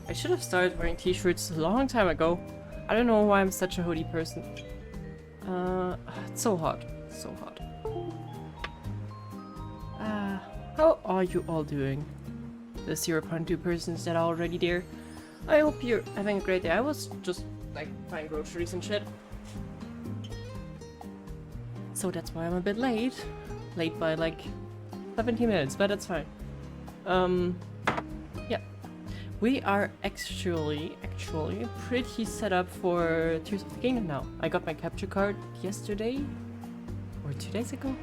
I should have started wearing t-shirts a long time ago. I don't know why I'm such a hoodie person. It's so hot. So hot. How are you all doing? The 0.2 persons that are already there. I hope you're having a great day. I was just like buying groceries and shit. So that's why I'm a bit late. Late by like 17 minutes, but that's fine. Yeah. We are actually pretty set up for Tears of the Kingdom now. I got my capture card yesterday or 2 days ago?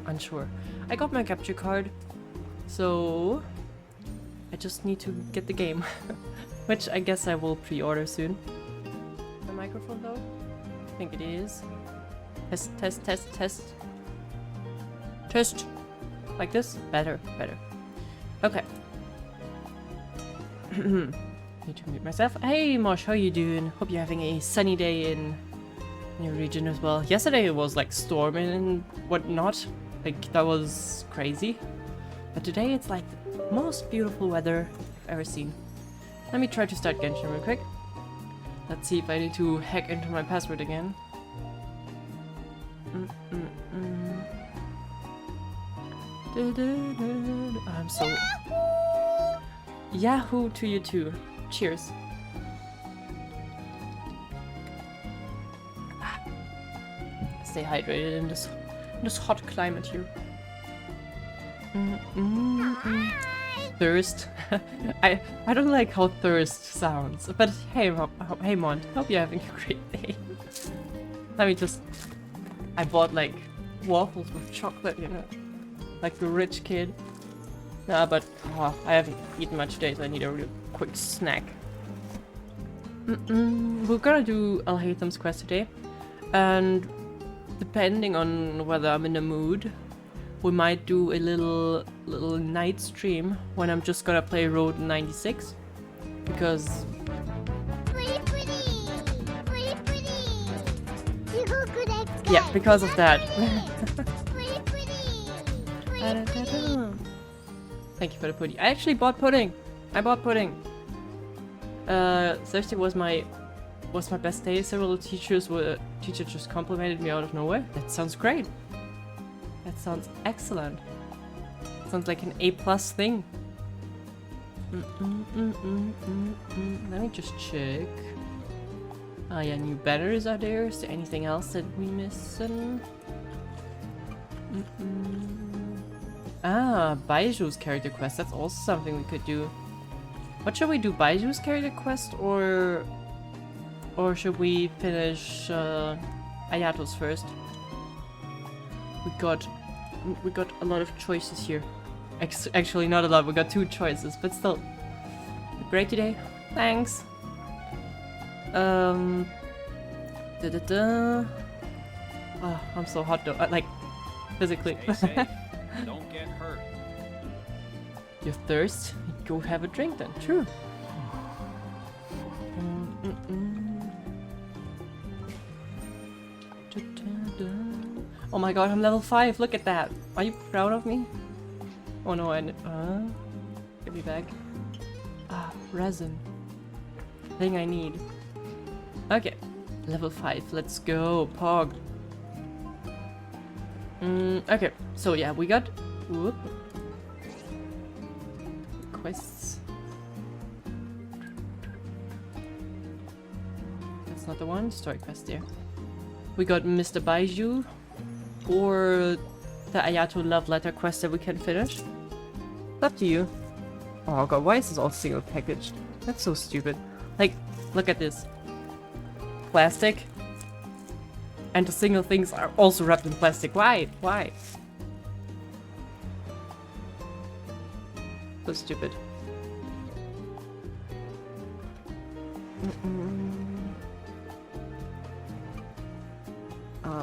Unsure. I got my capture card, so I just need to get the game, which I guess I will pre-order soon. The microphone though? I think it is. Test, test, test, test. Test. Like this? Better, better. Okay. Need to mute myself. Hey Mosh, how you doing? Hope you're having a sunny day in your region as well. Yesterday it was like storming and whatnot. Like that was crazy. But today it's like the most beautiful weather I've ever seen. Let me try to start Genshin real quick. Let's see if I need to hack into my password again. I'm so... Yahoo to you too. Cheers. Stay hydrated in this hot climate here. Thirst. I don't like how thirst sounds, but hey Mont, hope you're having a great day. Let me just... I bought like waffles with chocolate, you know, like the rich kid. Nah, but I haven't eaten much today, so I need a real quick snack. We're gonna do Alhaitham's quest today, and depending on whether I'm in the mood, we might do a little night stream when I'm just gonna play Road 96, because yeah, because of that. Thank you for the pudding. I actually bought pudding. I bought pudding. Thursday was my best day. Several teachers just complimented me out of nowhere. That sounds great. That sounds excellent. Sounds like an A+ thing. Let me just check. Oh yeah, new banners are there. Is there anything else that we missing? Ah, Baizhu's character quest. That's also something we could do. What should we do? Baizhu's character quest or should we finish Ayato's first? We got a lot of choices here. Actually, not a lot. We got 2 choices, but still. Great today. Thanks. Oh, I'm so hot though. Like physically. Don't get hurt. You thirst? Go have a drink then. True. Oh my god, I'm level 5. Look at that. Are you proud of me? Oh no, give me back. Ah, resin. Thing I need. Okay, level 5. Let's go, Pog. Okay, so yeah, we got quests. That's not the one. Story quest there. We got Mr. Baizhu or the Ayato love letter quest that we can finish. It's up to you. Oh god, why is this all single packaged? That's so stupid. Like, look at this. Plastic. And the single things are also wrapped in plastic. Why? Why? So stupid.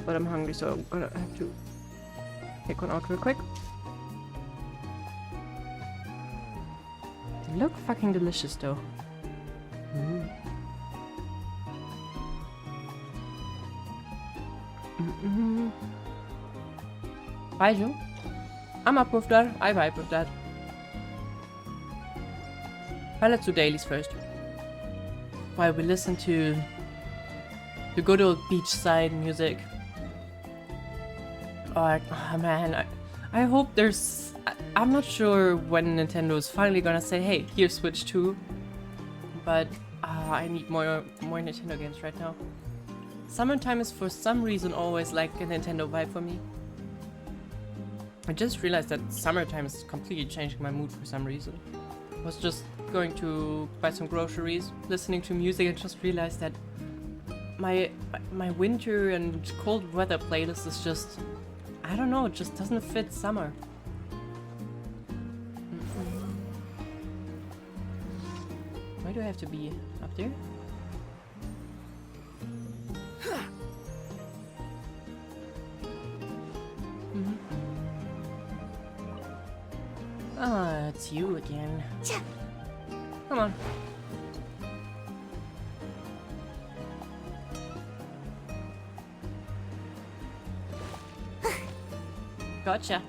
But I'm hungry, so I'm gonna have to take one out real quick. They look fucking delicious, though. Baizhu? I'm up with that. I vibe with that. But let's do dailies first. while we listen to the good old beachside music. Oh man, I hope there's... I'm not sure when Nintendo is finally gonna say, hey, here's Switch 2. But I need more Nintendo games right now. Summertime is for some reason always like a Nintendo vibe for me. I just realized that summertime is completely changing my mood for some reason. I was just going to buy some groceries, listening to music, and just realized that my winter and cold weather playlist is just... I don't know, it just doesn't fit summer. Why do I have to be up there? Ah, it's you again. Come on. Gotcha.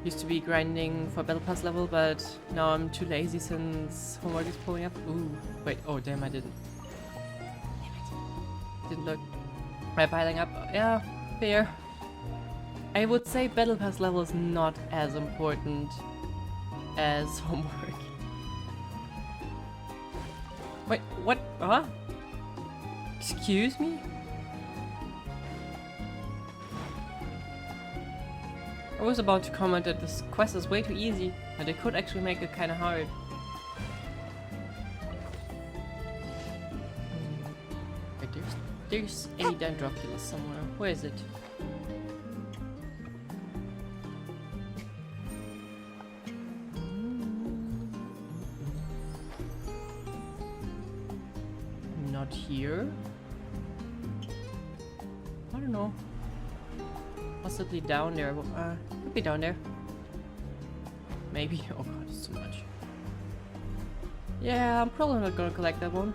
Used to be grinding for Battle Pass level, but now I'm too lazy since homework is pulling up. Ooh, wait, oh damn, I didn't. Didn't look. Am I piling up? Yeah, fair. I would say Battle Pass level is not as important as homework. Wait, what? Huh? Excuse me? I was about to comment that this quest is way too easy, and they could actually make it kinda hard. Wait, there's a Dendroculus somewhere. Where is it? Not here. I don't know. Possibly down there. Could be down there. Maybe. Oh god, it's too much. Yeah, I'm probably not gonna collect that one.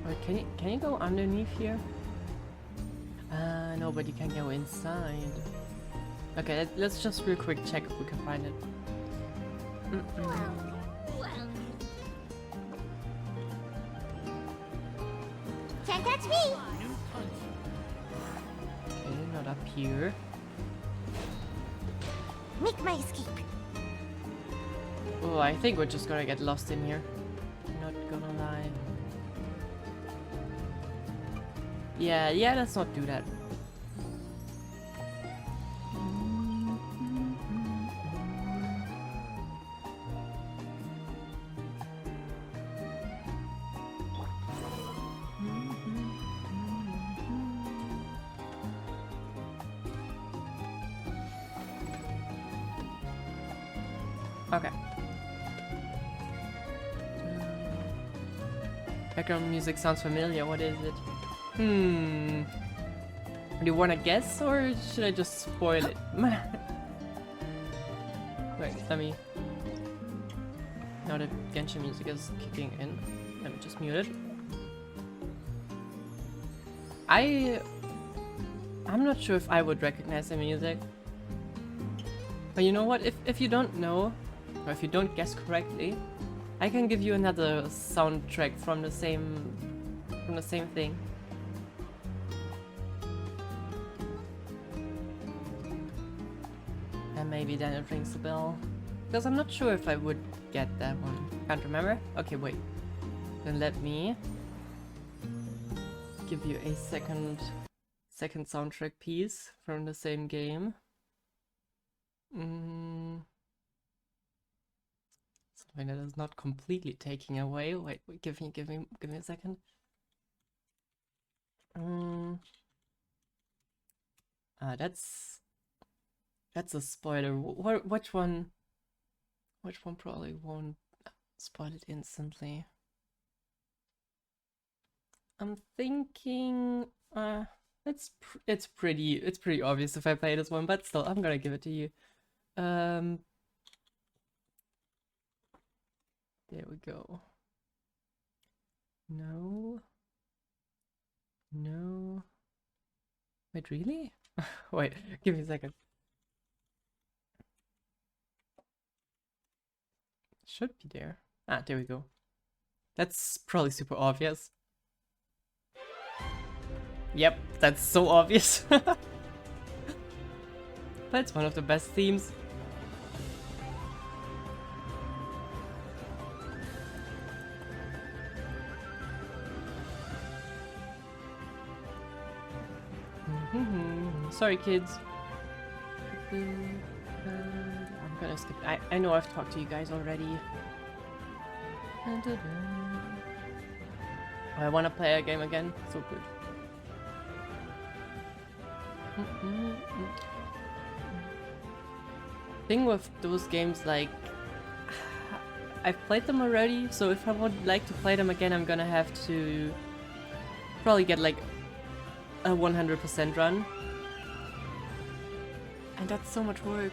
Alright, can you go underneath here? Nobody can go inside. Okay, let's just real quick check if we can find it. Can't catch me! Okay, not up here. Make my escape. Oh, I think we're just gonna get lost in here. Not gonna lie. Yeah, let's not do that. Okay. Background music sounds familiar. What is it? Do you want to guess, or should I just spoil it? Wait, let me... Now that Genshin music is kicking in, let me just mute it. I'm not sure if I would recognize the music. But you know what? If you don't know, or if you don't guess correctly, I can give you another soundtrack from the same thing. And maybe then it rings a bell. Because I'm not sure if I would get that one. Can't remember? Okay, wait. Then let me give you a second soundtrack piece from the same game. Something that is not completely taking away. Wait, give me a second. That's a spoiler. Which one probably won't spoil it instantly? I'm thinking it's pretty obvious if I play this one, but still I'm gonna give it to you. There we go. No. Wait, really? Wait, give me a second. Should be there. Ah, there we go. That's probably super obvious. Yep, that's so obvious. But it's one of the best themes. Sorry, kids. I'm gonna skip. I know I've talked to you guys already. I wanna play a game again. So good. Thing with those games, like, I've played them already, so if I would like to play them again, I'm gonna have to probably get like a 100% run. And that's so much work.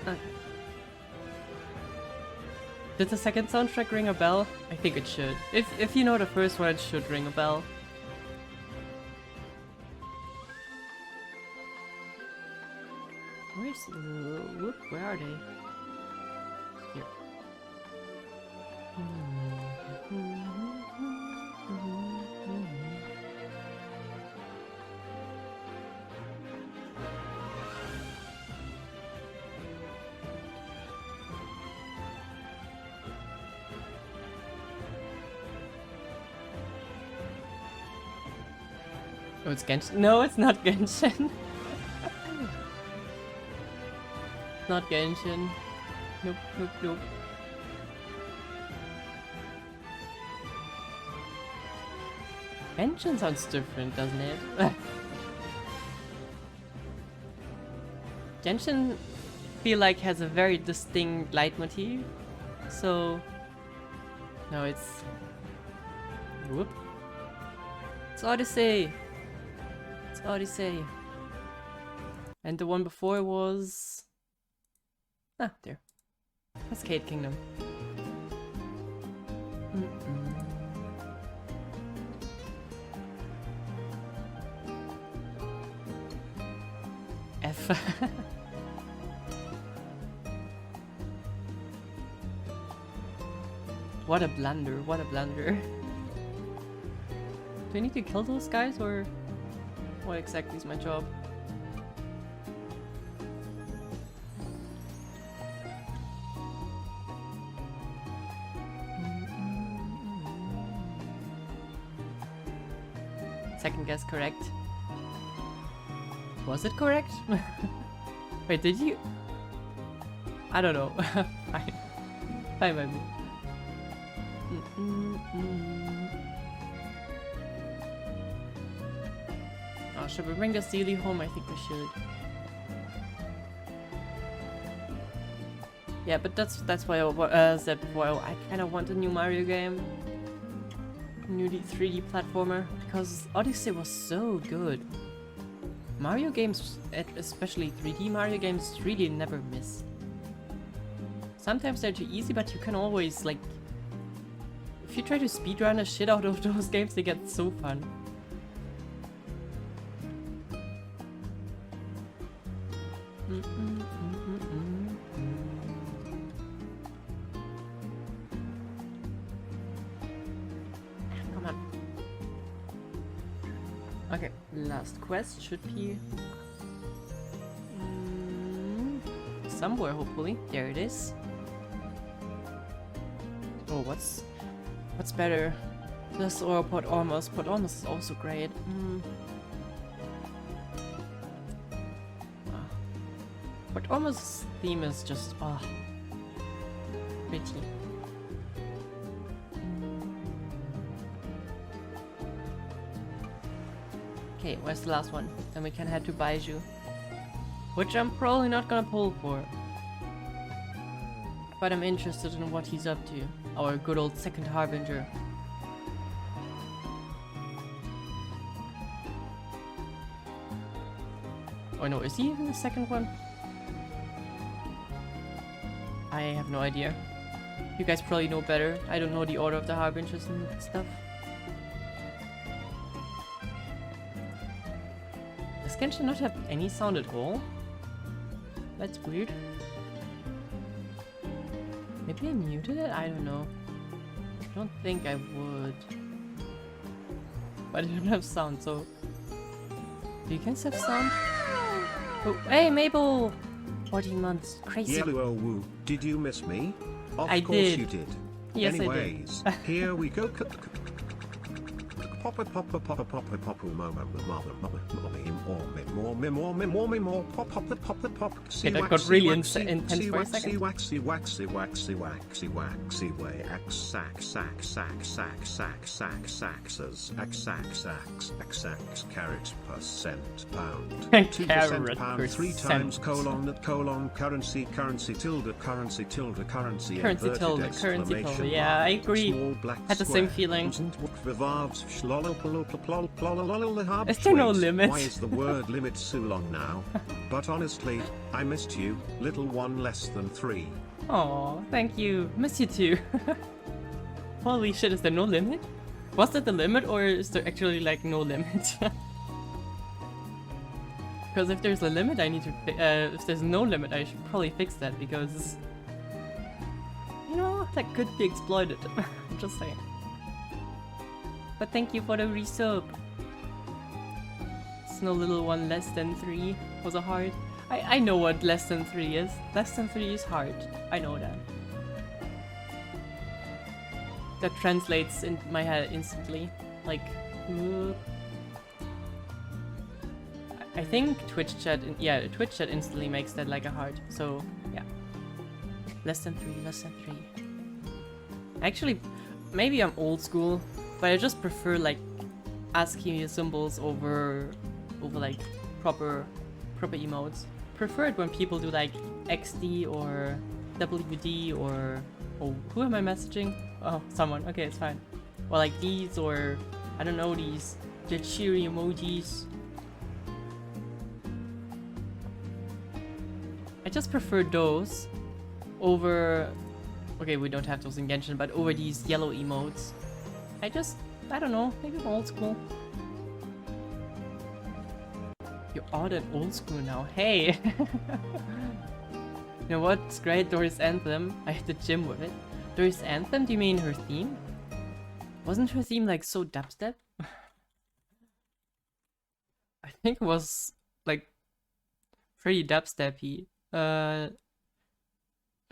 Okay. Did the second soundtrack ring a bell? I think it should. If you know the first one, it should ring a bell. Where's whoop? Where are they? Here. Oh, it's Genshin. No, it's not Genshin. Not Genshin. Nope, nope, nope. Genshin sounds different, doesn't it? Genshin feel like has a very distinct leitmotif. So no, it's whoop. It's Odyssey. It's Odyssey. And the one before was there. Cascade Kingdom. F. What a blunder, what a blunder. Do I need to kill those guys, or what exactly is my job? Second guess correct. Was it correct? Wait, did you? I don't know. Fine. Fine by me. Oh, should we bring the Sealy home? I think we should. Yeah, but that's why I said before, I kind of want a new Mario game. New 3D platformer, because Odyssey was so good. Mario games, especially 3D Mario games, really never miss. Sometimes they're too easy, but you can always, like, if you try to speedrun the shit out of those games, they get so fun. Come on. Okay, last quest should be somewhere, hopefully. There it is. Oh, what's better? This or Port Ormus? Port Ormus is also great. Port Ormus' theme is just pretty. Okay, where's the last one? Then we can head to Baizhu, which I'm probably not gonna pull for. But I'm interested in what he's up to. Our good old second harbinger. Oh no, is he even the second one? I have no idea. You guys probably know better. I don't know the order of the harbingers and stuff. Does Genshin not have any sound at all? That's weird. Maybe I muted it? I don't know. I don't think I would. But I don't have sound, so... Do you guys have sound? Oh, hey, Mabel! 14 months. Crazy. Yellow woo, did you miss me? Of I course did. you did. Yes, Anyways, here we go. Popper popper popper popper popper mama more pop pop the pop the pop. Okay, that got really intense for a second. Waxy way sack carrot percent pound 2% pound 3 times colon currency tilde currency tilde. Yeah, I agree. Had the same feeling. Is there no limit? Why is the word limit so long now? But honestly, I missed you, little one less than 3. Aw, thank you. Miss you too. Holy shit, is there no limit? Was that the limit, or is there actually like no limit? Because if there's a limit, I need to if there's no limit, I should probably fix that, because you know, that could be exploited. I'm just saying. But thank you for the resub. It's no little one less than 3 was a hard. I know what less than 3 is. Less than 3 is hard. I know that. That translates in my head instantly. Like, I think Twitch chat, yeah, Twitch chat instantly makes that like a heart. So yeah, less than 3, less than 3. Actually, maybe I'm old school, but I just prefer like ASCII symbols over like proper emotes. Prefer it when people do like XD or WD or who am I messaging? Oh, someone. Okay, it's fine. Or like these, or I don't know, these the cheery emojis. I just prefer those over. Okay, we don't have those in Genshin, but over these yellow emotes. I don't know, maybe I'm old school. You're odd and old school now. Hey! You know what's great? Doris Anthem. I hit the gym with it. Doris Anthem? Do you mean her theme? Wasn't her theme like so dubstep? I think it was like pretty dubsteppy.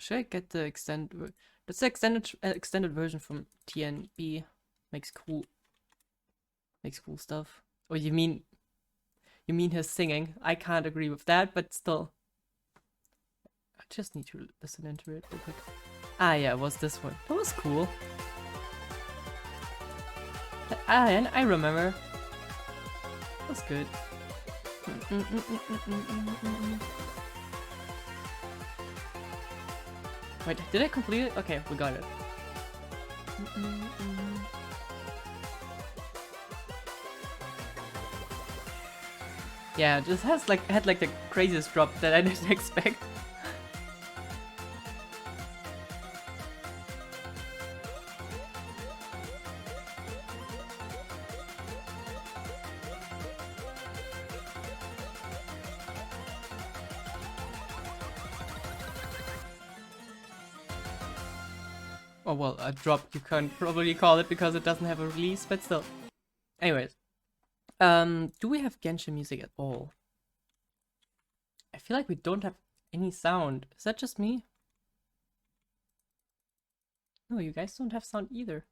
Should I get the extended? That's the extended version from TNB. Makes cool stuff. Oh, you mean his singing? I can't agree with that, but still. I just need to listen into it real quick. Ah, yeah, it was this one. That was cool. Ah, and I remember. That was good. Wait, did I complete it? Okay, we got it. Yeah, this had like the craziest drop that I didn't expect. Oh well, a drop you can't probably call it because it doesn't have a release, but still. Anyways. Do we have Genshin music at all? I feel like we don't have any sound. Is that just me? No, you guys don't have sound either.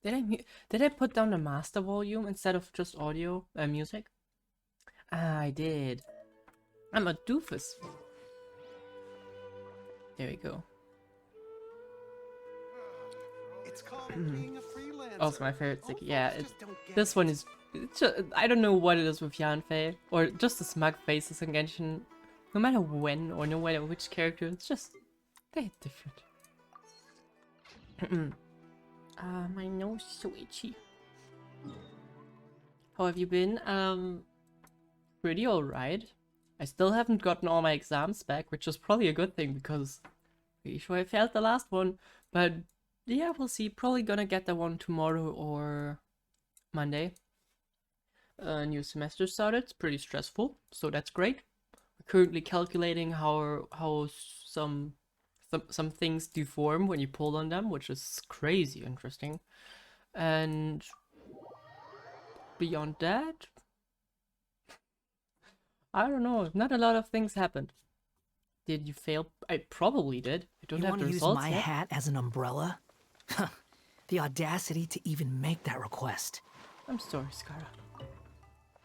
Did I put down the master volume instead of just audio music? Ah, I did. I'm a doofus. There we go. It's called being a freelancer. Also my favorite sticky. Yeah, this one is. I don't know what it is with Yanfei, or just the smug faces in Genshin. No matter when, or no matter which character, it's just... they're different. My nose is so itchy. How have you been? Pretty alright. I still haven't gotten all my exams back, which is probably a good thing, because pretty sure I failed the last one. But yeah, we'll see. Probably gonna get that one tomorrow or Monday. New semester started. It's pretty stressful, so that's great. Currently calculating how some things deform when you pull on them, which is crazy interesting. And beyond that, I don't know. Not a lot of things happened. Did you fail? I probably did. I don't You have want the to use results my yet. hat as an umbrella? The audacity to even make that request. I'm sorry, Scara.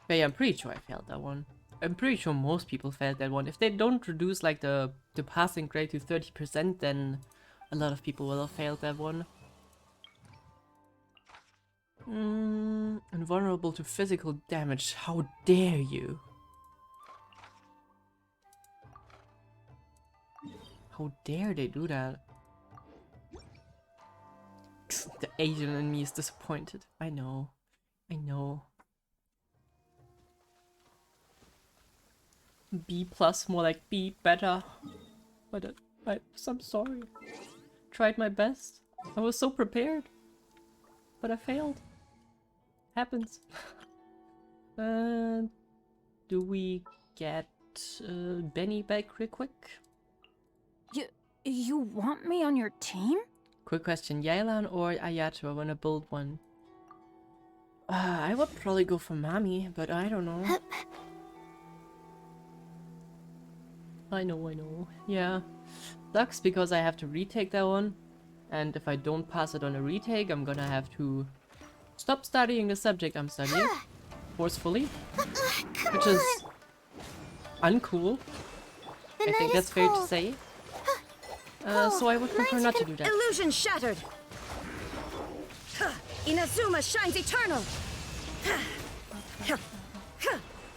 But yeah, I'm pretty sure I failed that one. I'm pretty sure most people failed that one. If they don't reduce like the passing grade to 30%, then a lot of people will have failed that one. Invulnerable to physical damage. How dare you? How dare they do that? The Asian in me is disappointed. I know. I know. B plus, more like B better. But I'm sorry. Tried my best. I was so prepared. But I failed. Happens. Do we get Benny back real quick? You want me on your team? Quick question, Yailan or Ayato? I wanna build one. I would probably go for Mami, but I don't know. I know. Yeah. Sucks because I have to retake that one. And if I don't pass it on a retake, I'm gonna have to stop studying the subject I'm studying. Forcefully. Which is uncool. I think that's fair to say. So I would prefer not to do that. Illusion shattered. Inazuma shines eternal.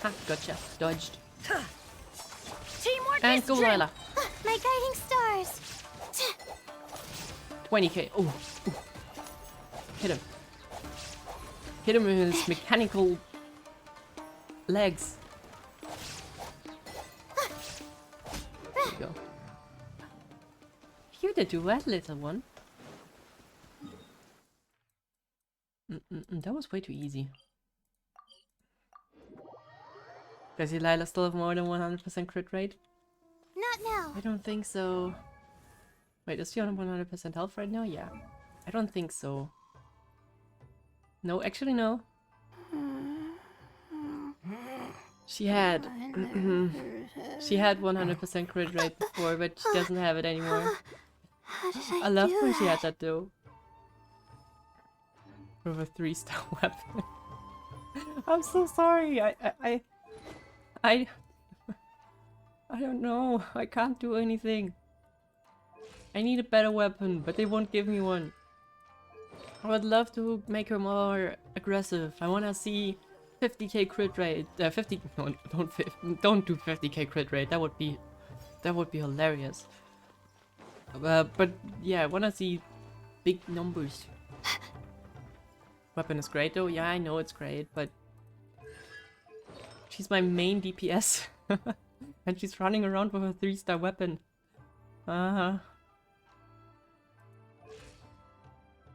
Ha, gotcha. Dodged. Teamwork And is go, strength. Lila. My guiding stars. 20k. Oh. Ooh. Hit him. Hit him with his mechanical legs. There you go. You did do well, little one. That was way too easy. Does Lila still have more than 100% crit rate? Not now. I don't think so. Wait, is she on 100% health right now? Yeah. I don't think so. No, actually no. She had... she had 100% crit rate before, but she doesn't have it anymore. How did I loved do when she had that? that though. With a 3-star weapon. I'm so sorry. I don't know. I can't do anything. I need a better weapon, but they won't give me one. I would love to make her more aggressive. I wanna see 50k crit rate. 50. No, don't do 50k crit rate. That would be hilarious. But yeah, I wanna see big numbers. Weapon is great though. Yeah, I know it's great, but she's my main DPS, and she's running around with a 3-star weapon. I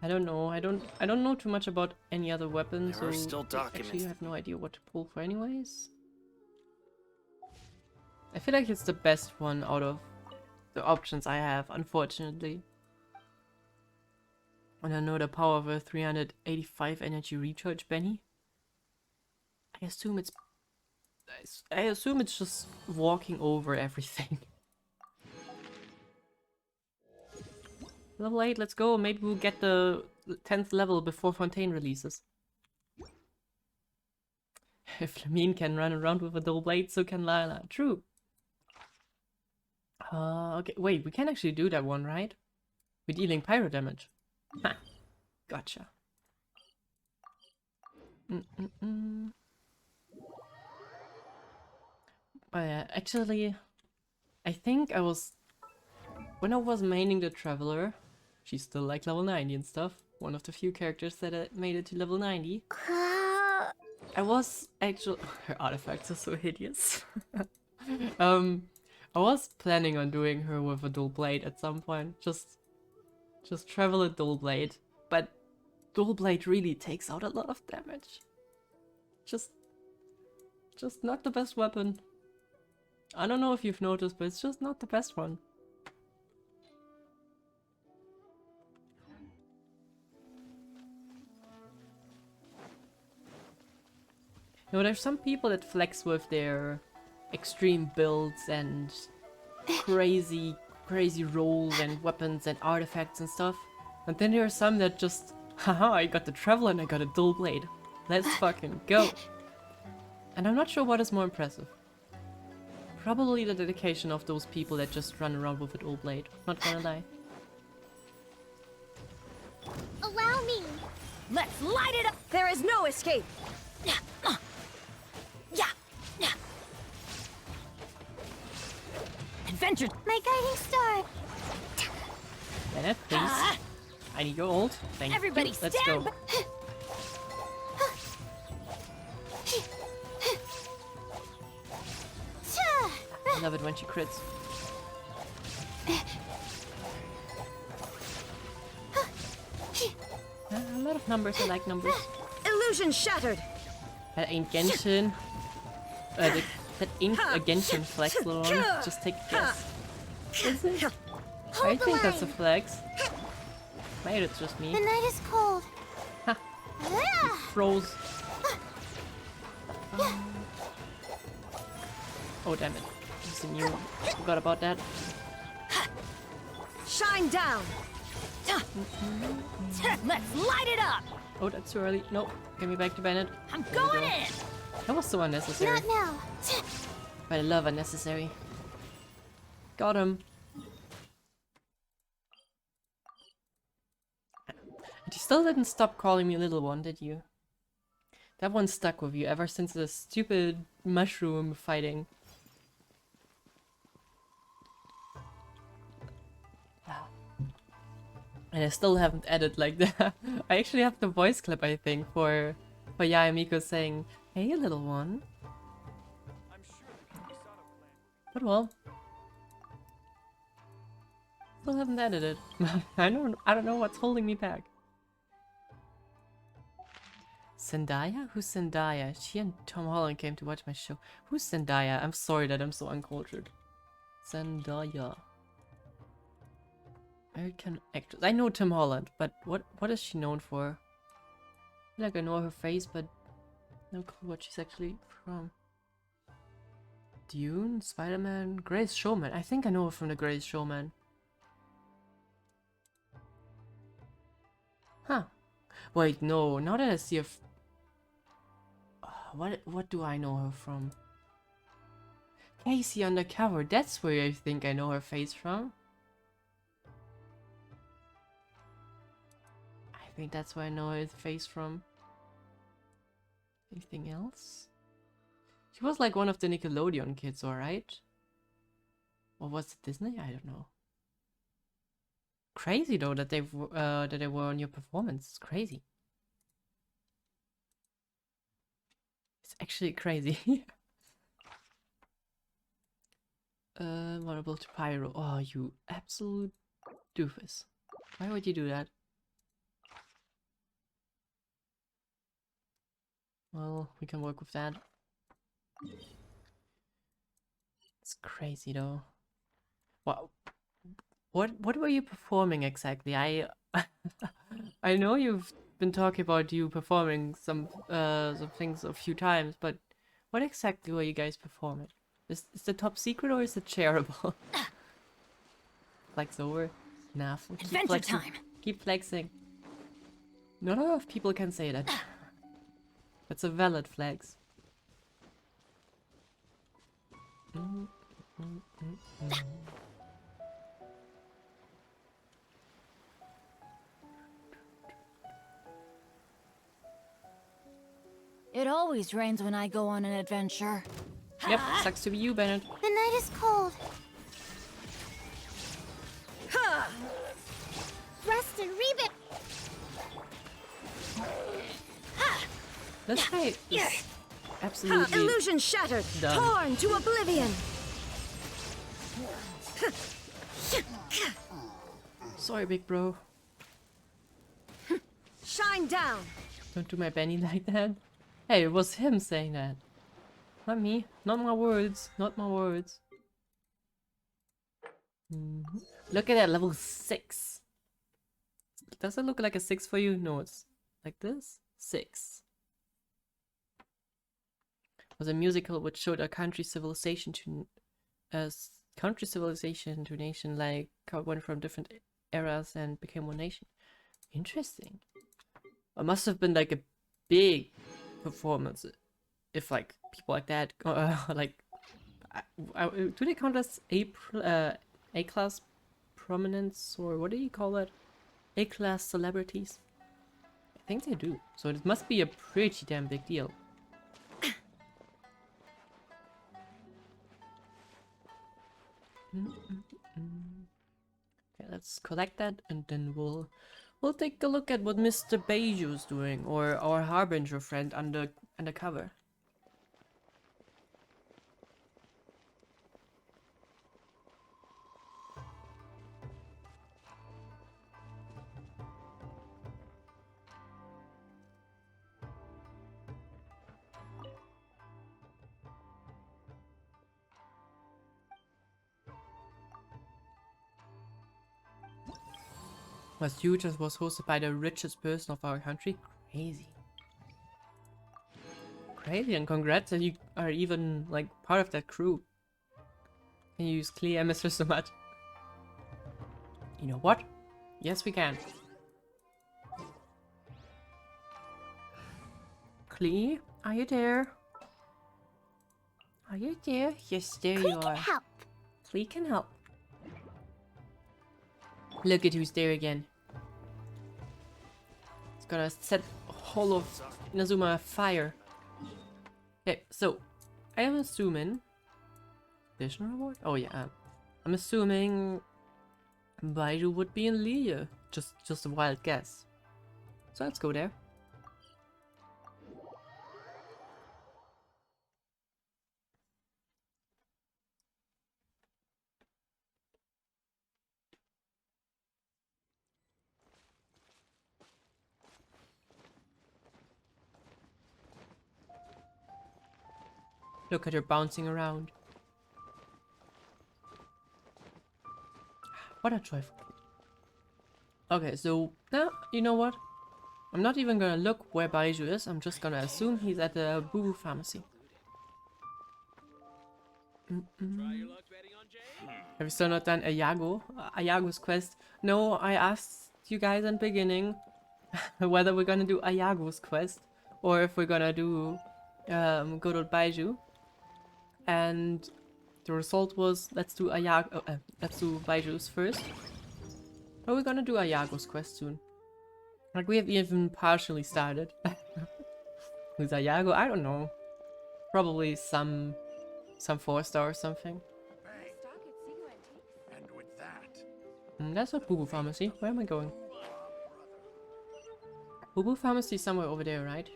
don't know. I don't know too much about any other weapons, There are so still actually I documents. have no idea what to pull for anyways. I feel like it's the best one out of the options I have, unfortunately. And I know the power of a 385 energy recharge Benny. I assume it's just walking over everything. Level 8, let's go. Maybe we'll get the 10th level before Fontaine releases. If Lamine can run around with a dual blade, so can Lila. True. Okay, wait, we can actually do that one, right? We're dealing pyro damage. Ha, gotcha. Actually, I think when I was maining the Traveler, she's still like level 90 and stuff. One of the few characters that made it to level 90. I was actually... Her artifacts are so hideous. I was planning on doing her with a dual blade at some point. Just Just travel a dual blade. But dual blade really takes out a lot of damage. Just not the best weapon. I don't know if you've noticed, but it's just not the best one. You know, there's some people that flex with their extreme builds and crazy rolls and weapons and artifacts and stuff. And then there are some that just, haha, I got the travel and I got a dual blade. Let's fucking go. And I'm not sure what is more impressive. Probably the dedication of those people that just run around with a dual blade. Not gonna lie. Allow me. Let's light it up! There is no escape! Yeah. Adventure! My guiding star. Bennett, please. I need your ult. Thank Everybody you. Let's stand go. I love it when she crits. A lot of numbers, I like numbers. Illusion shattered! That ain't Genshin. That ain't a Genshin flex, little one. Just take a guess. Is it? I think that's a flex. Maybe it's just me. The night is cold. Ha! Ah! Froze. Oh damn it. Just a new one. Forgot about that. Shine down! Let's light it up! Oh, that's too early. Nope. Get me back to Bennett. I'm There we going go. in! That was so unnecessary. Not now. But I love unnecessary. Got him. And you still didn't stop calling me little one, did you? That one stuck with you ever since the stupid mushroom fighting. And I still haven't added like that. I actually have the voice clip, I think, for Yayamiko saying, "Hey, little one." I'm sure the Kumisano clan. But well, still haven't added it. I don't know what's holding me back. Zendaya? Who's Zendaya? She and Tom Holland came to watch my show. Who's Zendaya? I'm sorry that I'm so uncultured. Zendaya. American actress. I know Tom Holland, but what is she known for? I feel like I know her face, but no clue what she's actually from. Dune, Spider-Man, Greatest Showman. I think I know her from The Greatest Showman. Huh. Wait, no. Now that I see her, what do I know her from? Casey Undercover. That's where I think I know her face from. I think that's where I know her face from. Anything else? She was like one of the Nickelodeon kids, alright? Or was it Disney? I don't know. Crazy though that they were on your performance. It's crazy. It's actually crazy. Vulnerable to pyro. Oh, you absolute doofus. Why would you do that? Well, we can work with that. It's crazy though. Wow. What were you performing exactly? I know you've been talking about you performing some things a few times, but what exactly were you guys performing? Is the top secret or is it shareable? Flex over. Nah, keep Adventure flexing. time. Keep flexing. Not a lot of people can say that. That's a valid flex. It always rains when I go on an adventure. Yep, sucks to be you, Bennett. The night is cold. Rest and rebuild. This guy is absolutely Illusion shattered! done. Torn to oblivion! Sorry, big bro. Line down. Don't do my Benny like that. Hey, it was him saying that. Not me. Not my words. Not my words. Look at that, level 6. Does it look like a 6 for you? No, it's like this. 6. It was a musical which showed a country civilization to nation, like how it went from different eras and became one nation. Interesting. It must have been like a big performance if like people like that like do they count as A-class prominence, or what do you call it? A-class celebrities? I think they do. So it must be a pretty damn big deal. Okay, let's collect that, and then we'll take a look at what Mr. Baizhu is doing, or our harbinger friend undercover. Was huge and was hosted by the richest person of our country. Crazy. Crazy, and congrats that you are even like part of that crew. Can you use Clee? I miss her so much. You know what? Yes, we can. Clee, are you there? Are you there? Yes, there you are. Help. Clee can help. Look at who's there again. It's gonna set whole of Inazuma afire. Okay, so I am assuming additional reward? Oh yeah, I'm assuming Baizhu would be in Lilia. Just a wild guess. So let's go there. Look at her bouncing around. What a joyful. Okay, so now you know what? I'm not even gonna look where Baizhu is. I'm just gonna assume he's at the Boo Boo Pharmacy. Have you still not done Ayago's quest? No, I asked you guys in the beginning whether we're gonna do Ayago's quest or if we're gonna do good old Baizhu. And the result was let's do Baiju's first. But we're gonna do Ayago's quest soon. Like we have even partially started. Who's Ayago? I don't know. Probably some 4-star or something. And with that, That's not Boo Boo Pharmacy. Where am I going? Boo Boo Pharmacy is somewhere over there, right?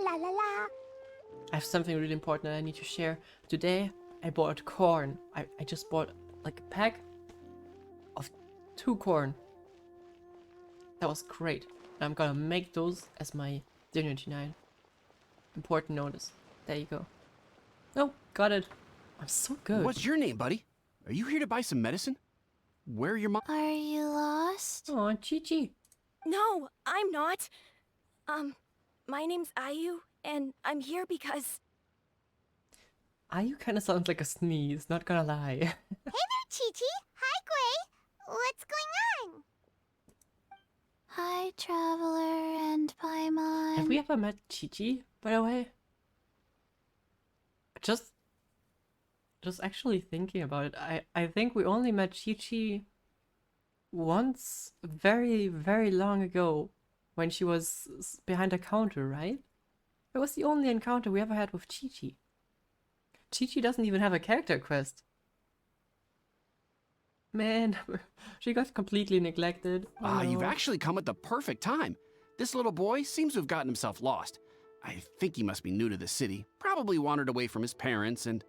La la la. I have something really important that I need to share. Today I bought corn. I just bought like a pack of 2 corn. That was great. And I'm gonna make those as my dinner tonight. Important notice. There you go. Oh, got it. I'm so good. what's your name, buddy? Are you here to buy some medicine? Where are your mom? Are you lost? Oh, Chi-Chi. No, I'm not. My name's Ayu, and I'm here because... Ayu kind of sounds like a sneeze, not gonna lie. Hey there, Chi-Chi. Hi, Gray. What's going on? Hi, Traveler and Paimon. Have we ever met Chi-Chi, by the way? Just actually thinking about it, I think we only met Chi-Chi once very, very long ago when she was behind a counter, right? It was the only encounter we ever had with Chi-Chi. Chi-Chi doesn't even have a character quest. Man, she got completely neglected. Oh, You've no. actually come at the perfect time. This little boy seems to have gotten himself lost. I think he must be new to the city. Probably wandered away from his parents and...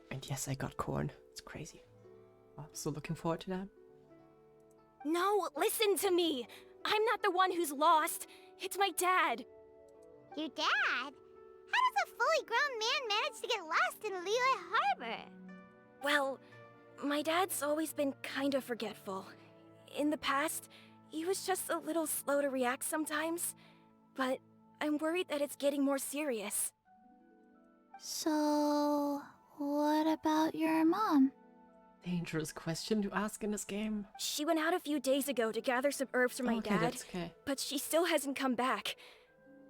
And yes, I got corn. It's crazy. I'm so looking forward to that. No, listen to me. I'm not the one who's lost. It's my dad. Your dad? How does a fully grown man manage to get lost in Liyue Harbor? Well, my dad's always been kind of forgetful. In the past, he was just a little slow to react sometimes. But I'm worried that it's getting more serious. So, what about your mom? Dangerous question to ask in this game. She went out a few days ago to gather some herbs for my Okay, dad, that's okay. but she still hasn't come back.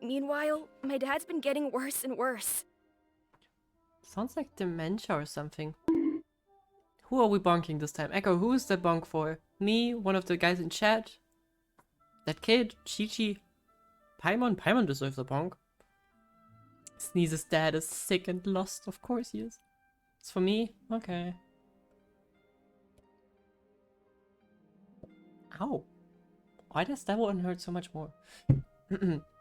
Meanwhile, my dad's been getting worse and worse. Sounds like dementia or something. Who are we bonking this time? Echo, who is that bonk for? Me? One of the guys in chat? That kid? Chi-Chi? Paimon? Paimon deserves a bonk. Sneeze's dad is sick and lost. Of course he is. It's for me? Okay. Ow. Why does that one hurt so much more?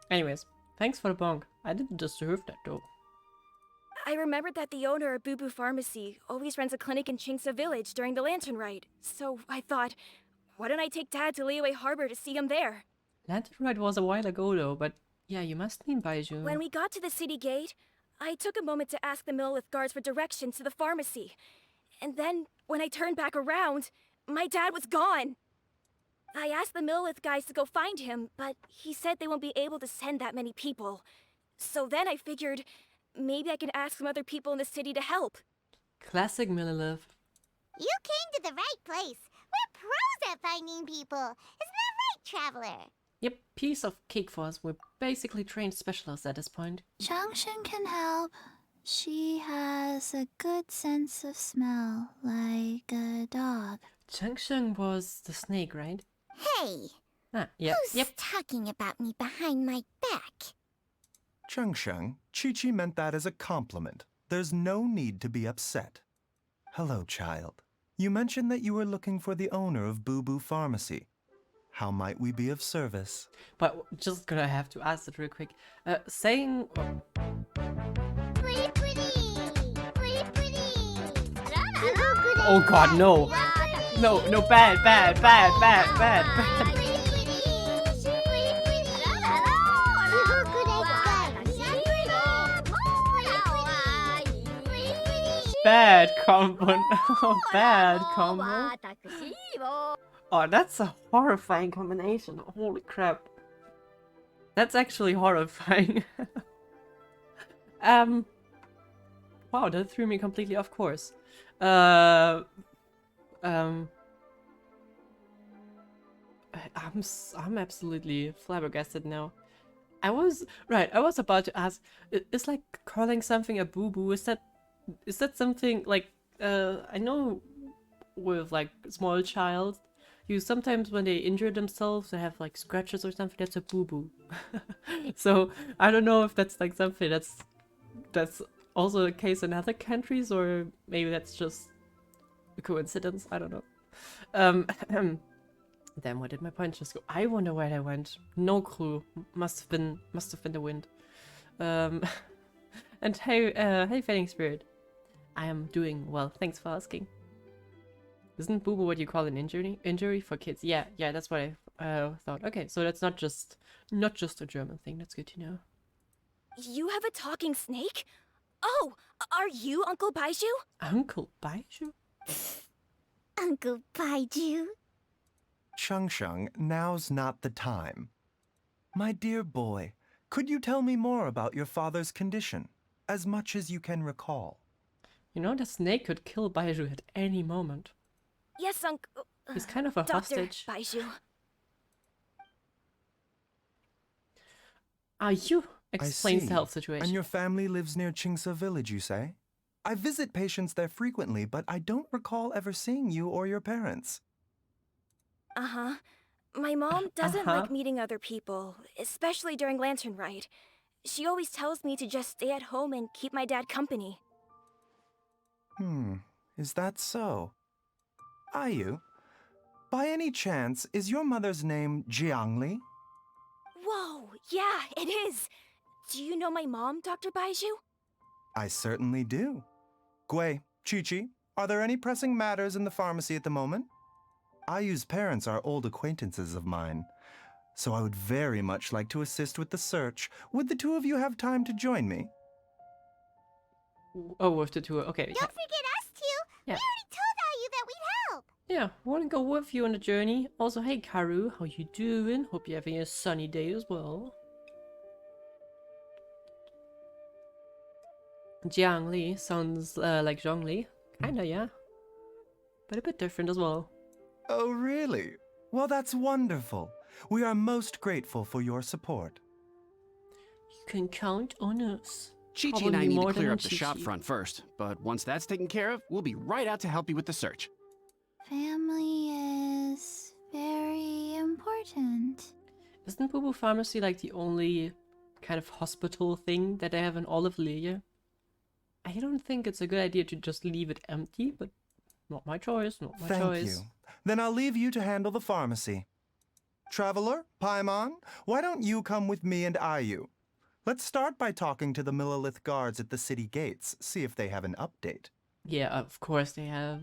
Anyways, thanks for the bonk. I didn't deserve that though. I remembered that the owner of Boo Boo Pharmacy always runs a clinic in Chingsa Village during the Lantern Ride. So I thought, why don't I take Dad to Liyue Harbor to see him there? Lantern Ride was a while ago though, but yeah, you must mean Baizhu. When we got to the city gate, I took a moment to ask the Millith guards for directions to the pharmacy. And then, when I turned back around, my dad was gone. I asked the Millith guys to go find him, but he said they won't be able to send that many people. So then I figured, maybe I can ask some other people in the city to help. Classic Millilith. You came to the right place. We're pros at finding people. Isn't that right, Traveler? Yep, piece of cake for us. We're basically trained specialists at this point. Changshen can help. She has a good sense of smell, like a dog. Changsheng was the snake, right? Hey, Ah, yep, who's yep. talking about me behind my back? Chengsheng, Chi-Chi meant that as a compliment. There's no need to be upset. Hello, child. You mentioned that you were looking for the owner of Boo Boo Pharmacy. How might we be of service? But just gonna have to ask it real quick. Saying... Pretty, pretty. Oh god, no! No, no, bad. Bad combo. No, bad combo. Oh, that's a horrifying combination. Holy crap. That's actually horrifying. Wow, that threw me completely off course. I'm absolutely flabbergasted now. I was about to ask, is like calling something a boo-boo, is that something like, I know with like small child, you sometimes when they injure themselves, they have like scratches or something, that's a boo-boo. So I don't know if that's like something that's also the case in other countries, or maybe that's just a coincidence, I don't know. Damn, where did my point just go? I wonder where they went. No clue. Must have been the wind. And hey Fading Spirit. I am doing well, thanks for asking. Isn't boo-boo what you call an injury for kids? Yeah, that's what I thought. Okay, so that's not just a German thing, that's good to know. You have a talking snake? Oh, are you Uncle Baizhu? Uncle Baizhu? Uncle Baizhu. Chengsheng, now's not the time. My dear boy, could you tell me more about your father's condition, as much as you can recall? You know, the snake could kill Baizhu at any moment. Yes, Uncle. He's kind of a Dr. hostage. Baizhu. You explains I see. the health situation. And your family lives near Chingsa Village, you say? I visit patients there frequently, but I don't recall ever seeing you or your parents. Uh-huh. My mom doesn't like meeting other people, especially during Lantern Ride. She always tells me to just stay at home and keep my dad company. Is that so? Ayu, by any chance, is your mother's name Jiangli? Whoa, yeah, it is. Do you know my mom, Dr. Baizhu? I certainly do. Gui, Chi-Chi, are there any pressing matters in the pharmacy at the moment? Ayu's parents are old acquaintances of mine, so I would very much like to assist with the search. Would the two of you have time to join me? Oh, with the tour. Okay. Don't forget us two. Yeah. We already told Ayu that we'd help. Yeah, want to go with you on the journey. Also, hey Karu, how you doing? Hope you're having a sunny day as well. Jiangli sounds like Zhongli. Kinda, yeah. But a bit different as well. Oh, really? Well, that's wonderful. We are most grateful for your support. You can count on us. Chi-Chi and I Probably need to more clear than up the shop Chi-Chi. front first, but once that's taken care of, we'll be right out to help you with the search. Family is very important. Isn't Boo Boo Pharmacy like the only kind of hospital thing that they have in all of Lilia? I don't think it's a good idea to just leave it empty, but not my choice, not my Thank choice. you. Then I'll leave you to handle the pharmacy. Traveler, Paimon, why don't you come with me and Ayu? Let's start by talking to the Millilith guards at the city gates, see if they have an update. Yeah, of course they have.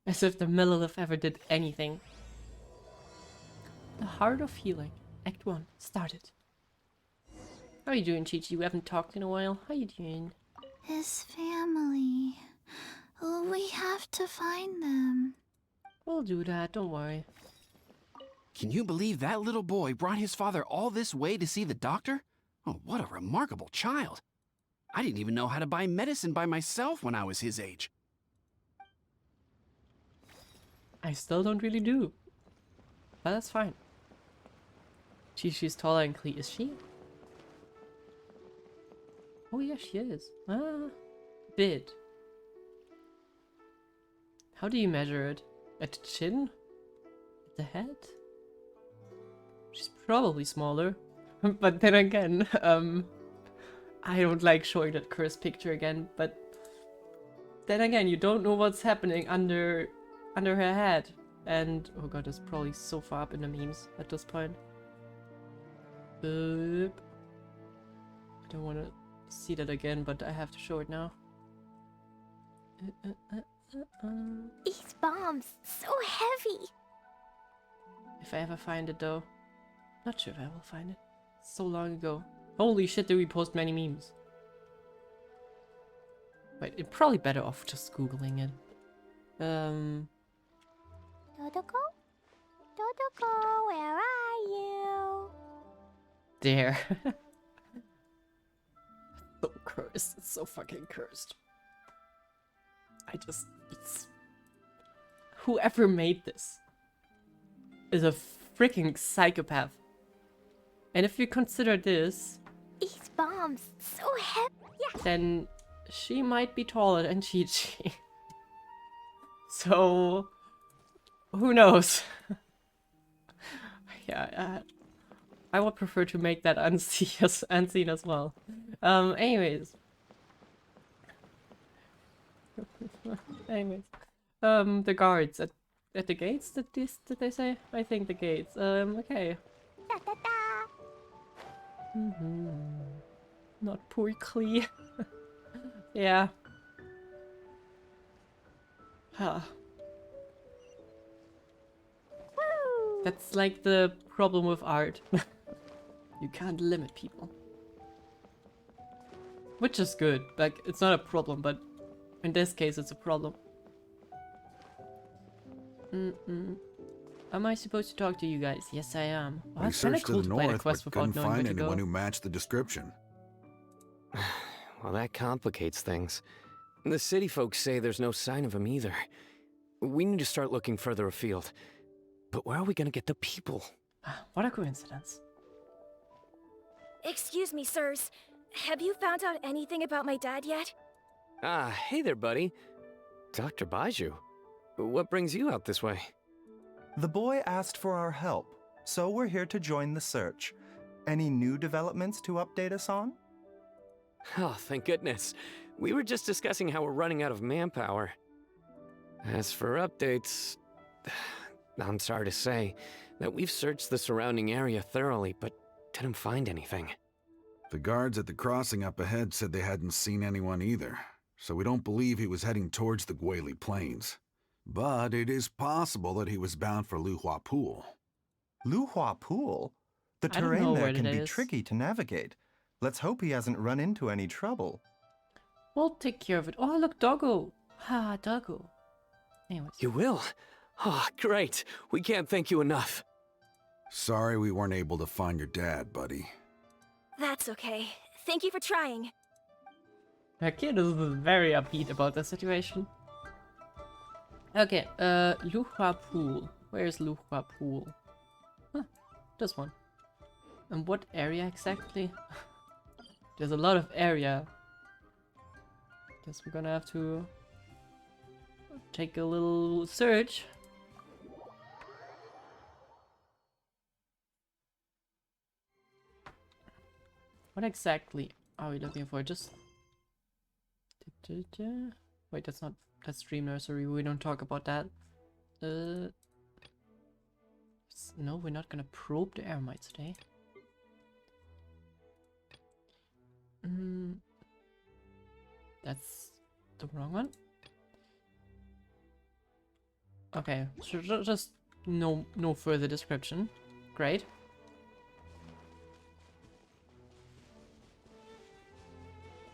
As if the Millilith ever did anything. The Heart of Healing, Act 1, started. How are you doing, Chi-Chi? We haven't talked in a while. How you doing? His family. Oh, we have to find them. We'll do that, don't worry. Can you believe that little boy brought his father all this way to see the doctor? Oh, what a remarkable child. I didn't even know how to buy medicine by myself when I was his age. I still don't really do. But that's fine. She's taller and clean. Is she? Oh yeah, she is. Ah, bit. How do you measure it? At the chin? At the head? She's probably smaller. But then again, I don't like showing that cursed picture again, but then again, you don't know what's happening under her head. And oh god, it's probably so far up in the memes at this point. I don't want to see that again, but I have to show it now. These bombs, so heavy. If I ever find it though. Not sure if I will find it. So long ago. Holy shit, did we post many memes. Wait, it's probably better off just googling it. Dodoko? Dodoko, where are you? There. So cursed. It's so fucking cursed. Whoever made this is a freaking psychopath. And if you consider this, These bombs, so heavy. Yeah. then she might be taller than Chi-Chi. So, who knows? Yeah, I would prefer to make that unseen as well. Anyways. The guards at the gates, did they say? I think the gates. Okay. Da da da. Not poor Klee. Yeah. Huh. That's like the problem with art. You can't limit people. Which is good. Like, it's not a problem, but in this case, it's a problem. Am I supposed to talk to you guys? Yes, I am. Oh, We it's kinda searched to cool the to play the north, quest but without couldn't knowing where find to anyone go. who matched the description. Well, that complicates things. The city folks say there's no sign of him either. We need to start looking further afield. But where are we gonna get the people? What a coincidence. Excuse me, sirs. Have you found out anything about my dad yet? Ah, hey there, buddy. Dr. Baizhu. What brings you out this way? The boy asked for our help, so we're here to join the search. Any new developments to update us on? Oh, thank goodness. We were just discussing how we're running out of manpower. As for updates, I'm sorry to say that we've searched the surrounding area thoroughly, but didn't find anything. The guards at the crossing up ahead said they hadn't seen anyone either, so we don't believe he was heading towards the Gwali Plains. But it is possible that he was bound for Luhua Pool. Luhua Pool? The I don't know terrain there where can that be is. tricky to navigate. Let's hope he hasn't run into any trouble. We'll take care of it. Oh, look, Doggo. Ha, Doggo. Anyways. You will? Oh, great. We can't thank you enough. Sorry we weren't able to find your dad, buddy. That's okay. Thank you for trying. Her kid is very upbeat about the situation. Okay, Luhua Pool. Where's Luhua Pool? Huh, this one. And what area exactly? There's a lot of area. Guess we're gonna have to take a little search. What exactly are we looking for? Just... Wait, that's Dream Nursery. We don't talk about that. No, we're not gonna probe the Eremites today. That's the wrong one. Okay, so just no further description. Great.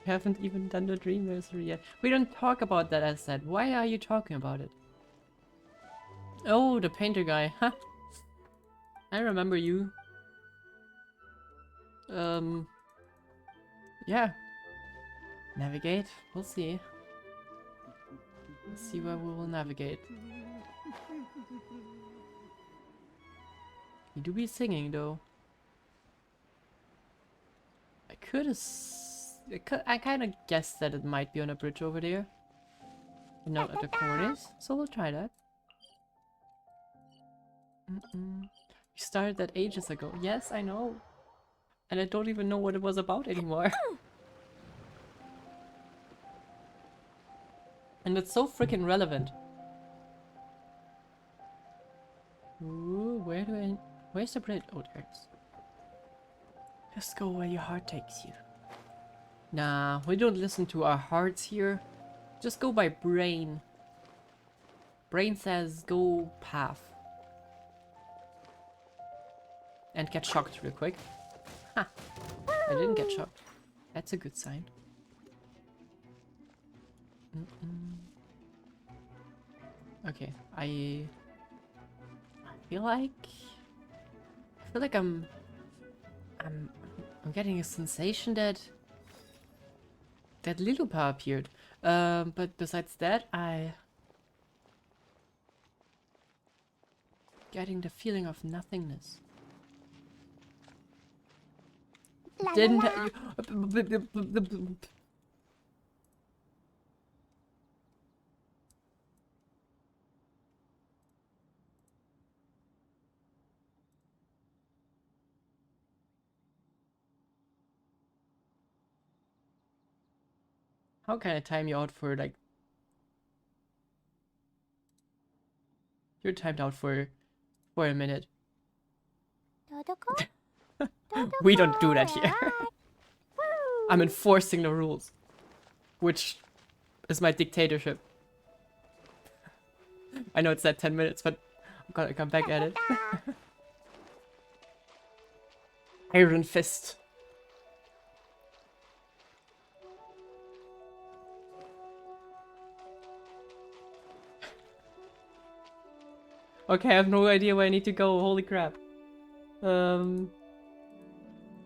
We haven't even done the Dream Nursery yet. We don't talk about that, as said. Why are you talking about it? Oh, the painter guy. Huh. I remember you. Yeah. Navigate. We'll see. Let's see where we will navigate. You do be singing, though. I kind of guessed that it might be on a bridge over there. And not at the corners, so we'll try that. We started that ages ago. Yes, I know. And I don't even know what it was about anymore. And it's so freaking relevant. Ooh, where's the bridge? Oh, there it is. Just go where your heart takes you. Nah, we don't listen to our hearts here. Just go by brain. Brain says go path. And get shocked real quick. Ha! I didn't get shocked. That's a good sign. Okay, I feel like I'm getting a sensation that Lilupa appeared. But besides that, getting the feeling of nothingness. Didn't you? How can I time you out for like... You're timed out for a minute. We don't do that here. I'm enforcing the rules. Which is my dictatorship. I know it's at 10 minutes, but I'm gonna come back at it. Iron Fist. Okay, I have no idea where I need to go. Holy crap.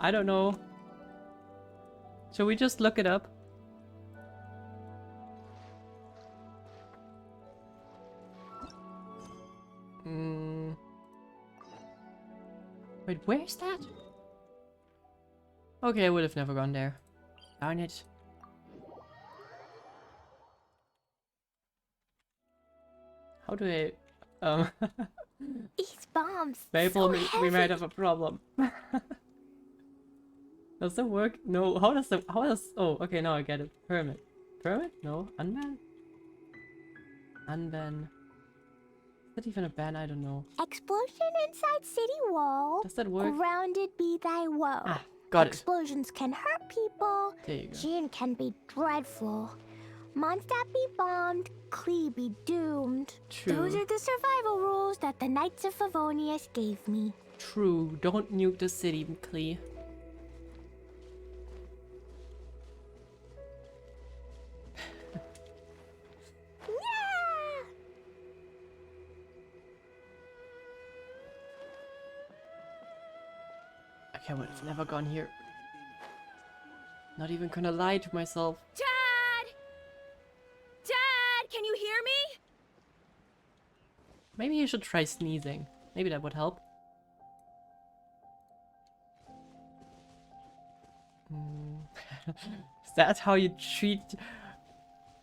I don't know. Shall we just look it up? Wait, where's that? Okay, I would have never gone there. Darn it. How do I... These bombs. Maple, So we might heavy. have a problem. Does that work? No. How does... Oh, okay, now I get it. Hermit. Hermit? No. Unban? Unban. Is that even a ban? I don't know. Explosion inside city wall. Does that work? Grounded be thy woe. Ah, got it. Explosions can hurt people. There you go. Gin can be dreadful. Mondstadt be bombed. Klee be doomed. True. Those are the survival rules that the Knights of Favonius gave me. True. Don't nuke the city, Klee. Yeah! I can't wait. I've never gone here. Not even gonna lie to myself. Dad! Dad, can you hear me? Maybe you should try sneezing. Maybe that would help. Is that how you treat...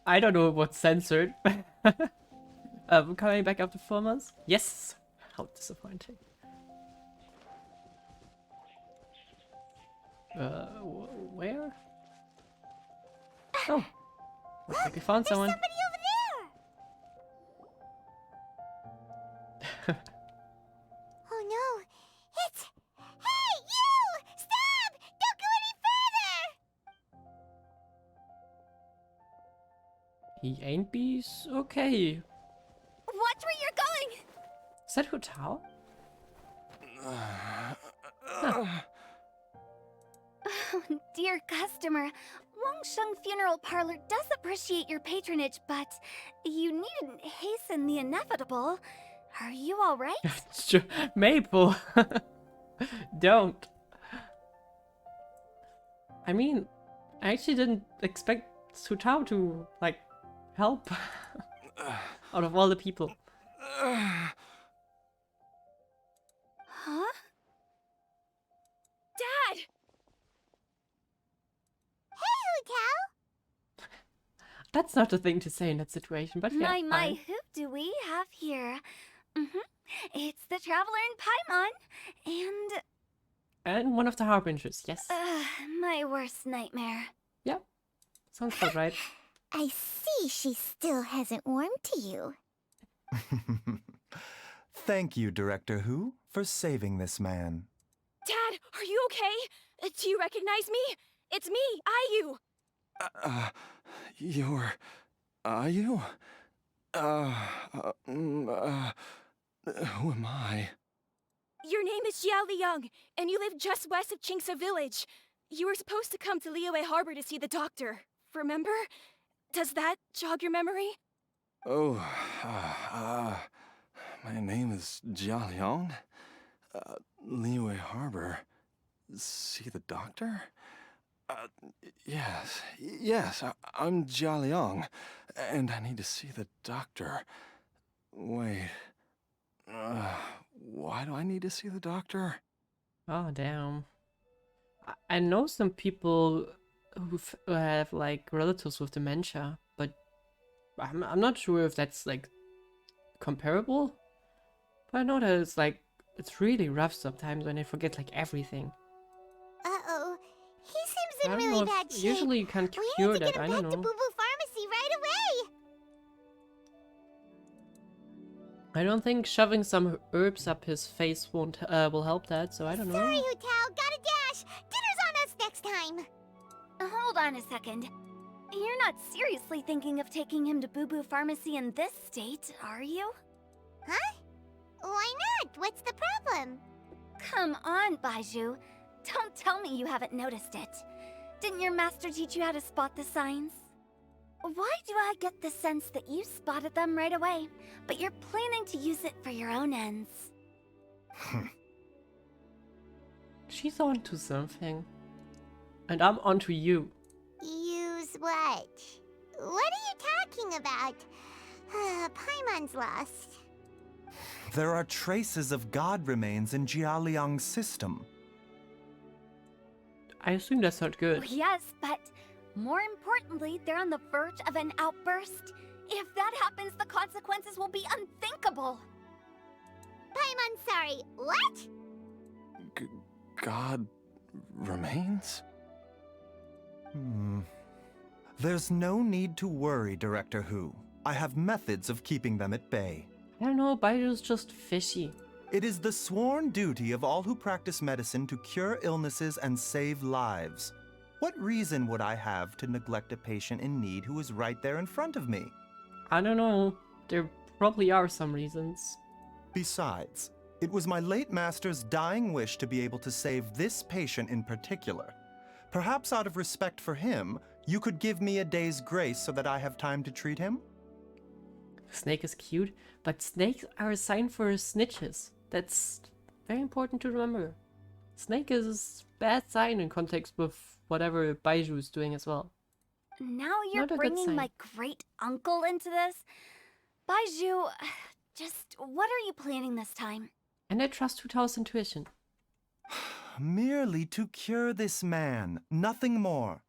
I don't know what's censored. Coming back after 4 months? Yes! How disappointing. Where? Oh! Looks like we found someone. Somebody over there! Oh no! It's... Hey, you! Stop! Don't go any further! He ain't be okay. Watch where you're going! Is that Hu Tao? Oh, dear customer, Wangsheng Funeral Parlor does appreciate your patronage, but you needn't hasten the inevitable. Are you alright? Maple! Don't. I mean, I actually didn't expect Hu Tao to, like, help. Out of all the people. Huh? Dad! Hey, Hu Tao! That's not the thing to say in that situation, but yeah, My, fine. who do we have here? It's the Traveler in Paimon, and... And one of the harbingers, yes. my worst nightmare. Yeah, sounds about right. I see she still hasn't warmed to you. Thank you, Director Hu, for saving this man. Dad, are you okay? Do you recognize me? It's me, Ayu. You're... Are you? Who am I? Your name is Xiao Liang, and you live just west of Qingse Village. You were supposed to come to Liyue Harbor to see the doctor. Remember? Does that jog your memory? Oh, my name is Jia Liang. Liyue Harbor. See the doctor? Yes, I'm Jia Liang, and I need to see the doctor. Wait, why do I need to see the doctor? Oh, damn. I know some people who have, like, relatives with dementia, but I'm not sure if that's, like, comparable. But I know that it's, like, it's really rough sometimes when they forget, like, everything. Uh-oh. He seems I in don't really know bad if shape. usually you can We cure need to that, get I him don't back to know. Boo Boo Pharmacy right away! I don't think shoving some herbs up his face won't will help that, so I don't know. Sorry, Hu Tao. Gotta dash. Dinner's on us next time. Hold on a second. You're not seriously thinking of taking him to Boo Boo Pharmacy in this state, are you? Huh? Why not? What's the problem? Come on, Baizhu. Don't tell me you haven't noticed it. Didn't your master teach you how to spot the signs? Why do I get the sense that you spotted them right away, but you're planning to use it for your own ends? She's onto something. And I'm onto you. Use what? What are you talking about? Paimon's lost. There are traces of god remains in Jia Liang's system. I assume that's not good. Yes, but more importantly, they're on the verge of an outburst. If that happens, the consequences will be unthinkable. Paimon's sorry. What? God remains? There's no need to worry, Director Hu. I have methods of keeping them at bay. I don't know, Baiju's just fishy. It is the sworn duty of all who practice medicine to cure illnesses and save lives. What reason would I have to neglect a patient in need who is right there in front of me? I don't know. There probably are some reasons. Besides, it was my late master's dying wish to be able to save this patient in particular. Perhaps out of respect for him, you could give me a day's grace so that I have time to treat him? Snake is cute, but snakes are a sign for snitches. That's very important to remember. Snake is a bad sign in context with whatever Baizhu is doing as well. Now you're Not a good bringing sign. my great uncle into this? Baizhu, just what are you planning this time? And I trust Hu Tao's intuition. Merely to cure this man, nothing more.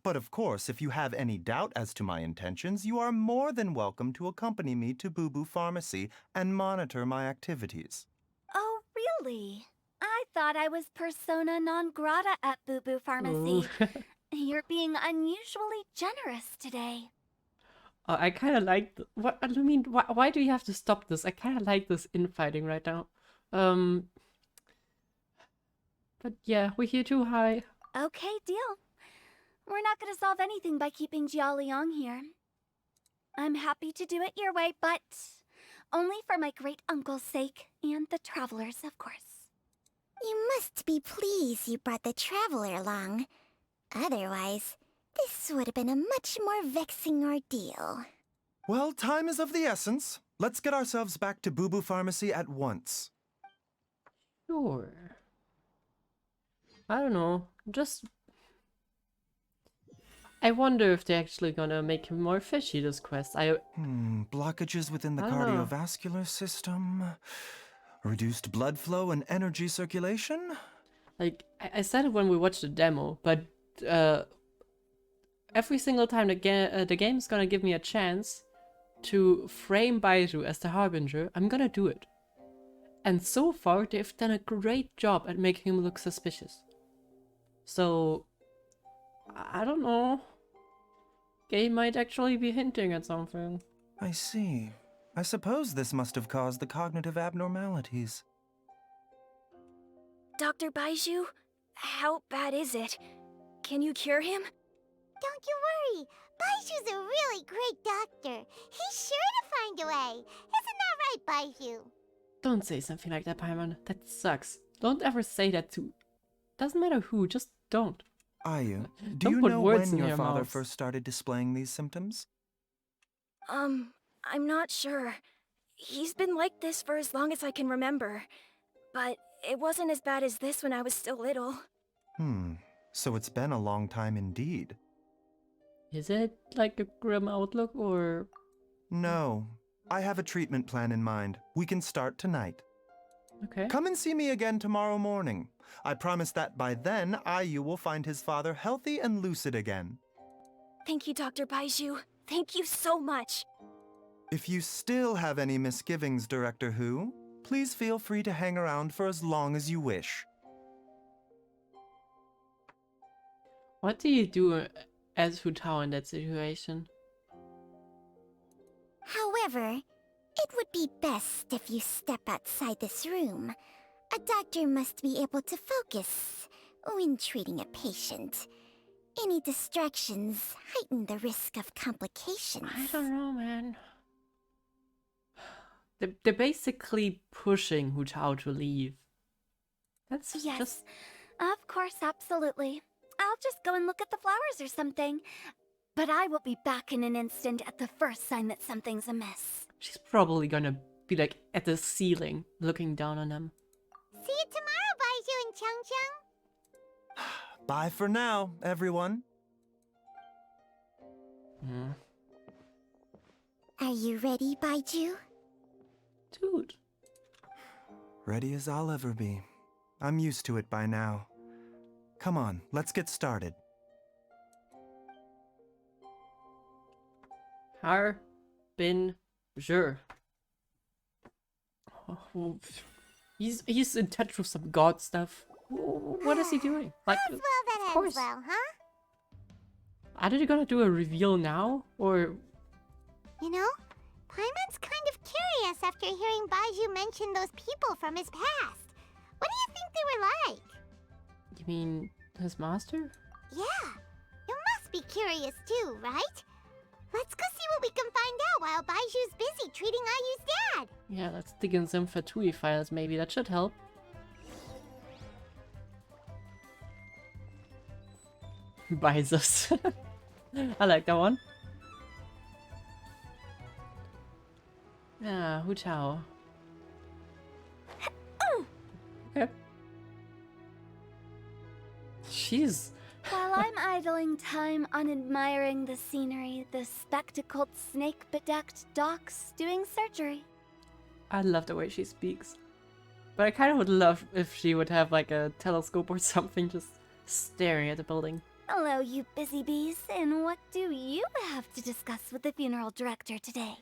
But of course, if you have any doubt as to my intentions, you are more than welcome to accompany me to Boo Boo Pharmacy and monitor my activities. Oh, really? I thought I was persona non grata at Boo Boo Pharmacy. You're being unusually generous today. I kind of like... What I mean, why do you have to stop this? I kind of like this infighting right now. But yeah, we're here too high. Okay, deal. We're not gonna solve anything by keeping Jia Liang here. I'm happy to do it your way, but only for my great uncle's sake and the travelers, of course. You must be pleased you brought the traveler along. Otherwise, this would have been a much more vexing ordeal. Well, time is of the essence. Let's get ourselves back to Boo Boo Pharmacy at once. Sure. I don't know. Just... I wonder if they're actually gonna make him more fishy, this quest. Blockages within the I don't know. cardiovascular system, reduced blood flow and energy circulation. Like, I said it when we watched the demo, but every single time the game's gonna give me a chance to frame Baizhu as the Harbinger, I'm gonna do it. And so far, they've done a great job at making him look suspicious. So, I don't know. Game might actually be hinting at something. I see. I suppose this must have caused the cognitive abnormalities. Dr. Baizhu, how bad is it? Can you cure him? Don't you worry. Baiju's a really great doctor. He's sure to find a way. Isn't that right, Baizhu? Don't say something like that, Paimon. That sucks. Don't ever say that to... Doesn't matter who, just don't. Ayu, do Don't you put know words when in your your father mouth. first started displaying these symptoms? I'm not sure. He's been like this for as long as I can remember. But it wasn't as bad as this when I was still little. So it's been a long time indeed. Is it like a grim outlook or... No. I have a treatment plan in mind. We can start tonight. Okay. Come and see me again tomorrow morning. I promise that by then, Ayu will find his father healthy and lucid again. Thank you, Dr. Baizhu. Thank you so much. If you still have any misgivings, Director Hu, please feel free to hang around for as long as you wish. What do you do as Hu Tao in that situation? However, it would be best if you step outside this room. A doctor must be able to focus when treating a patient. Any distractions heighten the risk of complications. I don't know, man. They're basically pushing Hu Tao to leave. That's Yes, just... of course, absolutely. I'll just go and look at the flowers or something. But I will be back in an instant at the first sign that something's amiss. She's probably gonna be like at the ceiling, looking down on them. See you tomorrow, Baizhu and Chung Chung. Bye for now, everyone. Are you ready, Baizhu? Dude. Ready as I'll ever be. I'm used to it by now. Come on, let's get started. Harbinger. Oh, he's in touch with some god stuff. What is he doing? Like, All's well that of ends course. well, huh? Are they gonna do a reveal now, or? You know, Paimon's kind of curious after hearing Baizhu mention those people from his past. What do you think they were like? You mean his master? Yeah, you must be curious too, right? Let's go see what we can find out while Baiju's busy treating Ayu's dad. Yeah, let's dig in some Fatui files, maybe that should help. Bizos. I like that one. Yeah, Hu Chao. Okay. Jeez. While I'm idling time on admiring the scenery, the spectacled snake-bedecked docs doing surgery. I love the way she speaks. But I kind of would love if she would have like a telescope or something just staring at the building. Hello, you busy bees, and what do you have to discuss with the funeral director today?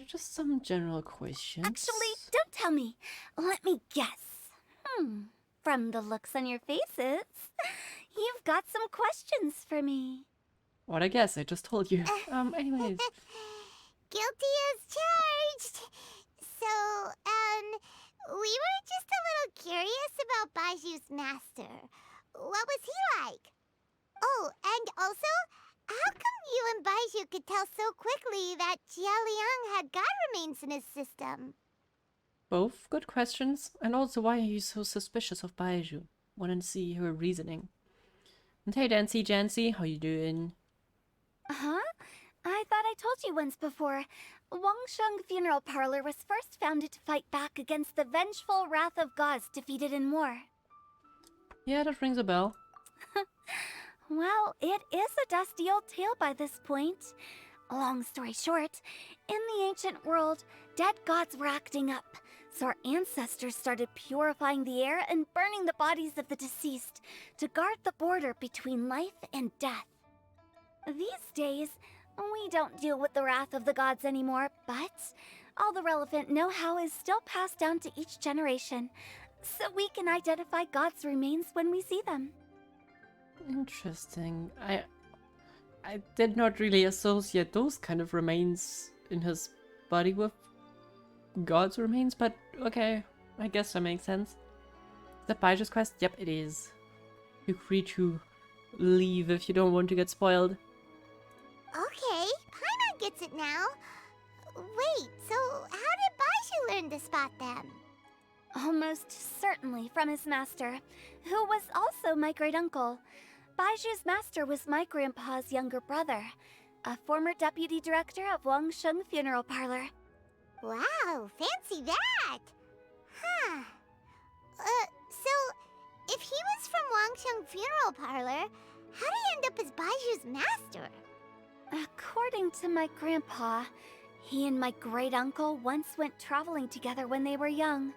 Just some general questions. Actually, don't tell me. Let me guess. From the looks on your faces, you've got some questions for me. What I guess, I just told you. Anyways. Guilty as charged. So, we were just a little curious about Baiju's master. What was he like? Oh, and also, how come you and Baizhu could tell so quickly that Jia Liang had god remains in his system? Both good questions, and also why are you so suspicious of Baizhu? Wanna see her reasoning. And hey Dancy Jancy, how you doing? Huh? I thought I told you once before. Wangsheng Funeral Parlor was first founded to fight back against the vengeful wrath of gods defeated in war. Yeah, that rings a bell. Well, it is a dusty old tale by this point. Long story short, in the ancient world, dead gods were acting up, so our ancestors started purifying the air and burning the bodies of the deceased to guard the border between life and death. These days, we don't deal with the wrath of the gods anymore, but all the relevant know-how is still passed down to each generation, so we can identify gods' remains when we see them. Interesting. I did not really associate those kind of remains in his body with God's remains, but okay, I guess that makes sense. Is that Baiju's quest? Yep, it is. You're free to leave if you don't want to get spoiled. Okay, Paimon gets it now. Wait, so how did Baizhu learn to spot them? Almost certainly from his master, who was also my great-uncle. Baiju's master was my grandpa's younger brother, a former deputy director of Wangsheng Funeral Parlor. Wow, fancy that! Huh. So, if he was from Wangsheng Funeral Parlor, how did he end up as Baiju's master? According to my grandpa, he and my great-uncle once went traveling together when they were young.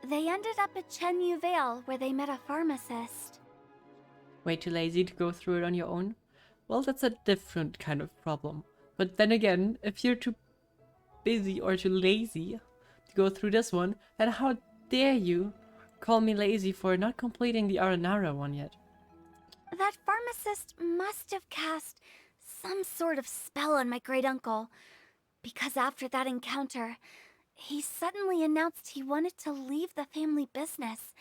They ended up at Chenyu Vale, where they met a pharmacist. Way too lazy to go through it on your own? Well, that's a different kind of problem. But then again, if you're too busy or too lazy to go through this one, then how dare you call me lazy for not completing the Aranara one yet? That pharmacist must have cast some sort of spell on my great-uncle, because after that encounter, he suddenly announced he wanted to leave the family business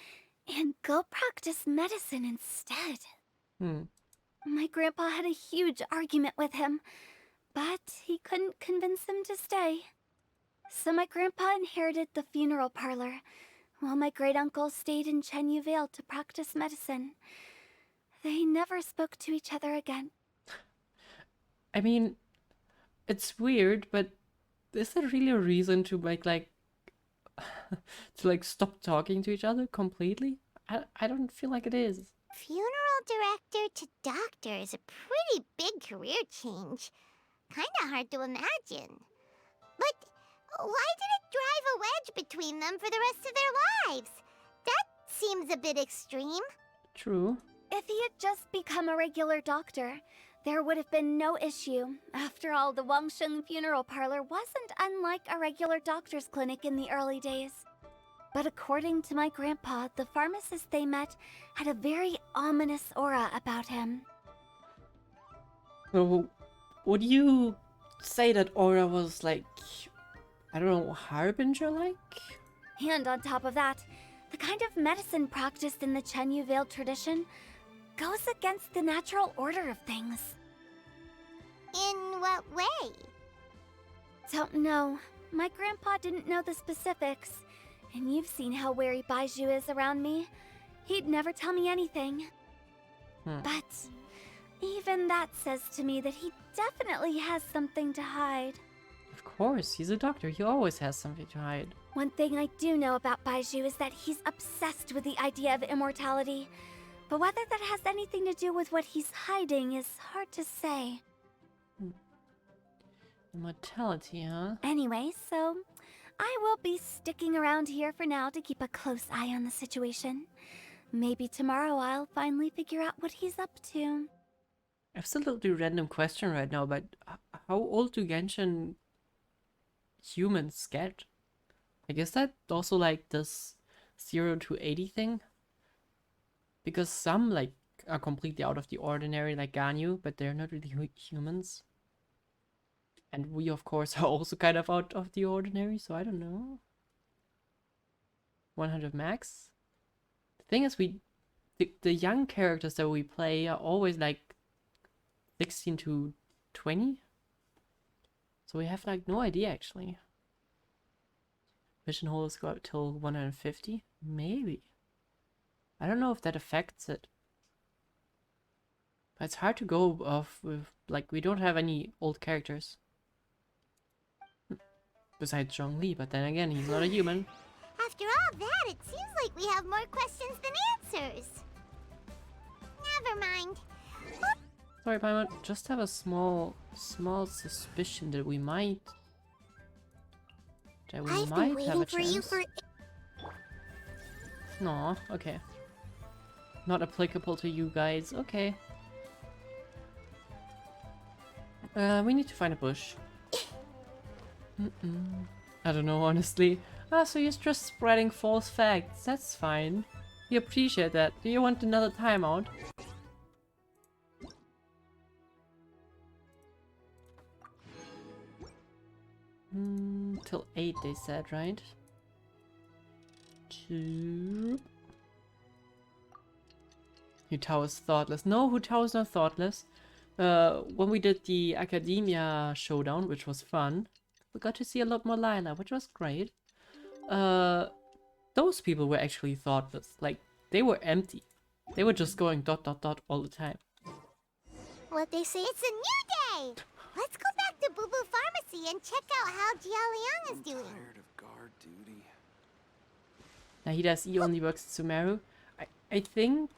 and go practice medicine instead. My grandpa had a huge argument with him, but he couldn't convince him to stay. So my grandpa inherited the funeral parlor, while my great-uncle stayed in Chenyu Vale to practice medicine. They never spoke to each other again. I mean, it's weird, but is there really a reason to make like to stop talking to each other completely? I don't feel like it is. Funeral director to doctor is a pretty big career change. Kinda hard to imagine. But why did it drive a wedge between them for the rest of their lives? That seems a bit extreme. True. If he had just become a regular doctor, there would have been no issue. After all, the Wangsheng Funeral Parlor wasn't unlike a regular doctor's clinic in the early days. But according to my grandpa, the pharmacist they met had a very ominous aura about him. So, would you say that aura was like, I don't know, harbinger-like? And on top of that, the kind of medicine practiced in the Chenyu Vale tradition goes against the natural order of things. In what way? Don't know. My grandpa didn't know the specifics. And you've seen how wary Baizhu is around me. He'd never tell me anything. But even that says to me that he definitely has something to hide. Of course, he's a doctor. He always has something to hide. One thing I do know about Baizhu is that he's obsessed with the idea of immortality. But whether that has anything to do with what he's hiding is hard to say. Immortality, huh? Anyway, so I will be sticking around here for now to keep a close eye on the situation. Maybe tomorrow I'll finally figure out what he's up to. Absolutely random question right now, but how old do Genshin humans get? I guess that also like this 0 to 80 thing. Because some like are completely out of the ordinary, like Ganyu, but they're not really humans. And we of course are also kind of out of the ordinary, so I don't know. 100 max? The thing is, the young characters that we play are always like 16 to 20. So we have like no idea actually. Mission holders go up till 150? Maybe. I don't know if that affects it. But it's hard to go off with, like, we don't have any old characters. Besides Zhongli, but then again, he's not a human. After all that, it seems like we have more questions than answers. Never mind. Sorry, Paimon, just have a small suspicion that we might... I've been waiting for you for... No, okay. Not applicable to you guys, okay. We need to find a bush. I don't know, honestly. So you're just spreading false facts. That's fine. We appreciate that. Do you want another timeout? Till 8 they said, right? 2... Hutao is thoughtless. No, Hutao is not thoughtless. When we did the Academia showdown, which was fun, we got to see a lot more Lila, which was great. Those people were actually thoughtless. Like, they were empty. They were just going ... all the time. What they say, it's a new day! Let's go back to Boo Boo Pharmacy and check out how Jialiang is doing. Tired of guard duty. Nahida's E only works in Sumeru. I think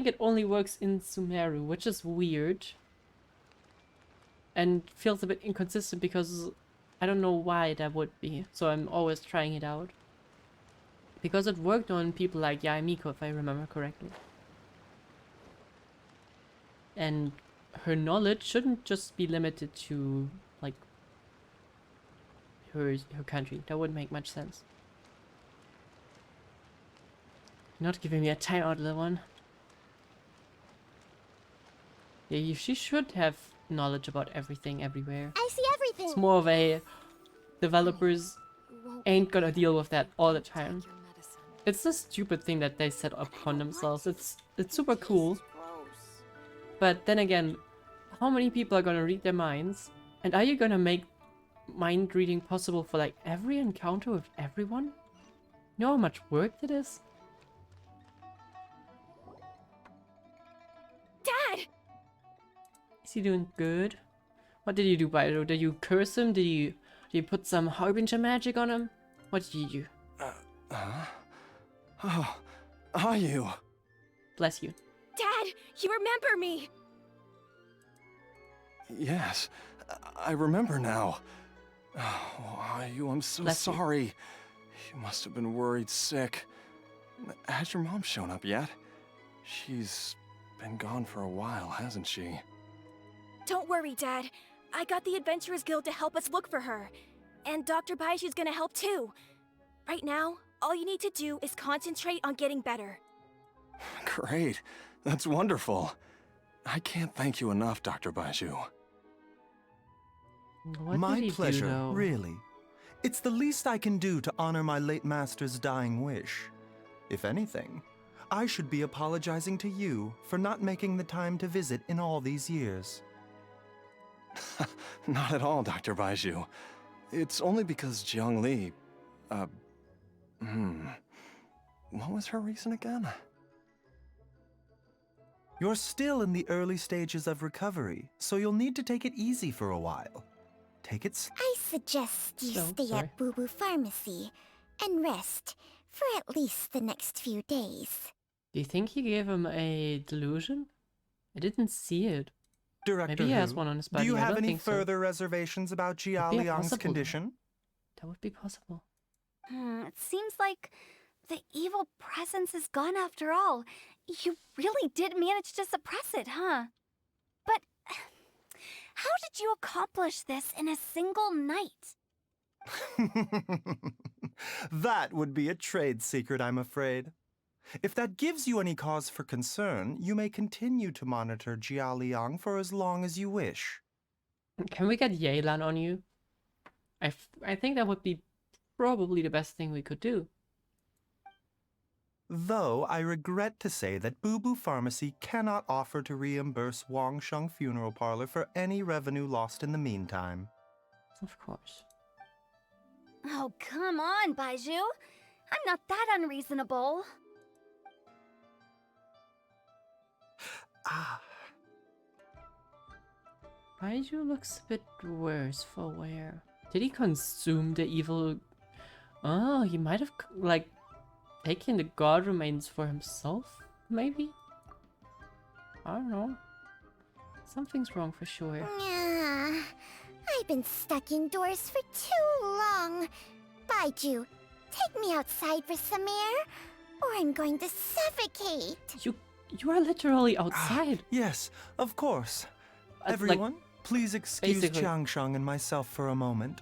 it only works in Sumeru, which is weird. And feels a bit inconsistent because I don't know why that would be. So I'm always trying it out. Because it worked on people like Yae Miko, if I remember correctly. And her knowledge shouldn't just be limited to, like, her country. That wouldn't make much sense. Not giving me a timeout, little one. Yeah, she should have knowledge about everything everywhere. I see everything. It's more of a developers ain't gonna deal with that all the time. It's a stupid thing that they set upon themselves. It's super cool. But then again, how many people are gonna read their minds? And are you gonna make mind reading possible for like every encounter with everyone? You know how much work it is? Dad! Is he doing good? What did you do, Baizhu? Did you curse him? Did you put some Harbinger magic on him? What did you do? Oh, are you? Bless you. Dad, you remember me! Yes, I remember now. Oh, Ayu, I'm so Bless you. sorry. You must have been worried sick. Has your mom shown up yet? She's been gone for a while, hasn't she? Don't worry, Dad. I got the Adventurers Guild to help us look for her. And Dr. Baizhu's gonna help too. Right now, all you need to do is concentrate on getting better. Great. That's wonderful. I can't thank you enough, Dr. Baizhu. What My did he pleasure, do, though? really. It's the least I can do to honor my late master's dying wish. If anything, I should be apologizing to you for not making the time to visit in all these years. Not at all, Dr. Baizhu. It's only because Jiang Li, what was her reason again? You're still in the early stages of recovery, so you'll need to take it easy for a while. Take it I suggest you stay sorry. at Boo Boo Pharmacy and rest for at least the next few days. Do you think he gave him a delusion? I didn't see it. Director Maybe he has Hu, one on his do body. you I have don't any think so. further reservations about Could be Jia a Liang's possible- condition? That would be possible. It seems like the evil presence is gone after all. You really did manage to suppress it, huh? But how did you accomplish this in a single night? That would be a trade secret, I'm afraid. If that gives you any cause for concern, you may continue to monitor Jia Liang for as long as you wish. Can we get Yelan on you? I think that would be probably the best thing we could do. Though I regret to say that Boo Boo Pharmacy cannot offer to reimburse Wangsheng Funeral Parlor for any revenue lost in the meantime. Of course. Oh, come on, Baizhu. I'm not that unreasonable. Ah, Baizhu looks a bit worse for wear. Did he consume the evil... Oh, he might have, like, taken the god remains for himself, maybe? I don't know. Something's wrong for sure. Yeah, I've been stuck indoors for too long. Baizhu, take me outside for some air, or I'm going to suffocate. You are literally outside. yes, of course. Like, Everyone, please excuse basically- Changsheng and myself for a moment.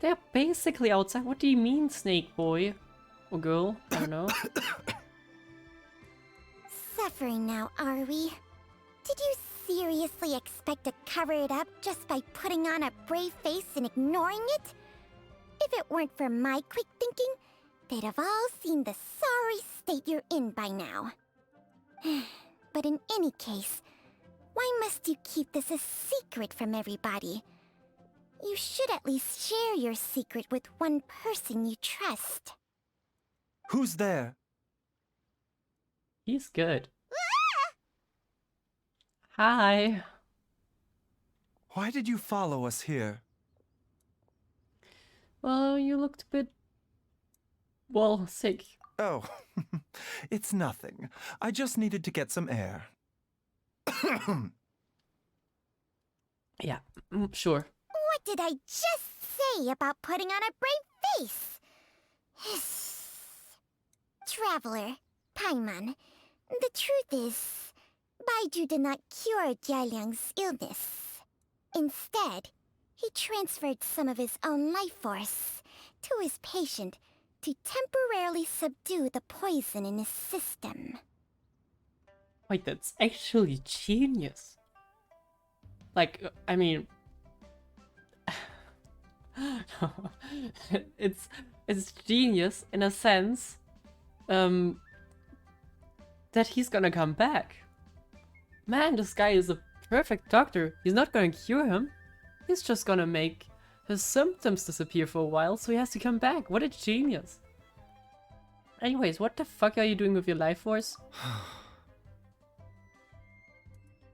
They're basically outside. What do you mean, snake boy? Or girl? I don't know. Suffering now, are we? Did you seriously expect to cover it up just by putting on a brave face and ignoring it? If it weren't for my quick thinking, they'd have all seen the sorry state you're in by now. But in any case, why must you keep this a secret from everybody? You should at least share your secret with one person you trust. Who's there? He's good. Hi. Why did you follow us here? Well, you looked a bit... well, sick. Oh, it's nothing. I just needed to get some air. Yeah, sure. What did I just say about putting on a brave face? Traveler, Paimon, the truth is, Baizhu did not cure Jialiang's illness. Instead, he transferred some of his own life force to his patient to temporarily subdue the poison in his system. Wait, that's actually genius. Like, I mean... it's genius in a sense that he's gonna come back. Man, this guy is a perfect doctor. He's not gonna cure him. He's just gonna make his symptoms disappear for a while, so he has to come back. What a genius. Anyways, what the fuck are you doing with your life force?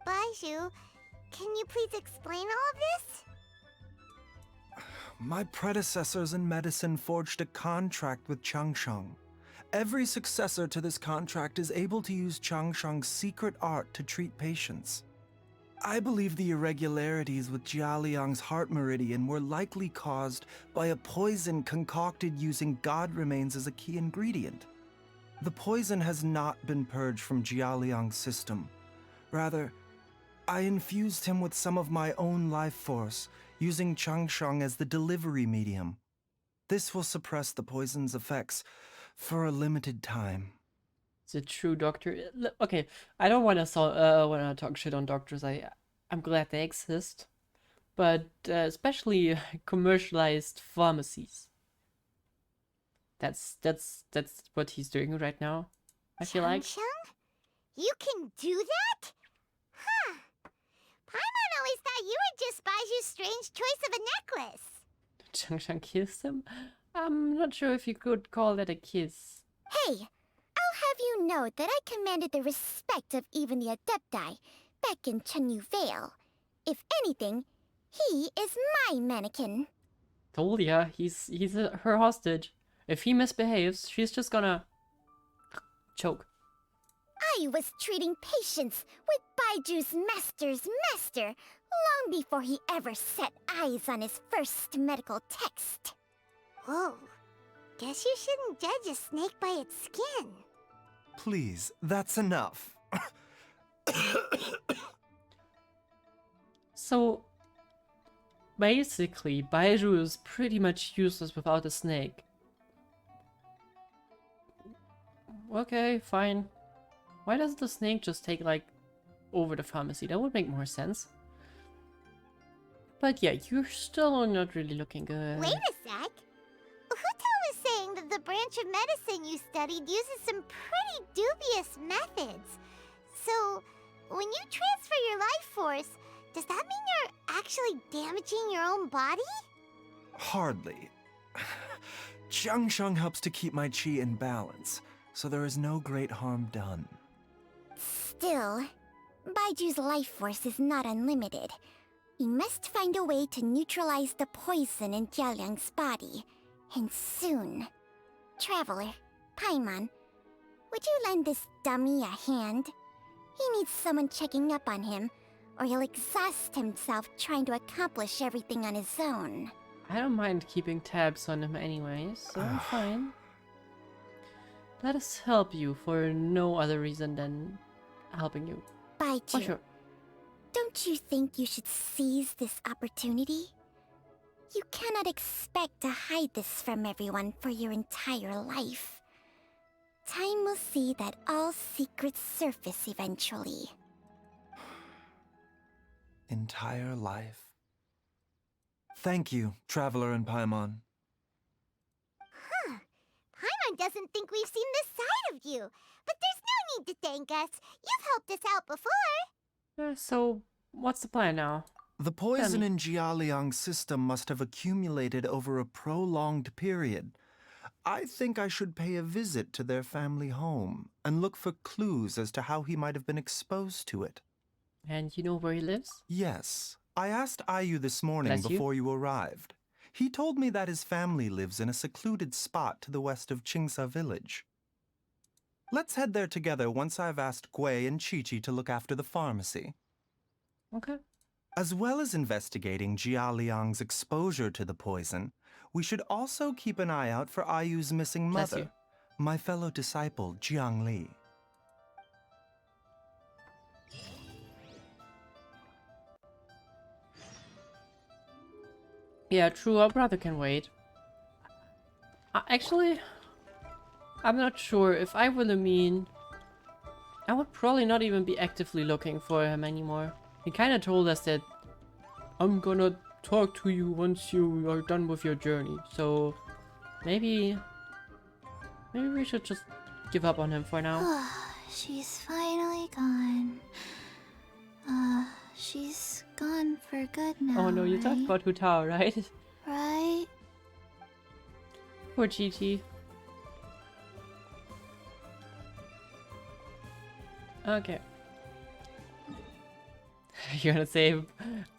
Baizhu, can you please explain all of this? My predecessors in medicine forged a contract with Changsheng. Every successor to this contract is able to use Changsheng's secret art to treat patients. I believe the irregularities with Jia Liang's heart meridian were likely caused by a poison concocted using god remains as a key ingredient. The poison has not been purged from Jia Liang's system. Rather, I infused him with some of my own life force, using Changsheng as the delivery medium. This will suppress the poison's effects for a limited time. It's a true doctor. Okay, I don't want to talk shit on doctors. I'm glad they exist, but especially commercialized pharmacies. That's what he's doing right now. I feel like. Changsheng? You can do that? Huh. Paimon always thought thought you were just Baiju's strange choice of a necklace. Chang kissed him? I'm not sure if you could call that a kiss. Hey, I'll have you know that I commanded the respect of even the Adepti back in Chenyu Vale. If anything, he is my mannequin. Told ya, he's her hostage. If he misbehaves, she's just gonna choke. I was treating patients with Baiju's master's master long before he ever set eyes on his first medical text. Whoa. Guess you shouldn't judge a snake by its skin. Please, that's enough. So, basically, Baizhu is pretty much useless without a snake. Okay, fine. Why doesn't the snake just take, like, over the pharmacy? That would make more sense. But yeah, you're still not really looking good. Wait a sec. Huto was saying that the branch of medicine you studied uses some pretty dubious methods. So, when you transfer your life force, does that mean you're actually damaging your own body? Hardly. Jiangsheng helps to keep my chi in balance, so there is no great harm done. Still, Baiju's life force is not unlimited. We must find a way to neutralize the poison in Jialiang's body. And soon. Traveler, Paimon, would you lend this dummy a hand? He needs someone checking up on him, or he'll exhaust himself trying to accomplish everything on his own. I don't mind keeping tabs on him anyways, so I'm fine. Let us help you for no other reason than helping you. Baizhu, For sure. don't you think you should seize this opportunity? You cannot expect to hide this from everyone for your entire life. Time will see that all secrets surface eventually. Entire life. Thank you, Traveler and Paimon. Huh. Paimon doesn't think we've seen this side of you. But there's no need to thank us. You've helped us out before. So, what's the plan now? The poison in Jialiang's system must have accumulated over a prolonged period. I think I should pay a visit to their family home and look for clues as to how he might have been exposed to it. And you know where he lives? Yes. I asked Ayu this morning Bless you. before you arrived. He told me that his family lives in a secluded spot to the west of Qingsa village. Let's head there together once I've asked Gui and Chi-Chi to look after the pharmacy. Okay. As well as investigating Jialiang's exposure to the poison, we should also keep an eye out for Ayu's missing Bless mother, you. my fellow disciple, Jiang Li. Yeah, true, our brother can wait. Actually, I'm not sure. If I were the mean, I would probably not even be actively looking for him anymore. He kind of told us that I'm gonna talk to you once you are done with your journey. So maybe we should just give up on him for now. She's finally gone. She's gone for good now. Oh no, you talked right? about Hu Tao, right? Right? Poor Chi-Chi. Okay. You're gonna say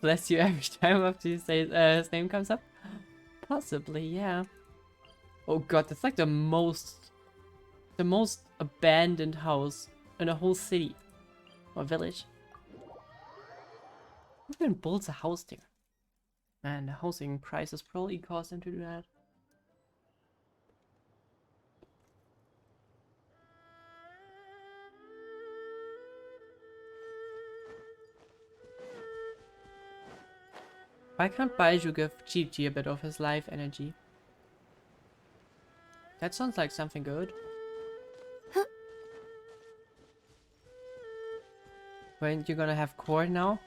bless you every time after you say his name comes up? Possibly, yeah. Oh god, that's like the most abandoned house in a whole city. Or village. Who even builds a house there? Man, the housing prices probably caused him to do that. Why can't Baizhu give Chi-Chi a bit of his life energy? That sounds like something good. When you're gonna have corn now?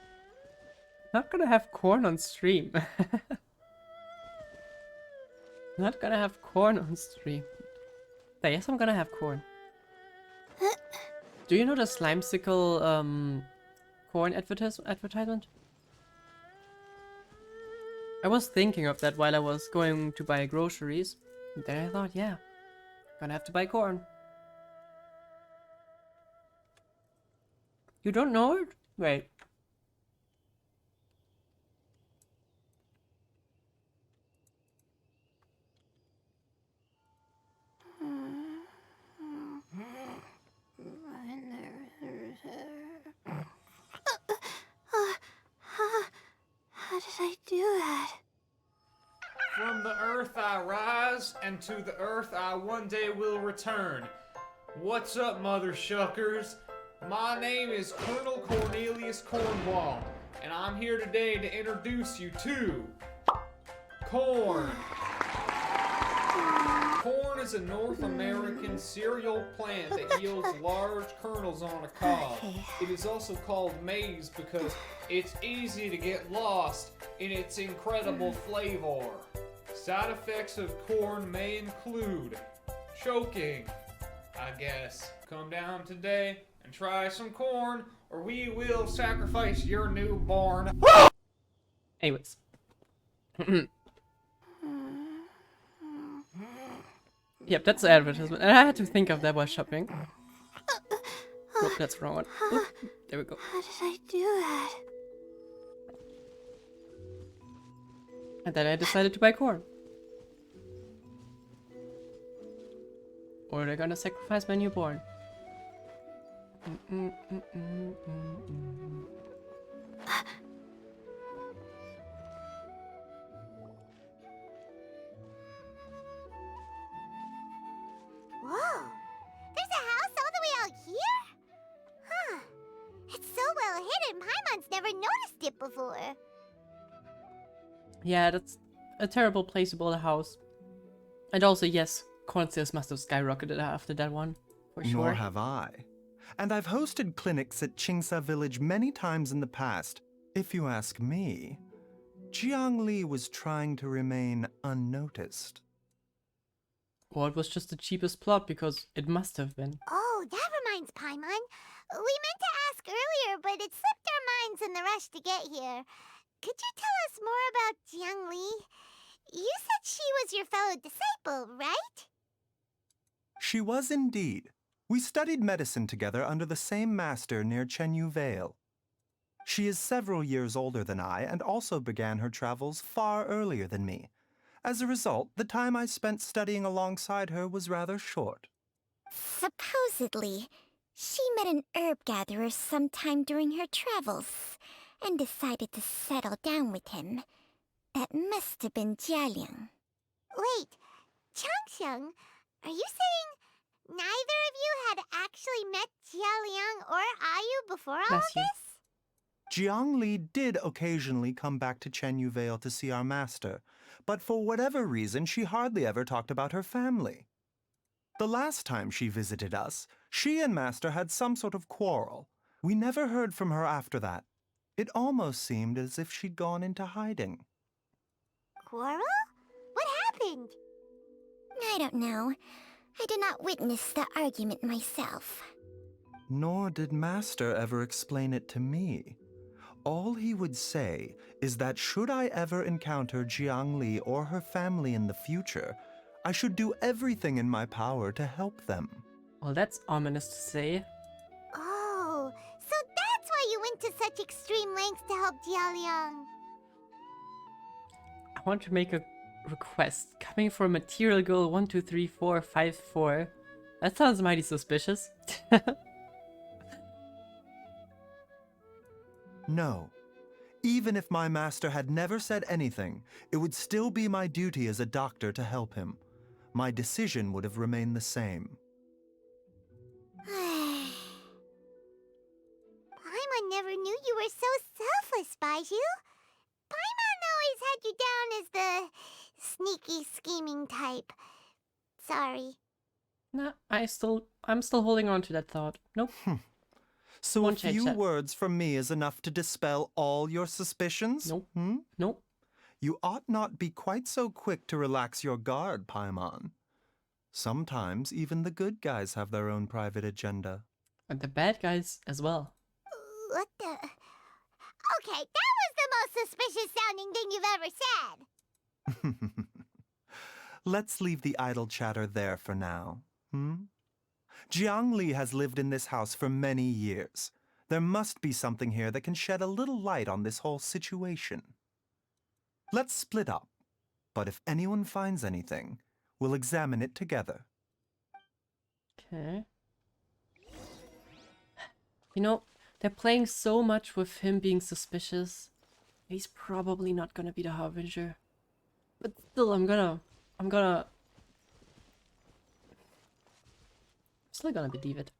Not gonna have corn on stream. Not gonna have corn on stream. Yes, I'm gonna have corn. Do you know the Slimesicle corn advertisement? I was thinking of that while I was going to buy groceries. And then I thought, yeah, gonna have to buy corn. You don't know it? Wait. How did I do that? From the earth I rise, and to the earth I one day will return. What's up, mother shuckers? My name is Colonel Cornelius Cornwall, and I'm here today to introduce you to corn. Corn is a North American cereal plant that yields large kernels on a cob. It is also called maize because it's easy to get lost in its incredible flavor. Side effects of corn may include choking, I guess. Come down today and try some corn, or we will sacrifice your newborn. Anyways. Yep, that's the advertisement. And I had to think of that while shopping. Nope, that's the wrong one. Oop, there we go. How did I do that? And then I decided to buy corn. Or they're gonna sacrifice my newborn. Whoa! There's a house all the way out here? Huh. It's so well hidden, Paimon's never noticed it before. Yeah, that's a terrible place to build a house. And also, yes, corn sales must have skyrocketed after that one, for sure. Nor have I. And I've hosted clinics at Qingsa Village many times in the past. If you ask me, Jiang Li was trying to remain unnoticed. Or it was just the cheapest plot, because it must have been. Oh, that reminds Paimon. We meant to ask earlier, but it slipped our minds in the rush to get here. Could you tell us more about Jiang Li? You said she was your fellow disciple, right? She was indeed. We studied medicine together under the same master near Chenyu Vale. She is several years older than I and also began her travels far earlier than me. As a result, the time I spent studying alongside her was rather short. Supposedly, she met an herb gatherer sometime during her travels and decided to settle down with him. That must have been Jialiang. Wait, Changxiang, are you saying neither of you had actually met Jialiang or Ayu before all Bless of you. this? Jiang Li did occasionally come back to Chenyu Vale to see our master, but for whatever reason she hardly ever talked about her family. The last time she visited us, she and master had some sort of quarrel. We never heard from her after that. It almost seemed as if she'd gone into hiding. Quarrel? What happened? I don't know. I did not witness the argument myself. Nor did master ever explain it to me. All he would say is that should I ever encounter Jiang Li or her family in the future, I should do everything in my power to help them. Well, that's ominous to say. Oh, so that's why you went to such extreme lengths to help Jialiang. I want to make a request. Coming from Material Girl 123454. That sounds mighty suspicious. No. Even if my master had never said anything, it would still be my duty as a doctor to help him. My decision would have remained the same. Paimon never knew you were so selfless, Baizhu. Paimon always had you down as the sneaky, scheming type. Sorry. Nah, I'm still holding on to that thought. Nope. So Won't a change few that. words from me is enough to dispel all your suspicions? Nope. Hmm? Nope. You ought not be quite so quick to relax your guard, Paimon. Sometimes even the good guys have their own private agenda. And the bad guys as well. What the? Okay, that was the most most suspicious sounding thing you've ever said. Let's leave the idle chatter there for now. Jiang Li has lived in this house for many years. There must be something here that can shed a little light on this whole situation. Let's split up, but if anyone finds anything, we'll examine it together. Okay. You know, they're playing so much with him being suspicious. He's probably not gonna be the Harbinger. But still, I'm still gonna believe it.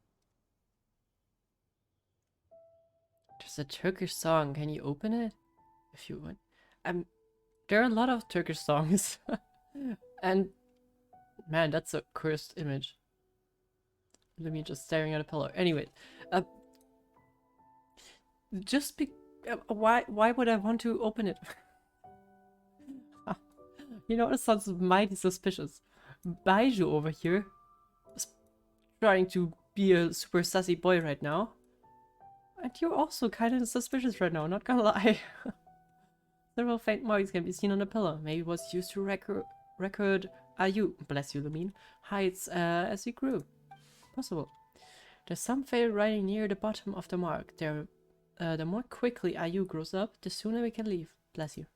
There's a Turkish song. Can you open it? If you would. There are a lot of Turkish songs. And man, that's a cursed image. Let me just staring at a pillow. Anyway, why would I want to open it? You know, it sounds mighty suspicious. Baizhu over here is trying to be a super sassy boy right now. And you're also kind of suspicious right now, not gonna lie. Several faint marks can be seen on the pillow. Maybe it was used to record Ayu, bless you Lamine, heights as he grew. Possible. There's some faded writing near the bottom of the mark. The more quickly Ayu grows up, the sooner we can leave. Bless you.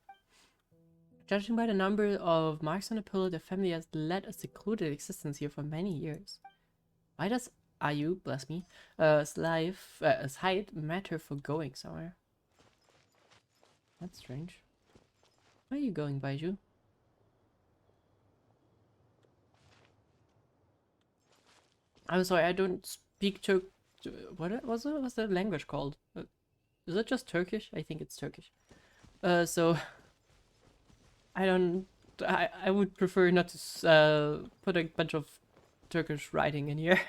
Judging by the number of marks on the pillow, the family has led a secluded existence here for many years. Why does Ayu, bless me, as height matter for going somewhere? That's strange. Where are you going, Baizhu? I'm sorry, I don't speak what's the language called? Is it just Turkish? I think it's Turkish. So I would prefer not to put a bunch of Turkish writing in here.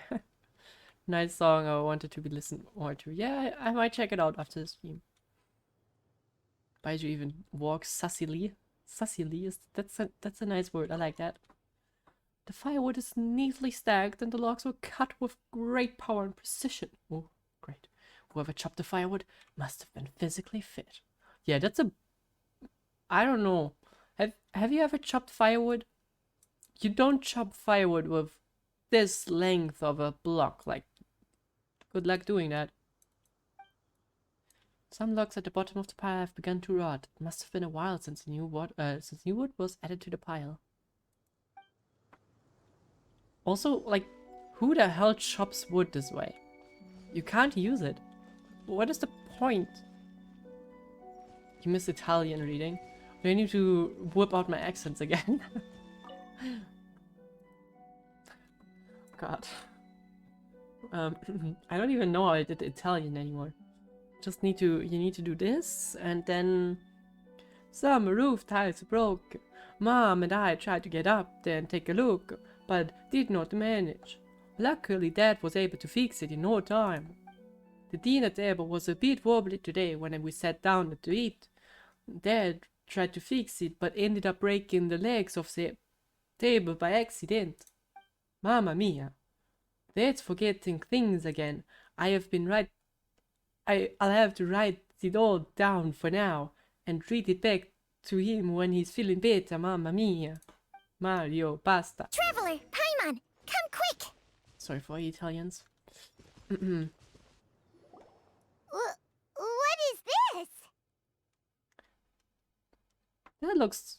Nice song I wanted to be listened more to. Yeah, I might check it out after the stream. Baizhu even walks sassily. Sassily that's a nice word. I like that. The firewood is neatly stacked and the logs were cut with great power and precision. Oh, great. Whoever chopped the firewood must have been physically fit. Yeah, I don't know. Have you ever chopped firewood? You don't chop firewood with this length of a block. Like, good luck doing that. Some logs at the bottom of the pile have begun to rot. It must have been a while since new wood was added to the pile. Also, like, who the hell chops wood this way? You can't use it. What is the point? You miss Italian reading. Do I need to whip out my accents again? God. I don't even know how I did Italian anymore. You need to do this, and then some roof tiles broke. Mom and I tried to get up there and take a look, but did not manage. Luckily, Dad was able to fix it in no time. The dinner table was a bit wobbly today when we sat down to eat. Dad tried to fix it, but ended up breaking the legs of the table by accident. Mamma mia. Dad's forgetting things again. I'll have to write it all down for now and read it back to him when he's feeling better. Mamma mia. Mario, basta. Traveler, Paimon, come quick! Sorry for Italians. What is this? That looks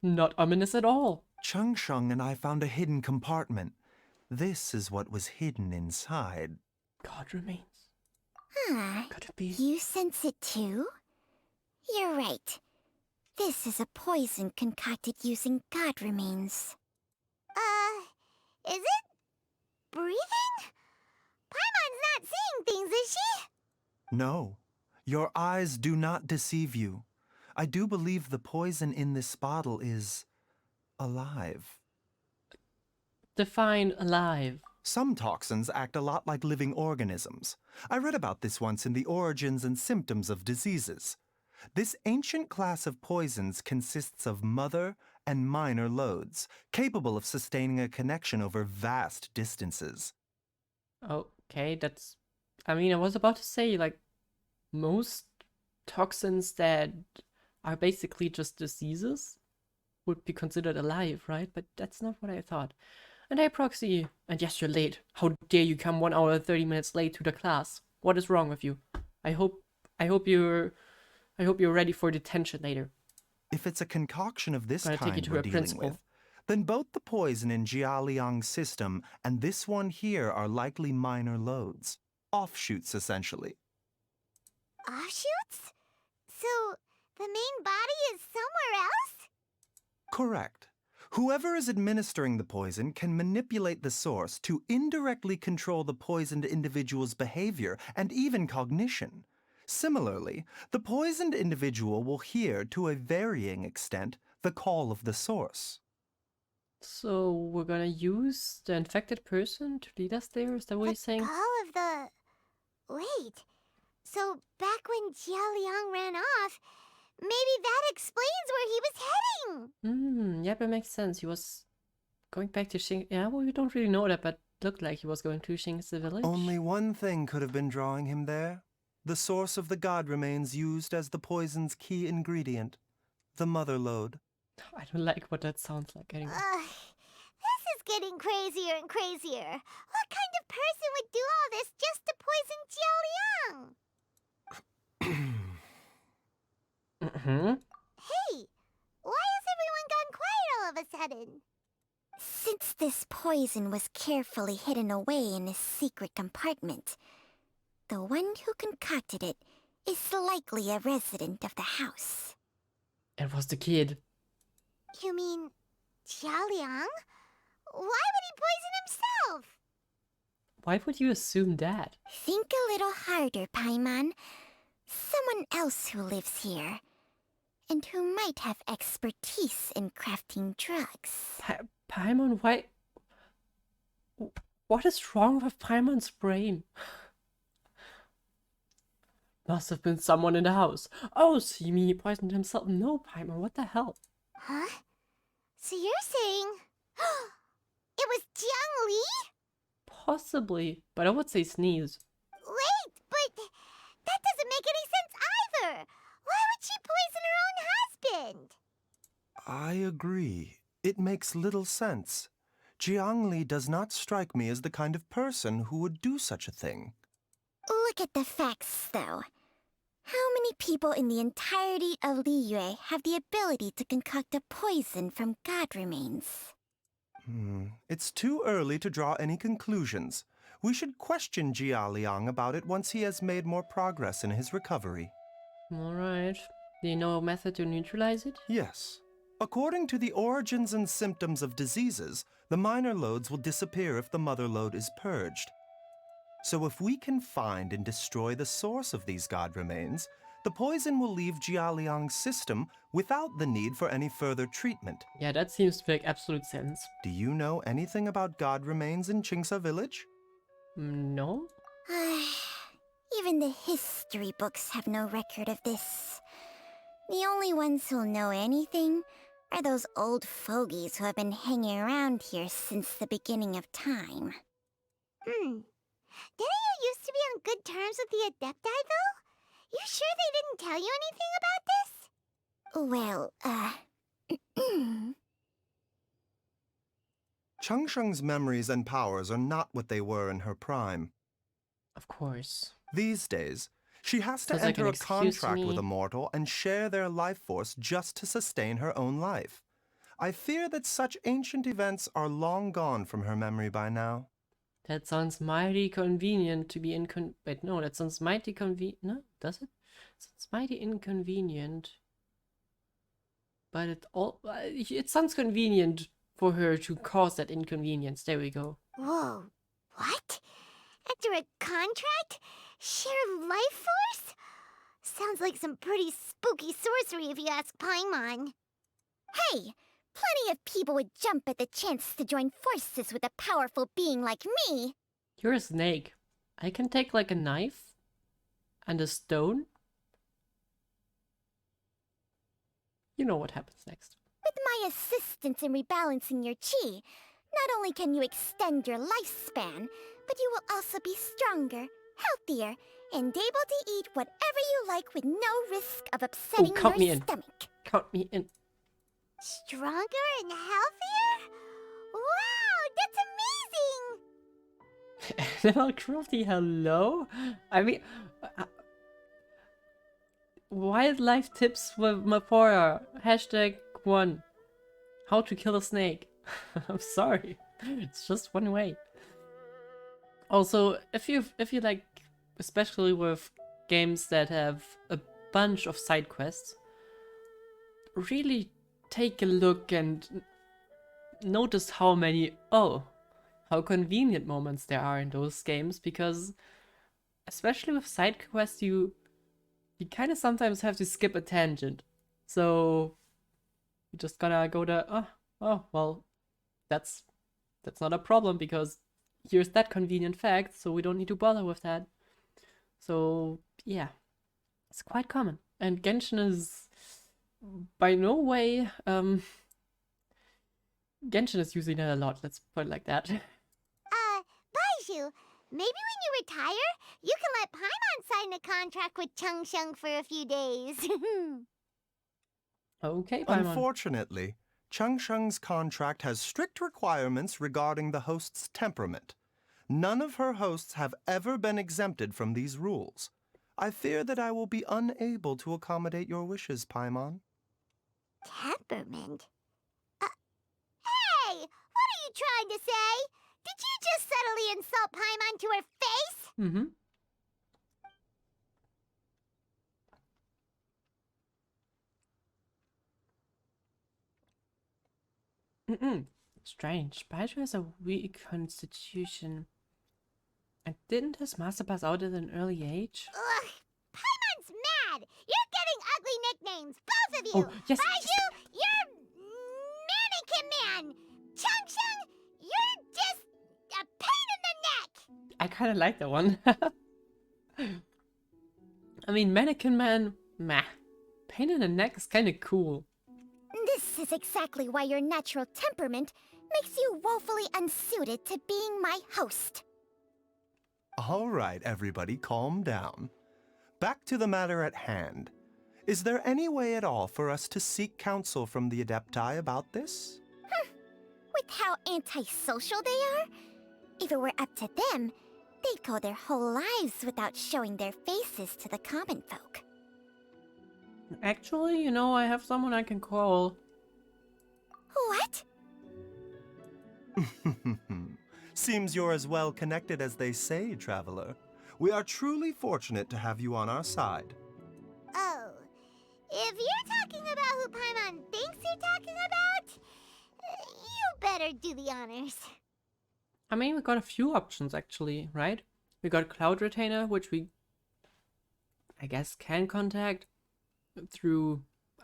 not ominous at all. Chung Sheng and I found a hidden compartment. This is what was hidden inside. God remains. Could it be? You sense it too? You're right. This is a poison concocted using God remains. Is it breathing? Paimon's not seeing things, is she? No, your eyes do not deceive you. I do believe the poison in this bottle is alive. Define alive. Some toxins act a lot like living organisms. I read about this once in the Origins and Symptoms of Diseases. This ancient class of poisons consists of mother and minor loads, capable of sustaining a connection over vast distances. Okay, I mean, I was about to say, like, most toxins that are basically just diseases would be considered alive, right? But that's not what I thought. And hey, Proxy, and yes, you're late. How dare you come 1 hour and 30 minutes late to the class? What is wrong with you? I hope you're ready for detention later. If it's a concoction of this Gonna take you kind to we're a dealing principal. with, then both the poison in Jialiang's system and this one here are likely minor loads. Offshoots, essentially. Offshoots? So, the main body is somewhere else? Correct. Whoever is administering the poison can manipulate the source to indirectly control the poisoned individual's behavior and even cognition. Similarly, the poisoned individual will hear, to a varying extent, the call of the source. So we're gonna use the infected person to lead us there? Is that what you're saying? Call of the... Wait. So, back when Jialiang ran off, maybe that explains where he was heading! Yep, it makes sense. He was going back to Xing. Yeah, well, we don't really know that, but looked like he was going to Xing's village. Only one thing could have been drawing him there. The source of the god remains used as the poison's key ingredient, the mother lode. I don't like what that sounds like anyway. This is getting crazier and crazier. What kind of person would do all this just to poison Jialiang? Hey, why has everyone gone quiet all of a sudden? Since this poison was carefully hidden away in a secret compartment, the one who concocted it is likely a resident of the house. It was the kid. You mean Jialiang? Why would he poison himself? Why would you assume that? Think a little harder, Paimon. Someone else who lives here, and who might have expertise in crafting drugs. Paimon, why? What is wrong with Paimon's brain? Must have been someone in the house. Oh, see me, he poisoned himself. No, Paimon, what the hell? Huh? So you're saying... it was Jiang Li? Possibly, but I would say sneeze. Wait, but that doesn't make any sense either. Why would she poison her own husband? I agree. It makes little sense. Jiang Li does not strike me as the kind of person who would do such a thing. Look at the facts, though. How many people in the entirety of Liyue have the ability to concoct a poison from god remains? It's too early to draw any conclusions. We should question Jia Liang about it once he has made more progress in his recovery. Alright. Do you know a method to neutralize it? Yes. According to the origins and symptoms of diseases, the minor loads will disappear if the mother load is purged. So if we can find and destroy the source of these god remains, the poison will leave Jialiang's system without the need for any further treatment. Yeah, that seems to make absolute sense. Do you know anything about god remains in Qingsa village? No? Even the history books have no record of this. The only ones who'll know anything are those old fogies who have been hanging around here since the beginning of time. Didn't you used to be on good terms with the Adepti, though? You sure they didn't tell you anything about this? Well, Changsheng's memories and powers are not what they were in her prime. Of course. These days, she has to Sounds like enter an a contract with me. a mortal and share their life force just to sustain her own life. I fear that such ancient events are long gone from her memory by now. That sounds mighty convenient to be wait, no, that sounds mighty convenient. No, does it? Sounds mighty inconvenient. But it sounds convenient for her to cause that inconvenience. There we go. Whoa, what? After a contract? Share life force? Sounds like some pretty spooky sorcery if you ask Paimon. hey, plenty of people would jump at the chance to join forces with a powerful being like me. You're a snake. I can take like a knife and a stone. You know what happens next. With my assistance in rebalancing your chi, not only can you extend your lifespan, but you will also be stronger, healthier, and able to eat whatever you like with no risk of upsetting count me your in. stomach. Count me in. Stronger and healthier? Wow, that's amazing! Animal cruelty, hello? I mean... wildlife tips with Mephora. #1. How to kill a snake. I'm sorry. It's just one way. Also, if you like, especially with games that have a bunch of side quests, really take a look and notice how many, how convenient moments there are in those games, because especially with side quests, you kind of sometimes have to skip a tangent. So you just gotta go to, well, that's not a problem, because here's that convenient fact, so we don't need to bother with that. So yeah, it's quite common. And Genshin is by no way, Genshin is using it a lot, let's put it like that. Baizhu, maybe when you retire, you can let Paimon sign a contract with Changsheng for a few days. Okay, Paimon. Unfortunately, Changsheng's contract has strict requirements regarding the host's temperament. None of her hosts have ever been exempted from these rules. I fear that I will be unable to accommodate your wishes, Paimon. Temperament? Hey! What are you trying to say? Did you just subtly insult Paimon to her face? Mm-hmm. Strange. Baizhu has a weak constitution. And didn't his master pass out at an early age? Ugh! Paimon's mad! You're getting ugly nicknames, both of you! Oh, yes, Baizhu, you're Mannequin Man! Changsheng, you're just a pain in the neck! I kind of like that one. I mean, Mannequin Man, meh. Pain in the neck is kind of cool. This is exactly why your natural temperament makes you woefully unsuited to being my host. All right, everybody, calm down. Back to the matter at hand. Is there any way at all for us to seek counsel from the Adepti about this? With how antisocial they are, if it were up to them, they'd go their whole lives without showing their faces to the common folk. Actually, you know, I have someone I can call. What? Seems you're as well connected as they say, Traveler. We are truly fortunate to have you on our side. Oh, if you're talking about who Paimon thinks you're talking about, you better do the honors. I mean, we got a few options actually, right? We got Cloud Retainer, which we, I guess, can contact through,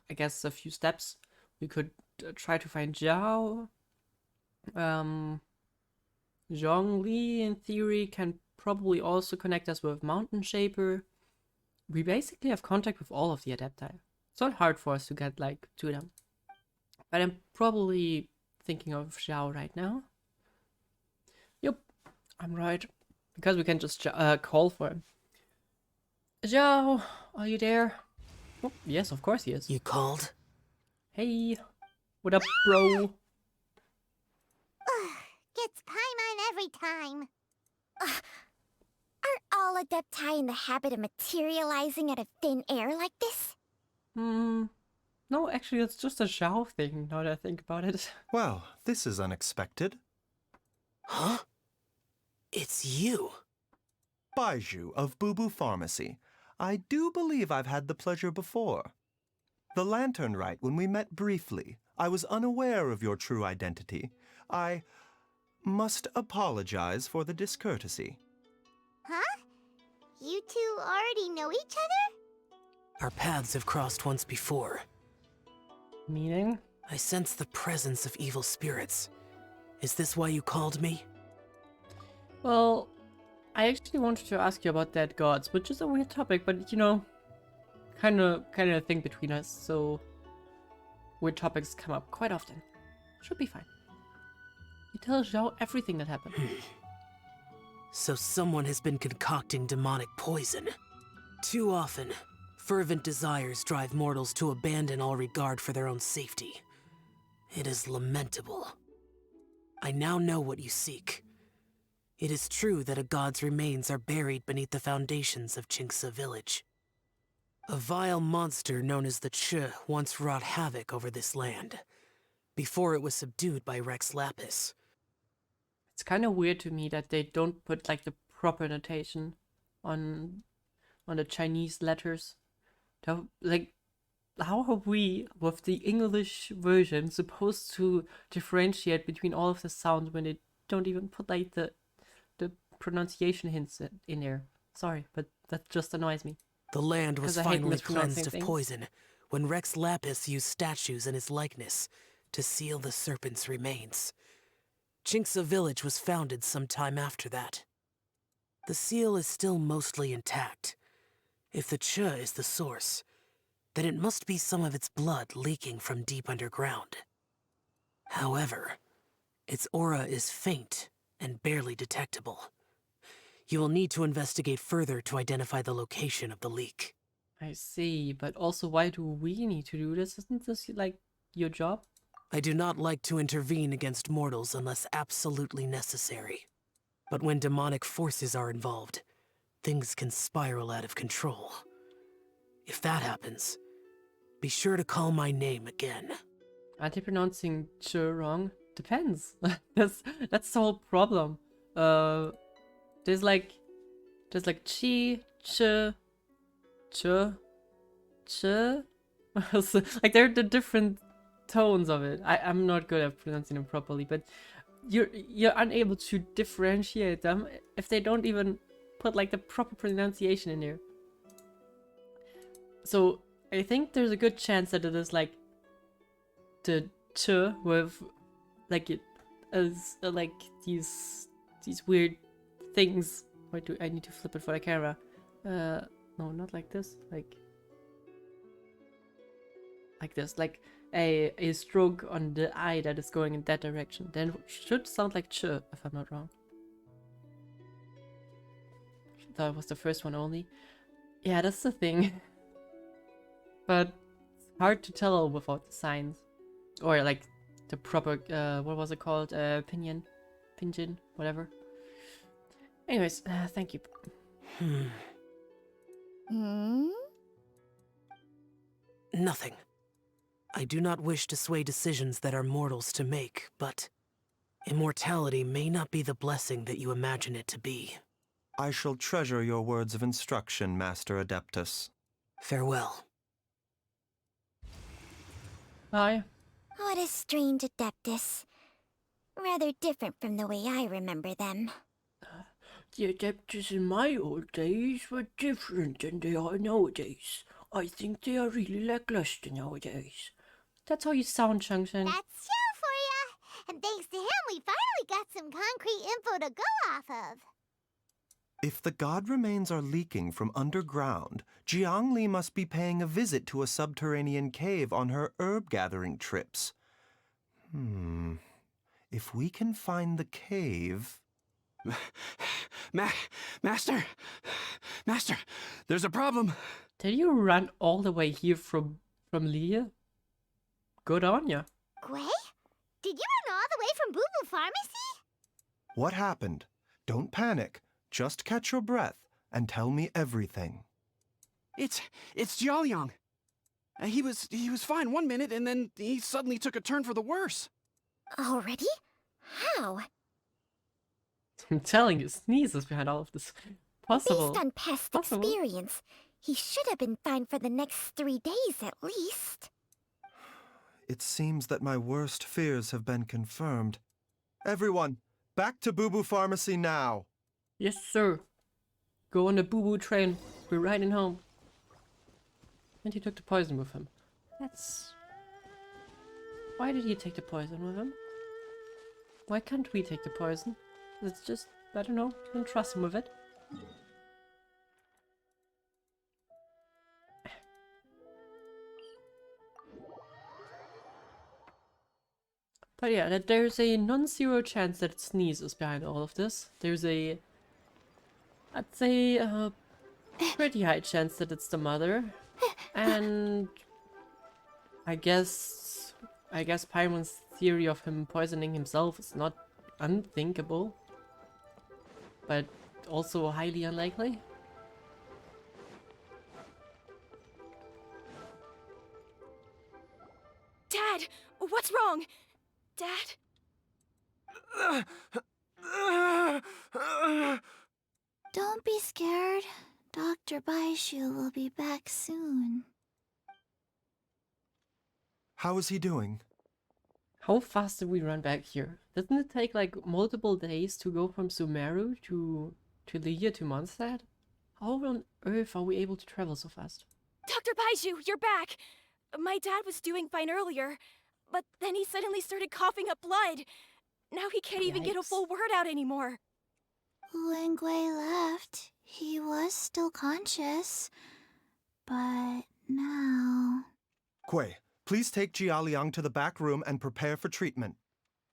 I guess, a few steps. We could try to find Zhao. Zhongli, in theory, can probably also connect us with Mountain Shaper. We basically have contact with all of the Adepti. It's not hard for us to get, like, to them. But I'm probably thinking of Zhao right now. Yep, I'm right. Because we can just call for him. Zhao, are you there? Oh, yes, of course he is. You called? Hey, what up, bro? Gets Paimon every time. Are all Adepti in the habit of materializing out of thin air like this? No, actually, it's just a Zhao thing, now that I think about it. Well, this is unexpected. Huh? It's you. Baizhu of Boo Pharmacy. I do believe I've had the pleasure before. The Lantern Rite, when we met briefly, I was unaware of your true identity. I must apologize for the discourtesy. Huh? You two already know each other? Our paths have crossed once before. Meaning? I sense the presence of evil spirits. Is this why you called me? Well, I actually wanted to ask you about dead gods, which is a weird topic, but you know, kind of a thing between us, so weird topics come up quite often. Should be fine. You tell Zhao everything that happened. So someone has been concocting demonic poison. Too often, fervent desires drive mortals to abandon all regard for their own safety. It is lamentable. I now know what you seek. It is true that a god's remains are buried beneath the foundations of Chinksa village. A vile monster known as the Ch once wrought havoc over this land, before it was subdued by Rex Lapis. It's kind of weird to me that they don't put like the proper notation on the Chinese letters. Like, how are we with the English version supposed to differentiate between all of the sounds when they don't even put like the pronunciation hints in there? Sorry, but that just annoys me. The land was 'Cause I hate finally mispronouncing cleansed of things. poison when Rex Lapis used statues in his likeness to seal the serpent's remains. Chinksa village was founded some time after that. The seal is still mostly intact. If the Ch is the source, then it must be some of its blood leaking from deep underground. However, its aura is faint and barely detectable. You will need to investigate further to identify the location of the leak. I see, but also why do we need to do this? Isn't this like your job? I do not like to intervene against mortals unless absolutely necessary. But when demonic forces are involved, things can spiral out of control. If that happens, be sure to call my name again. Aren't they pronouncing ch wrong? Depends. that's the whole problem. There's like chi, ch, so, like they're the different tones of it. I'm not good at pronouncing them properly, but you're unable to differentiate them if they don't even put like the proper pronunciation in there. So I think there's a good chance that it is like the ch with like it as like these weird things. Wait, do I need to flip it for the camera? No, not like this. Like this. Like a stroke on the eye that is going in that direction. Then it should sound like ch, if I'm not wrong. That was the first one only. Yeah, that's the thing. But it's hard to tell without the signs. Or like the proper, what was it called? Pinyin, whatever. Anyways, thank you. Nothing. I do not wish to sway decisions that are mortals to make, but immortality may not be the blessing that you imagine it to be. I shall treasure your words of instruction, Master Adeptus. Farewell. Bye. What a strange Adeptus. Rather different from the way I remember them. The Adeptus in my old days were different than they are nowadays. I think they are really lackluster nowadays. That's how you sound, Chang Chang. That's Xiao for ya! And thanks to him, we finally got some concrete info to go off of. If the god remains are leaking from underground, Jiangli must be paying a visit to a subterranean cave on her herb-gathering trips. If we can find the cave... Master, there's a problem. Did you run all the way here from Leah? Good on ya. Gui? Did you run all the way from Boo Boo Pharmacy? What happened? Don't panic. Just catch your breath and tell me everything. It's Jiaoliang. He was fine one minute and then he suddenly took a turn for the worse. Already? How? I'm telling you, Sneeze is behind all of this. Possible. Based on past experience, he should have been fine for the next 3 days at least. It seems that my worst fears have been confirmed. Everyone, back to Boo Boo Pharmacy now. Yes, sir. Go on the Boo Boo train. We're riding home. And he took the poison with him. That's... Why did he take the poison with him? Why can't we take the poison? It's just, I don't know, didn't trust him with it. But yeah, there's a non-zero chance that Sneeze is behind all of this. There's a I'd say pretty high chance that it's the mother. And I guess Paimon's theory of him poisoning himself is not unthinkable, but also highly unlikely. Dad, what's wrong? Dad? Don't be scared. Dr. Baizhu will be back soon. How is he doing? How fast did we run back here? Doesn't it take like multiple days to go from Sumeru to Liya to Mondstadt? How on earth are we able to travel so fast? Dr. Baizhu, you're back! My dad was doing fine earlier, but then he suddenly started coughing up blood. Now he can't even get a full word out anymore. When Gui left, he was still conscious. But now... Gui, please take Jialiang to the back room and prepare for treatment.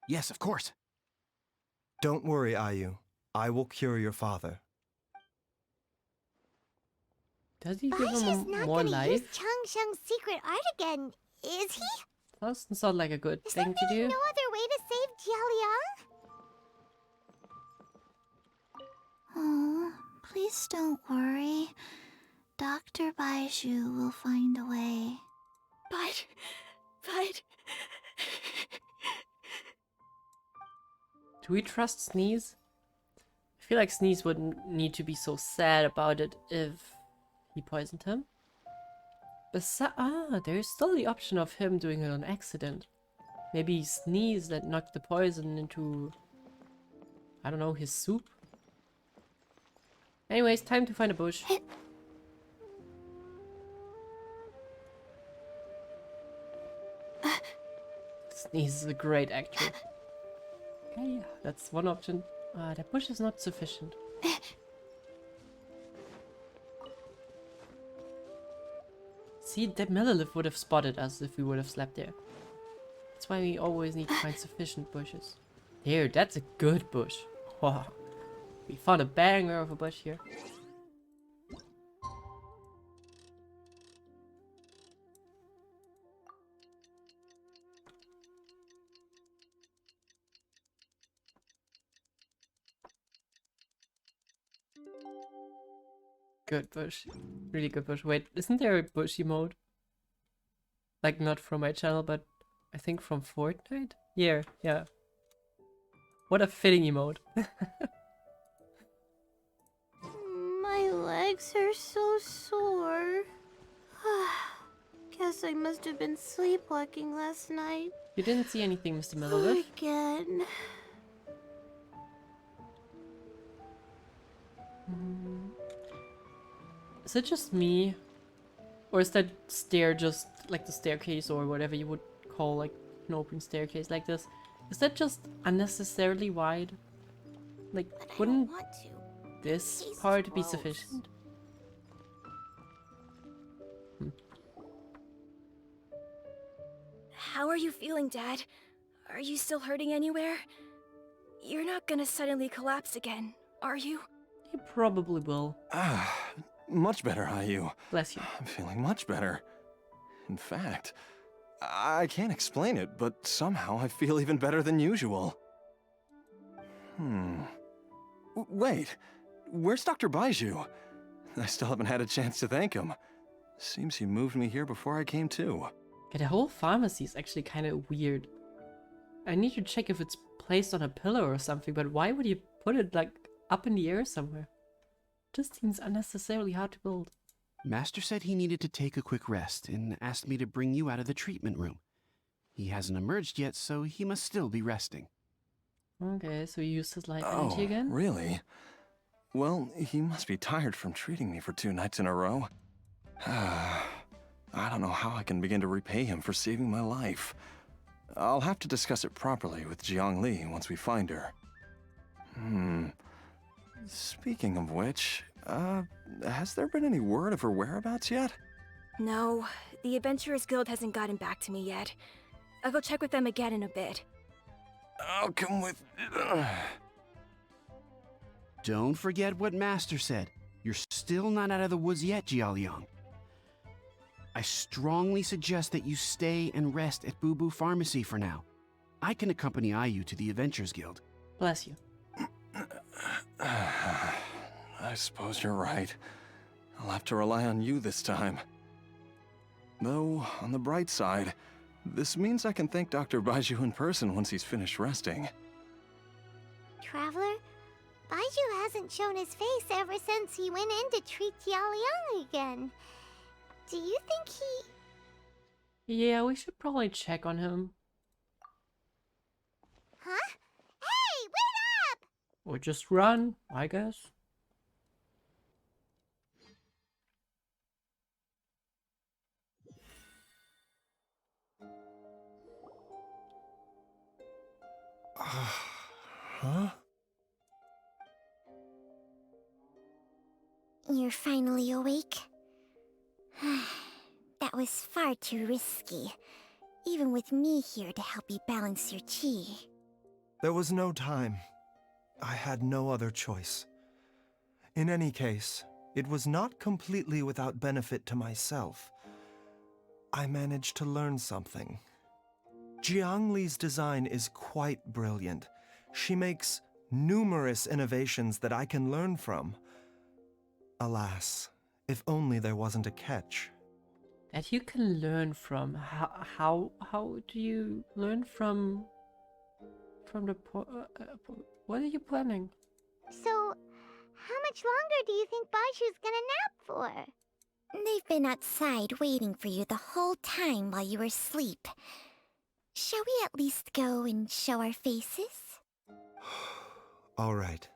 Yes, of course. Don't worry, Ayu. I will cure your father. Does he give Baizhu's him not more gonna use life? Changsheng's secret art again, is he? Doesn't sound like a good Is thing there to really do. no other way to save Jialiang? Oh, please don't worry. Dr. Baizhu will find a way. But... Do we trust Sneeze? I feel like Sneeze wouldn't need to be so sad about it if he poisoned him. There's still the option of him doing it on accident. Maybe Sneeze that knocked the poison into, I don't know, his soup? Anyways, time to find a bush. Sneeze is a great actor. Okay, yeah, that's one option. That bush is not sufficient. See, that Millilith would have spotted us if we would have slept there. That's why we always need to find sufficient bushes. Here, that's a good bush. Wow. We found a banger of a bush here. Good bush. Really good bush. Wait, isn't there a bush emote? Like, not from my channel, but I think from Fortnite? Yeah, yeah. What a fitting emote. My legs are so sore. Guess I must have been sleepwalking last night. You didn't see anything, Mr. Millilith? Again. Is it just me? Or is that stair just like the staircase or whatever you would call like an open staircase like this? Is that just unnecessarily wide? Like, wouldn't this part be sufficient? How are you feeling, Dad? Are you still hurting anywhere? You're not gonna suddenly collapse again, are you? He probably will. Much better, Ayu. Bless you. I'm feeling much better. In fact, I can't explain it, but somehow I feel even better than usual. Wait, where's Dr. Baizhu? I still haven't had a chance to thank him. Seems he moved me here before I came to. Yeah, the whole pharmacy is actually kind of weird. I need to check if it's placed on a pillar or something, but why would you put it like up in the air somewhere? Just seems unnecessarily hard to build. Master said he needed to take a quick rest and asked me to bring you out of the treatment room. He hasn't emerged yet, so he must still be resting. Okay, so you used his light energy again? Really? Well, he must be tired from treating me for 2 nights in a row. I don't know how I can begin to repay him for saving my life. I'll have to discuss it properly with Jiangli once we find her. Speaking of which, has there been any word of her whereabouts yet? No, the Adventurers Guild hasn't gotten back to me yet. I'll go check with them again in a bit. I'll come with... Don't forget what Master said. You're still not out of the woods yet, Jialiang. I strongly suggest that you stay and rest at Boo Boo Pharmacy for now. I can accompany IU to the Adventures Guild. Bless you. I suppose you're right. I'll have to rely on you this time. Though, on the bright side, this means I can thank Dr. Baizhu in person once he's finished resting. Traveler, Baizhu hasn't shown his face ever since he went in to treat Jialiang again. Do you think he... Yeah, we should probably check on him. Huh? Hey, wait up! Or just run, I guess. Huh? You're finally awake? That was far too risky, even with me here to help you balance your chi. There was no time. I had no other choice. In any case, it was not completely without benefit to myself. I managed to learn something. Jiang Li's design is quite brilliant. She makes numerous innovations that I can learn from. Alas, if only there wasn't a catch. That you can learn from. How do you learn from the what are you planning? So, how much longer do you think Baizhu's gonna nap for? They've been outside waiting for you the whole time while you were asleep. Shall we at least go and show our faces? All right.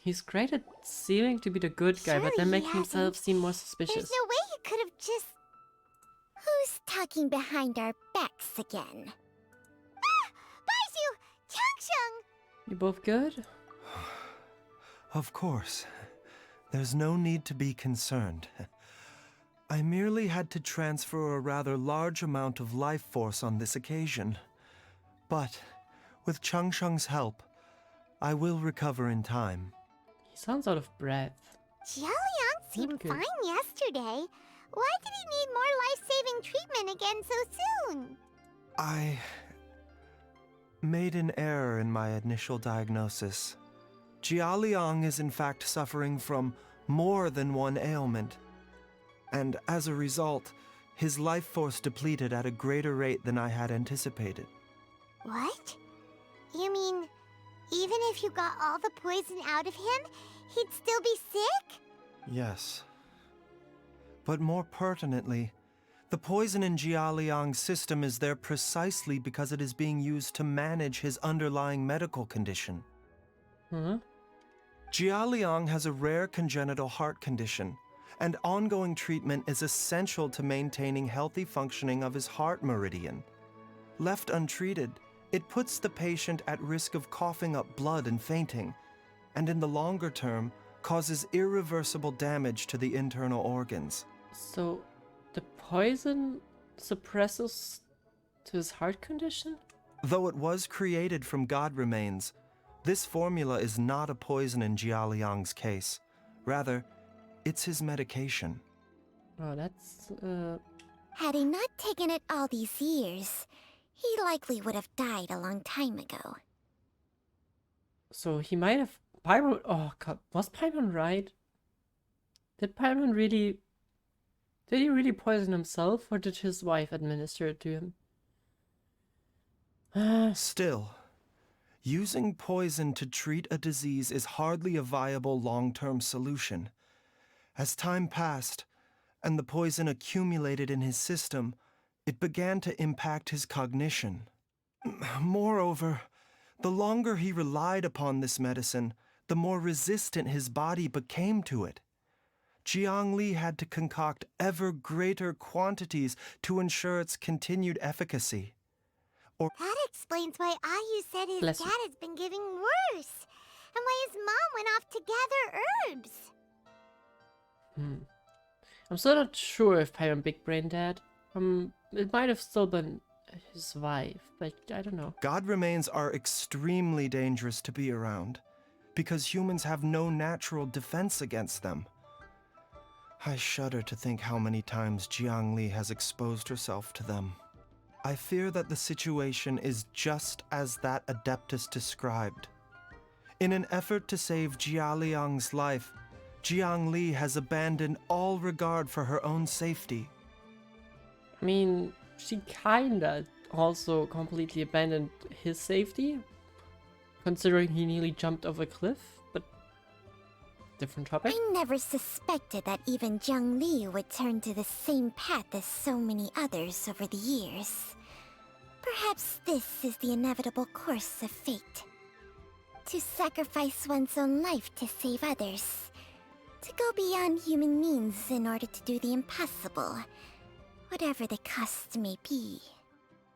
He's great at seeming to be the good guy, but then making himself seem more suspicious. There's no way he could have just... Who's talking behind our backs again? Ah! Baizhu! Changsheng! You both good? Of course. There's no need to be concerned. I merely had to transfer a rather large amount of life force on this occasion. But, with Changsheng's help, I will recover in time. He sounds out of breath. Jialiang seemed fine yesterday. Why did he need more life-saving treatment again so soon? I made an error in my initial diagnosis. Jialiang is in fact suffering from more than one ailment. And as a result, his life force depleted at a greater rate than I had anticipated. What? You mean, even if you got all the poison out of him, he'd still be sick? Yes. But more pertinently, the poison in Jialiang's system is there precisely because it is being used to manage his underlying medical condition. Jialiang has a rare congenital heart condition, and ongoing treatment is essential to maintaining healthy functioning of his heart meridian. Left untreated, it puts the patient at risk of coughing up blood and fainting, and in the longer term, causes irreversible damage to the internal organs. So, the poison suppresses to his heart condition? Though it was created from god remains, this formula is not a poison in Jialiang's case. Rather, it's his medication. Oh, that's, Had he not taken it all these years, he likely would have died a long time ago. So he might have... Paimon... Oh, God. Was Paimon right? Did Paimon really... Did he really poison himself, or did his wife administer it to him? Still, using poison to treat a disease is hardly a viable long-term solution. As time passed, and the poison accumulated in his system, it began to impact his cognition. Moreover, the longer he relied upon this medicine, the more resistant his body became to it. Jiang Li had to concoct ever greater quantities to ensure its continued efficacy. That explains why Ayu said his Bless dad you. has been getting worse, and why his mom went off to gather herbs. I'm still not sure if I'm Big Brain Dad. It might have still been his wife, but I don't know. God remains are extremely dangerous to be around, because humans have no natural defense against them. I shudder to think how many times Jiangli has exposed herself to them. I fear that the situation is just as that Adeptus described. In an effort to save Jialiang's life, Jiangli has abandoned all regard for her own safety. I mean, she kinda also completely abandoned his safety, considering he nearly jumped off a cliff, but different topic. I never suspected that even Jiang Li would turn to the same path as so many others over the years. Perhaps this is the inevitable course of fate. To sacrifice one's own life to save others. To go beyond human means in order to do the impossible. Whatever the cost may be.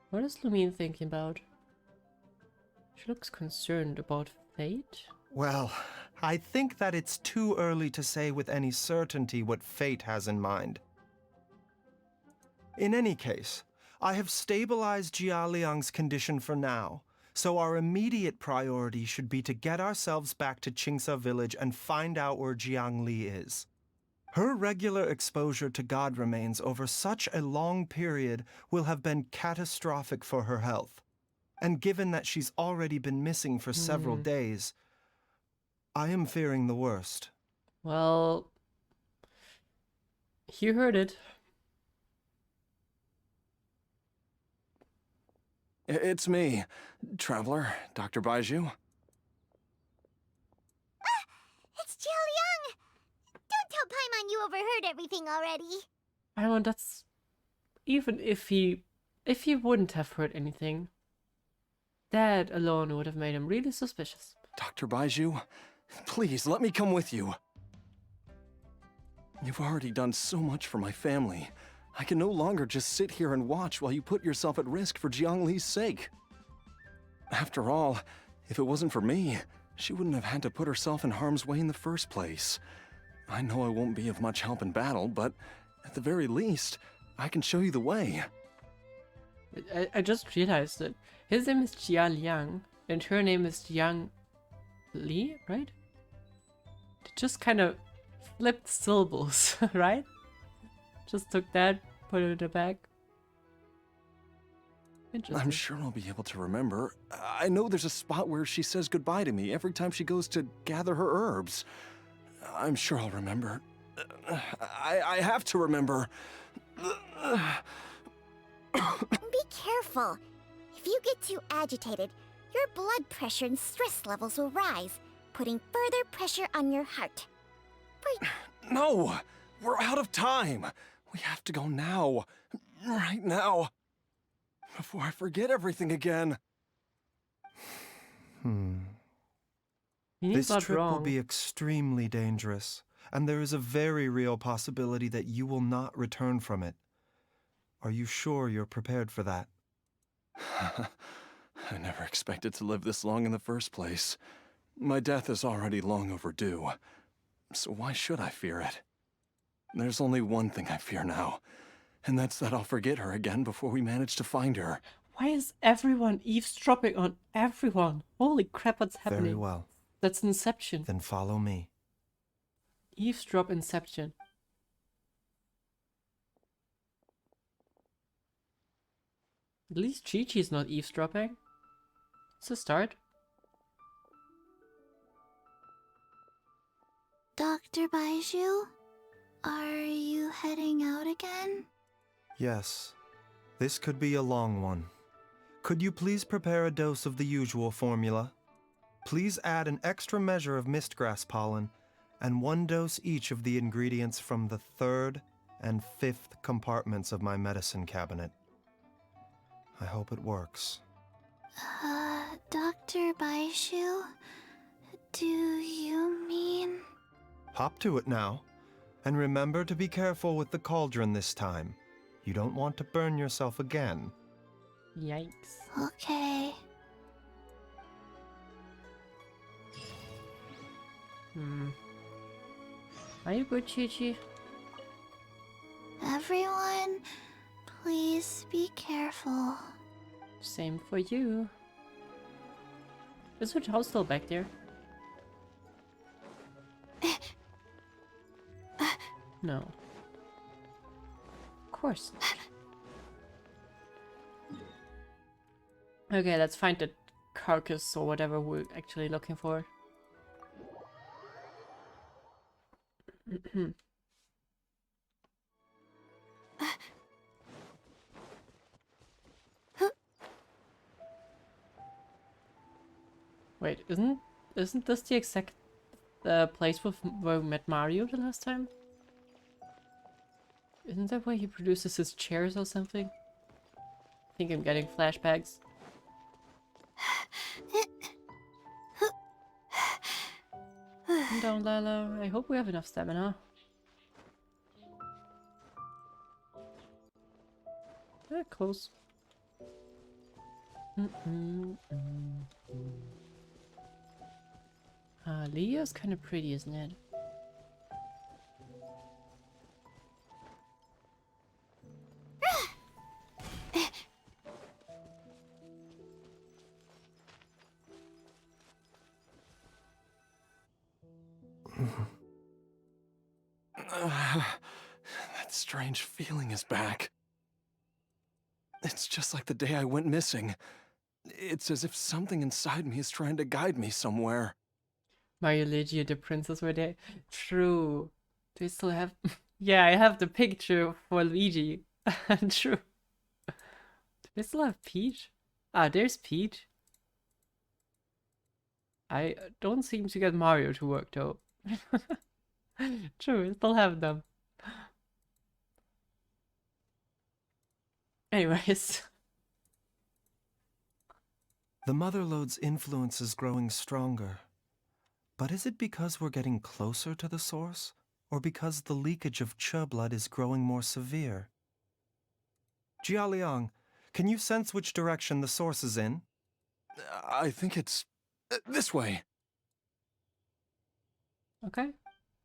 What is Lumine thinking about? She looks concerned about fate. Well, I think that it's too early to say with any certainty what fate has in mind. In any case, I have stabilized Jialiang's condition for now, so our immediate priority should be to get ourselves back to Qingsa village and find out where Jiangli is. Her regular exposure to God remains over such a long period will have been catastrophic for her health. And given that she's already been missing for several days, I am fearing the worst. Well, you heard it. It's me, Traveler, Dr. Baizhu. It's Jialiang! Don't tell Paimon you overheard everything already. I don't know, that's... Even if he wouldn't have heard anything, that alone would have made him really suspicious. Dr. Baizhu, please let me come with you. You've already done so much for my family. I can no longer just sit here and watch while you put yourself at risk for Jiangli's sake. After all, if it wasn't for me, she wouldn't have had to put herself in harm's way in the first place. I know I won't be of much help in battle, but at the very least, I can show you the way. I just realized that his name is Jia Liang, and her name is Jiang Li, right? Just kind of flipped syllables, right? Just took that, put it in the bag. I'm sure I'll be able to remember. I know there's a spot where she says goodbye to me every time she goes to gather her herbs. I'm sure I'll remember. I have to remember. Be careful. If you get too agitated, your blood pressure and stress levels will rise, putting further pressure on your heart. No! We're out of time! We have to go now. Right now. Before I forget everything again. This trip will be extremely dangerous, and there is a very real possibility that you will not return from it. Are you sure you're prepared for that? I never expected to live this long in the first place. My death is already long overdue. So why should I fear it? There's only one thing I fear now, and that's that I'll forget her again before we manage to find her. Why is everyone eavesdropping on everyone? Holy crap, what's happening? Very well. That's Inception. Then follow me. Eavesdrop Inception. At least Chi-Chi's not eavesdropping. It's a start. Dr. Baizhu, are you heading out again? Yes. This could be a long one. Could you please prepare a dose of the usual formula? Please add an extra measure of mistgrass pollen and 1 dose each of the ingredients from the 3rd and 5th compartments of my medicine cabinet. I hope it works. Dr. Baizhu, do you mean... Hop to it now. And remember to be careful with the cauldron this time. You don't want to burn yourself again. Yikes. Okay. Are you good, Chi-Chi? Everyone, please be careful. Same for you. Is Hotel still back there? No. Of course not. Okay, let's find the carcass or whatever we're actually looking for. Wait, isn't this the exact place where we met Mario the last time? Isn't that where he produces his chairs or something? I think I'm getting flashbacks. Calm down, Lila. I hope we have enough stamina. Close. Leo's kind of pretty, isn't it? That strange feeling is back. It's just like the day I went missing. It's as if something inside me is trying to guide me somewhere. Mario, Luigi, and the princess were there. True. Do you still have... Yeah, I have the picture for Luigi. True. Do they still have Peach? Ah, there's Peach. I don't seem to get Mario to work though. True, I still have them. Anyways. The Motherlode's influence is growing stronger. But is it because we're getting closer to the source? Or because the leakage of Che blood is growing more severe? Jialiang, can you sense which direction the source is in? I think it's this way. Okay.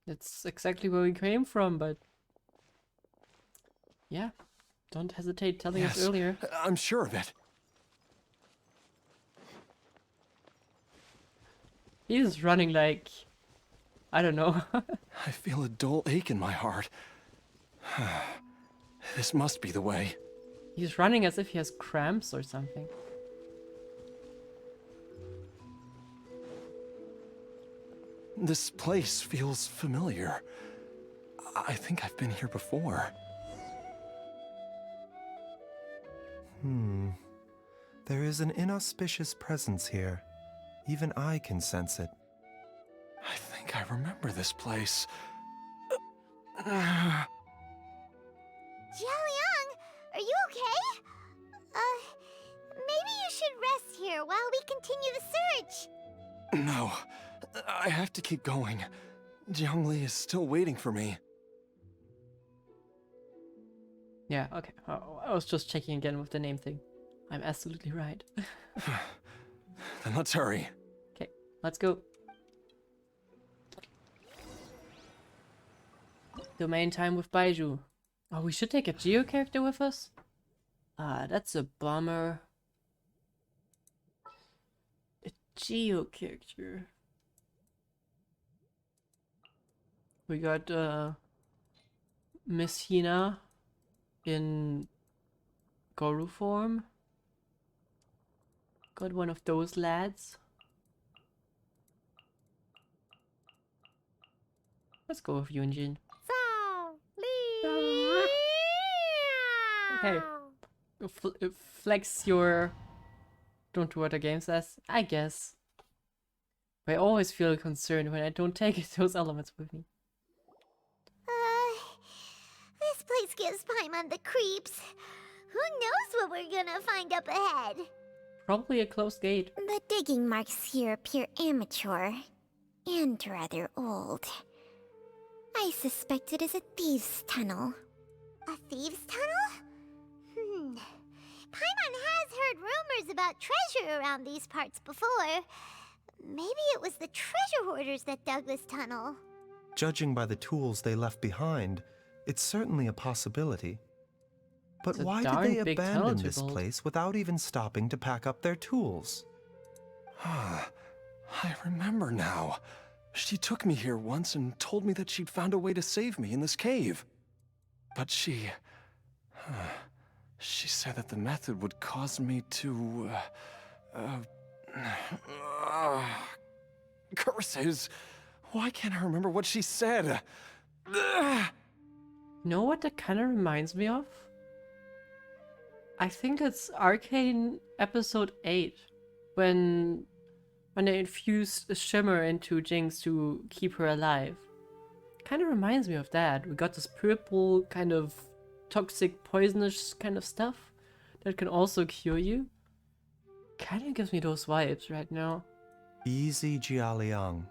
That's exactly where we came from, but... Yeah. Don't hesitate telling us earlier. I'm sure of it. He's running like... I don't know. I feel a dull ache in my heart. This must be the way. He's running as if he has cramps or something. This place feels familiar. I think I've been here before. There is an inauspicious presence here. Even I can sense it. I think I remember this place. Jialiang, are you okay? Maybe you should rest here while we continue the search. No, I have to keep going. Jiangli is still waiting for me. Yeah, okay. I was just checking again with the name thing. I'm absolutely right. Then let's hurry. Okay, let's go. Domain time with Baizhu. Oh, we should take a Geo character with us? Ah, that's a bummer. A Geo character. We got Miss Hina in Goru form. Got one of those lads. Let's go with Yunjin. Okay. Flex your... Don't do what the game says, I guess. I always feel concerned when I don't take those elements with me. This place gives Paimon the creeps. Who knows what we're gonna find up ahead? Probably a closed gate. The digging marks here appear amateur and rather old. I suspect it is a thieves' tunnel. A thieves' tunnel? Paimon has heard rumors about treasure around these parts before. Maybe it was the treasure hoarders that dug this tunnel. Judging by the tools they left behind, It's certainly a possibility. But It's a why did darn they big tunnel abandon to this build. place without even stopping to pack up their tools? I remember now. She took me here once and told me that she'd found a way to save me in this cave. But she said that the method would cause me to, curses. Why can't I remember what she said? You know what that kind of reminds me of? I think it's Arcane episode 8, when they infused a shimmer into Jinx to keep her alive. Kind of reminds me of that. We got this purple kind of toxic, poisonous kind of stuff that can also cure you. Kind of gives me those vibes right now. Easy, Jialiang.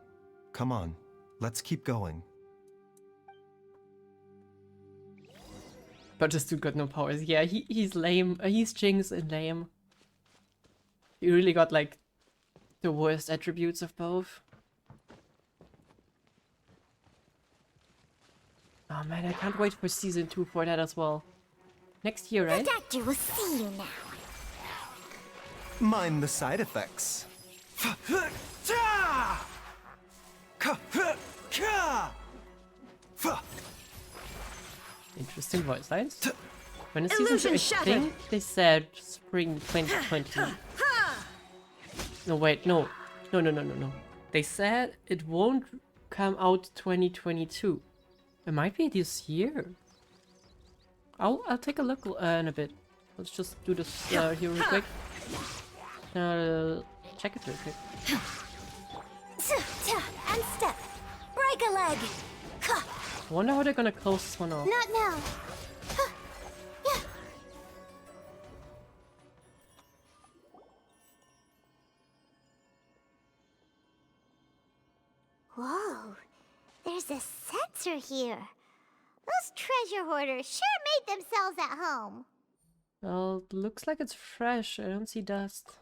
Come on, let's keep going. But this dude got no powers. Yeah, he's lame. He's Jinx and lame. He really got like the worst attributes of both. Oh man, I can't wait for season 2 for that as well. Next year, right? The doctor will see you now. Mind the side effects. Interesting voice lines. When is season 2? I think they said spring 2020. No, wait, no. No. They said it won't come out 2022. It might be this year. I'll take a look in a bit. Let's just do this here real quick. Check it real quick. And step. Break a leg. I wonder how they're gonna close this one off. Not now. Whoa, there's a sensor here. Those treasure hoarders sure made themselves at home. Well, looks like it's fresh. I don't see dust.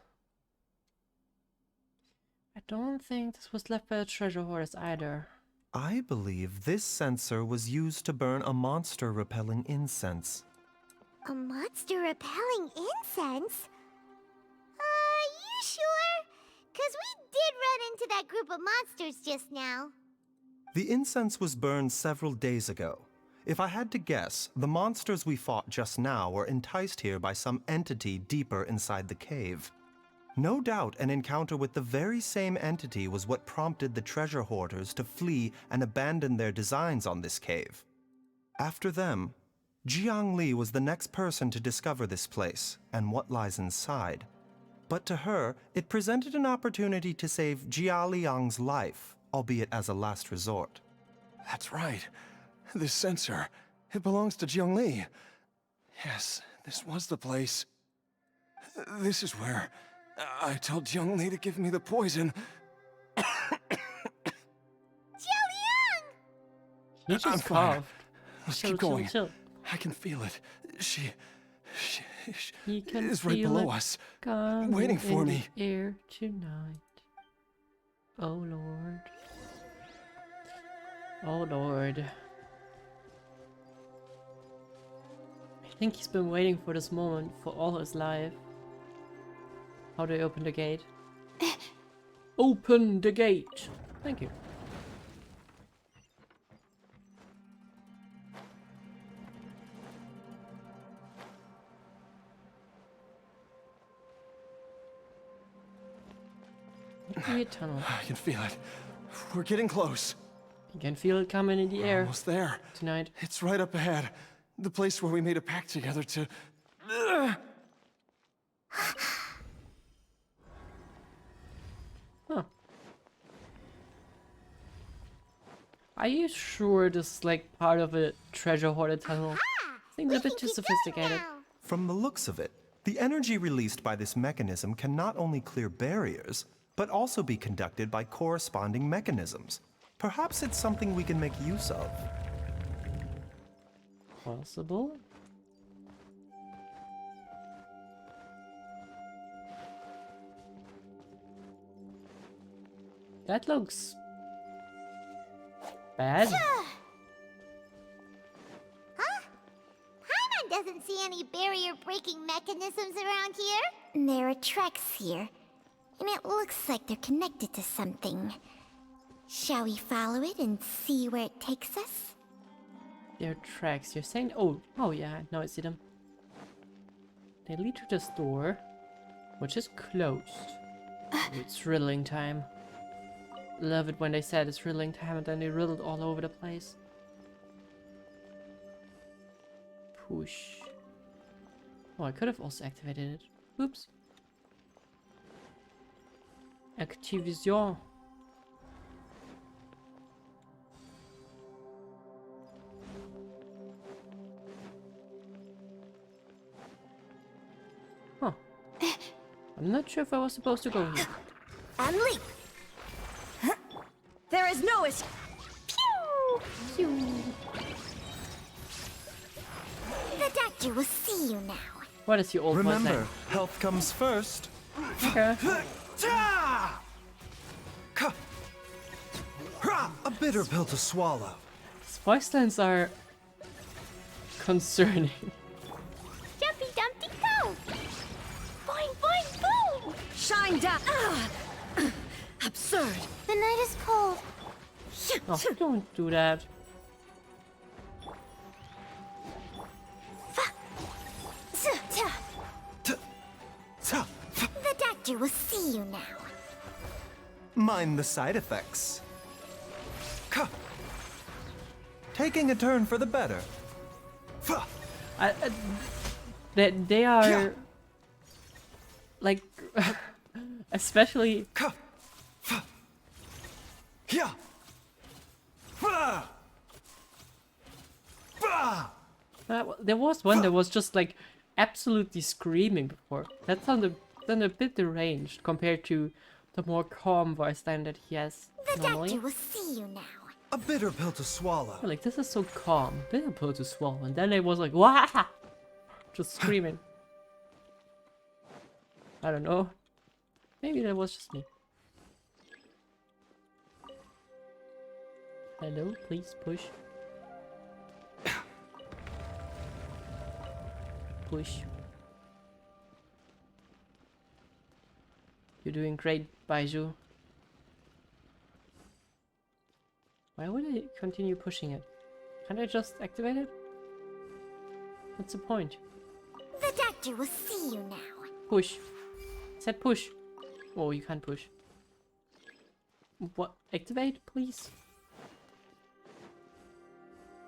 I don't think this was left by the treasure hoarders either. I believe this sensor was used to burn a monster-repelling incense. A monster repelling incense? You sure? 'Cause we did run into that group of monsters just now. The incense was burned several days ago. If I had to guess, the monsters we fought just now were enticed here by some entity deeper inside the cave. No doubt an encounter with the very same entity was what prompted the treasure hoarders to flee and abandon their designs on this cave. After them, Jiang Li was the next person to discover this place and what lies inside. But to her, it presented an opportunity to save Jia Liang's life, albeit as a last resort. That's right. This sensor, it belongs to Jiang Li. Yes, this was the place. This is where I told Jiang Li to give me the poison. He just I'm fine. coughed. Let's Chill, keep going. chill. I can feel it. She He can is right feel below it us, coming waiting for in me. the air tonight. Oh Lord. Oh Lord. I think he's been waiting for this moment for all his life. How do I open the gate? Open the gate! Thank you. A tunnel. I can feel it. We're getting close. You can feel it coming in the air. Almost there. Tonight. It's right up ahead. The place where we made a pact together to... Huh. Are you sure this is like part of a treasure hoarded tunnel? Seems a bit too sophisticated. From the looks of it, the energy released by this mechanism can not only clear barriers, but also be conducted by corresponding mechanisms. Perhaps it's something we can make use of. Possible? That looks bad. doesn't see any barrier-breaking mechanisms around here. There are tracks here, and it looks like they're connected to something. Shall we follow it and see where it takes us? There are tracks. You're saying? Oh yeah. Now I see them. They lead to this door, which is closed. It's riddling time. Love it when they said it's riddling time and then they riddled all over the place. Push. Oh, I could have also activated it. Oops. Activation. Huh. I'm not sure if I was supposed to go here. And leap! There is no escape! Pew! The doctor will see you now. What is the old one saying? Remember, health comes first. Okay. A bitter pill to swallow. His voice lines are concerning. Jumpy Dumpty go! Boing boing boom! Shine down! Absurd! The night is cold. Oh, don't do that. The doctor will see you now. Mind the side effects. Taking a turn for the better. They are like, especially. There was one that was just like absolutely screaming before. That sounded a bit deranged compared to the more calm voice line that he has The normally. doctor will see you now. A bitter pill to swallow. Like, this is so calm. Bitter pill to swallow, and then it was like, wah! Just screaming. I don't know. Maybe that was just me. Hello, please push. Push. You're doing great, Baizhu. Why would I continue pushing it? Can't I just activate it? What's the point? The doctor will see you now. Push. It said push. Oh, you can't push. What? Activate, please?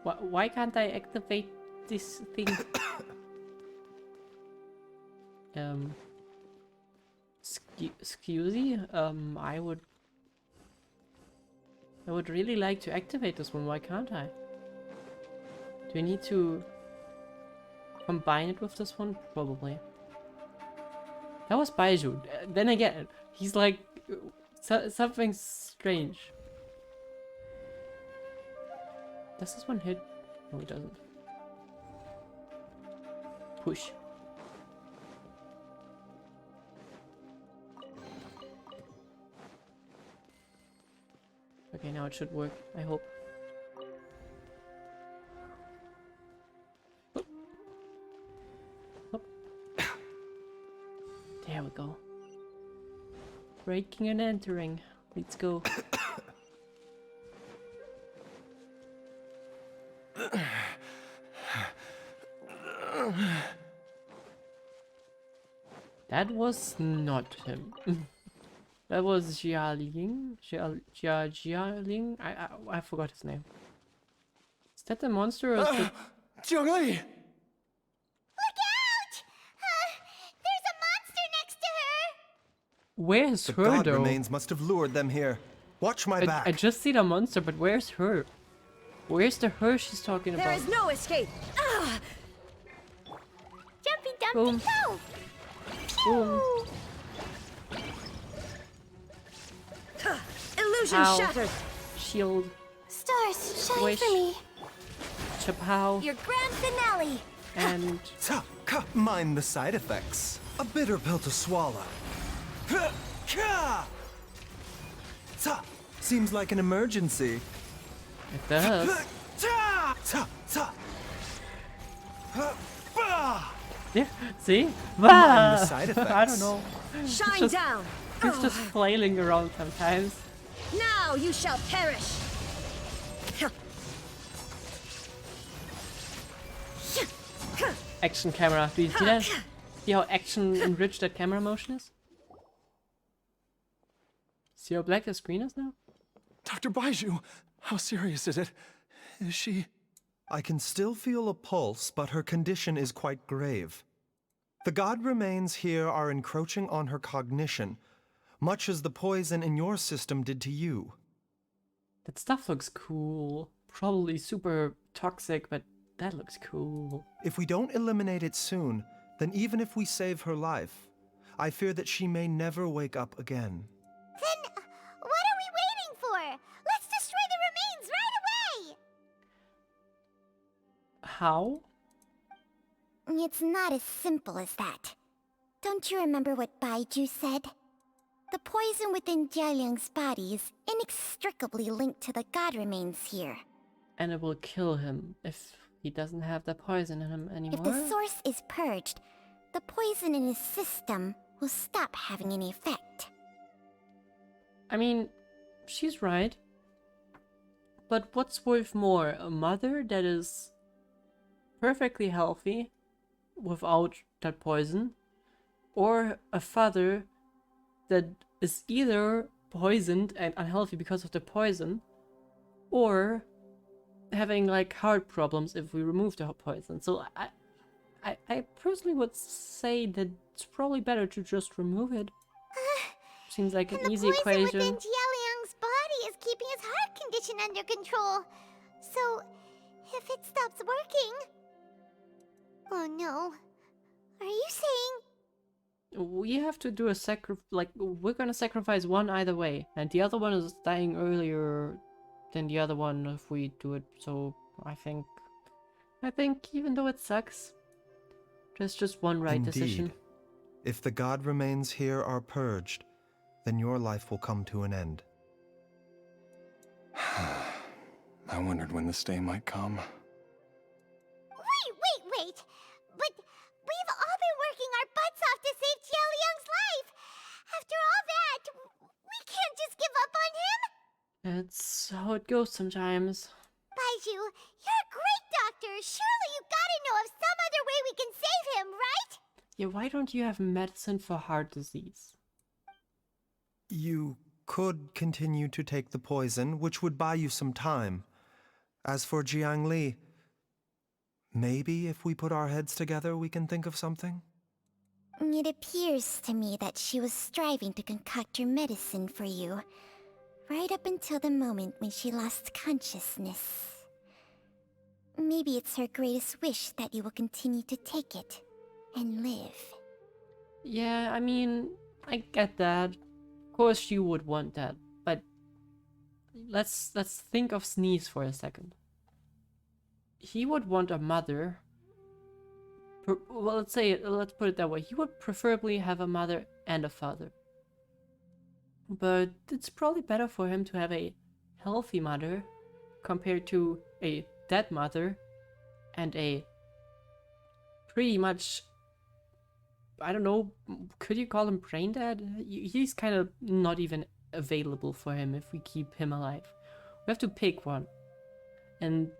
Why can't I activate this thing? Excuse me? I would really like to activate this one. Why can't I? Do I need to combine it with this one? Probably. That was Baizhu. Then again, he's like something strange. Does this one hit? No, it doesn't. Push. Okay, now it should work, I hope. Oop. Oop. There we go. Breaking and entering. Let's go. That was not him. That was Jialing. Jialing? I forgot his name. Is that the monster or is it... Zhongli! Look out! There's a monster next to her! Where's The her god though? remains must have lured them here. Watch my back. I just see the monster, but where's her? Where's the her she's talking There about? is no escape! Jumpy Dumpty Boom. go! Boom. Illusion Ow. shattered! Shield. Stars, shine Swish. for me. Chapow. Your grand finale! And... Mind the side effects. A bitter pill to swallow. Seems like an emergency. It does. Yeah, see? Mind the side I effects. don't know. Shine down! It's just flailing around sometimes. Now you shall perish! Action camera. Do you see that? See how action enriched that camera motion is? See how black the screen is now? Dr. Baizhu, how serious is it? Is she... I can still feel a pulse, but her condition is quite grave. The god remains here are encroaching on her cognition, much as the poison in your system did to you. That stuff looks cool. Probably super toxic, but that looks cool. If we don't eliminate it soon, then even if we save her life, I fear that she may never wake up again. Then what are we waiting for? Let's destroy the remains right away! How? It's not as simple as that. Don't you remember what Baizhu said? The poison within Jialiang's body is inextricably linked to the god remains here. And it will kill him if he doesn't have the poison in him anymore. If the source is purged, the poison in his system will stop having any effect. I mean, she's right. But what's worth more? A mother that is perfectly healthy without that poison, or a father that is either poisoned and unhealthy because of the poison, or having like heart problems if we remove the poison. So I personally would say that it's probably better to just remove it. Seems like an easy The poison equation. within Jialiang's body is keeping his heart condition under control. So, if it stops working... Oh no. Are you saying... We have to do a we're gonna sacrifice one either way, and the other one is dying earlier than the other one if we do it. So I think even though it sucks, there's just one right Indeed. decision. If the god remains here are purged, then your life will come to an end. I wondered when this day might come. Wait! But we've all been working our butts off to save Jialiang's life! After all that, we can't just give up on him! It's how it goes sometimes. Baizhu, you're a great doctor! Surely you gotta know of some other way we can save him, right? Yeah, why don't you have medicine for heart disease? You could continue to take the poison, which would buy you some time. As for Jiang Li, maybe if we put our heads together, we can think of something? It appears to me that she was striving to concoct your medicine for you, right up until the moment when she lost consciousness. Maybe it's her greatest wish that you will continue to take it and live. Yeah, I mean, I get that. Of course you would want that, but let's think of Sneeze for a second. He would want a mother. Well, let's put it that way. He would preferably have a mother and a father. But it's probably better for him to have a healthy mother compared to a dead mother and a pretty much, I don't know, could you call him brain dead? He's kind of not even available for him if we keep him alive. We have to pick one. And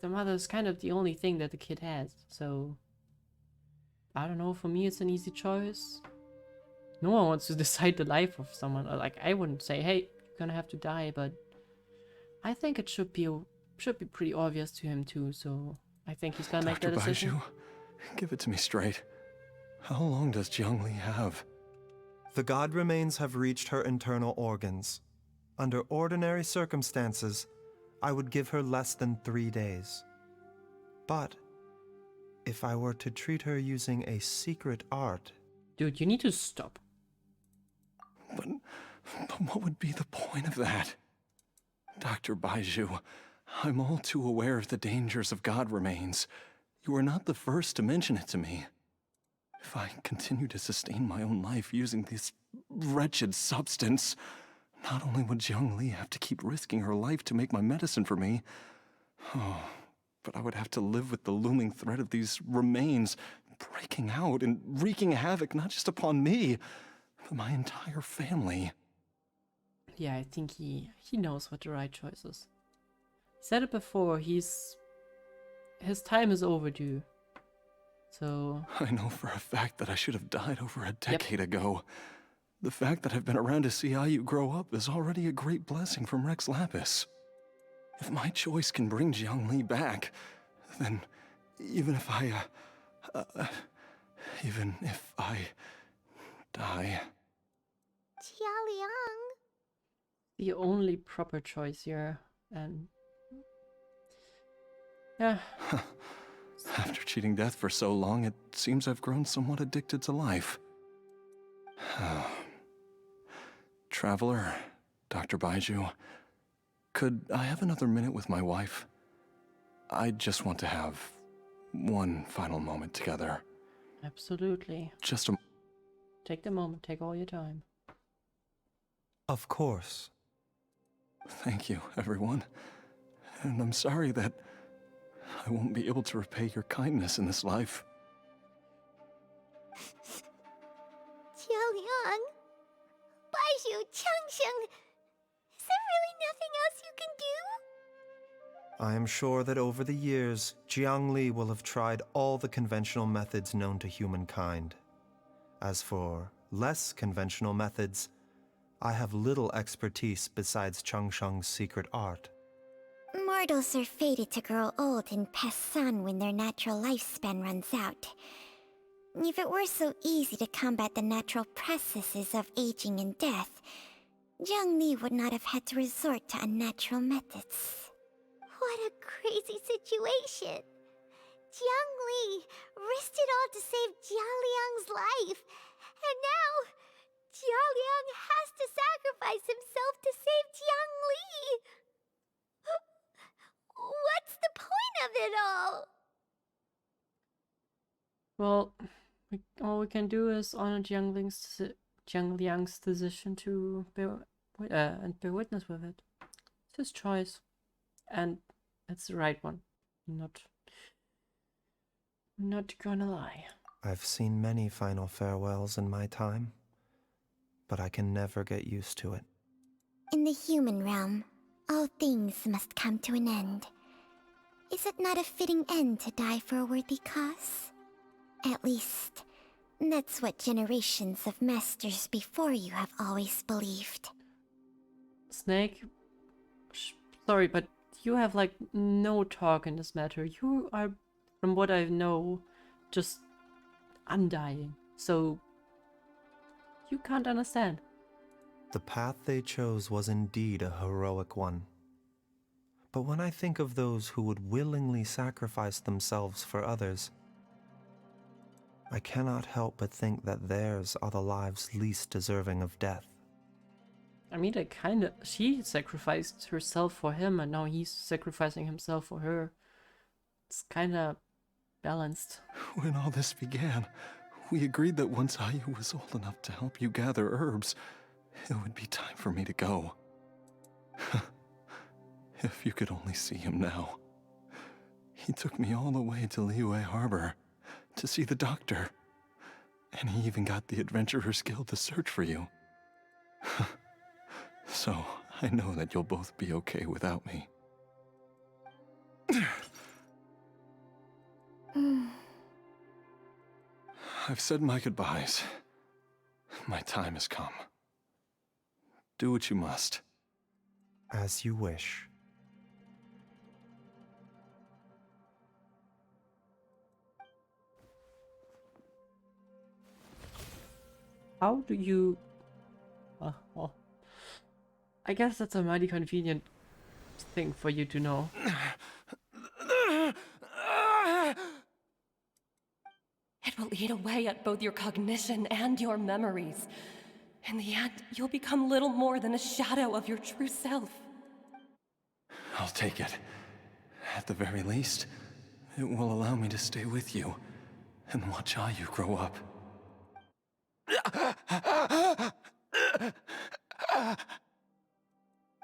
the mother is kind of the only thing that the kid has, so I don't know, for me it's an easy choice. No one wants to decide the life of someone. Like, I wouldn't say, hey, you're gonna have to die, but I think it should be pretty obvious to him too, so I think he's gonna make that decision. Baizhu, give it to me straight. How long does Jiang Li have? The god remains have reached her internal organs. Under ordinary circumstances, I would give her less than 3 days. But if I were to treat her using a secret art... Dude, you need to stop. But what would be the point of that? Dr. Baizhu, I'm all too aware of the dangers of god remains. You are not the first to mention it to me. If I continue to sustain my own life using this wretched substance, not only would Jiang Li have to keep risking her life to make my medicine for me, but I would have to live with the looming threat of these remains breaking out and wreaking havoc not just upon me, but my entire family. Yeah, I think he knows what the right choice is. He said it before, his time is overdue. So... I know for a fact that I should have died over a decade ago. The fact that I've been around to see how you grow up is already a great blessing from Rex Lapis. If my choice can bring Jiangli back, then even if I die... Jialiang. The only proper choice here, and... yeah. After cheating death for so long, it seems I've grown somewhat addicted to life. Traveler, Dr. Baizhu, could I have another minute with my wife? I just want to have one final moment together. Absolutely. Just a... Take the moment, take all your time. Of course. Thank you, everyone. And I'm sorry that I won't be able to repay your kindness in this life. Jialiang. Baizhu, Changsheng. Is there really nothing else you can do? I am sure that over the years, Jiangli will have tried all the conventional methods known to humankind. As for less conventional methods, I have little expertise besides Changsheng's secret art. Mortals are fated to grow old and pass on when their natural lifespan runs out. If it were so easy to combat the natural processes of aging and death, Jiangli would not have had to resort to unnatural methods. What a crazy situation. Jiangli risked it all to save Jialiang's life. And now, Jialiang has to sacrifice himself to save Jiangli. What's the point of it all? Well, all we can do is honor Jiangliang's decision to bear witness with it. It's his choice, and it's the right one. Not gonna lie. I've seen many final farewells in my time, but I can never get used to it. In the human realm, all things must come to an end. Is it not a fitting end to die for a worthy cause? At least, that's what generations of masters before you have always believed. Snake, sorry, but you have like no talk in this matter. You are, from what I know, just undying. So, you can't understand. The path they chose was indeed a heroic one. But when I think of those who would willingly sacrifice themselves for others, I cannot help but think that theirs are the lives least deserving of death. I mean, she sacrificed herself for him, and now he's sacrificing himself for her. It's kinda balanced. When all this began, we agreed that once Ayu was old enough to help you gather herbs, it would be time for me to go. If you could only see him now. He took me all the way to Liyue Harbor to see the doctor. And he even got the Adventurers Guild to search for you. So, I know that you'll both be okay without me. I've said my goodbyes. My time has come. Do what you must. As you wish. How do you... well, I guess that's a mighty convenient thing for you to know. It will eat away at both your cognition and your memories. In the end, you'll become little more than a shadow of your true self. I'll take it. At the very least, it will allow me to stay with you and watch Ayu grow up.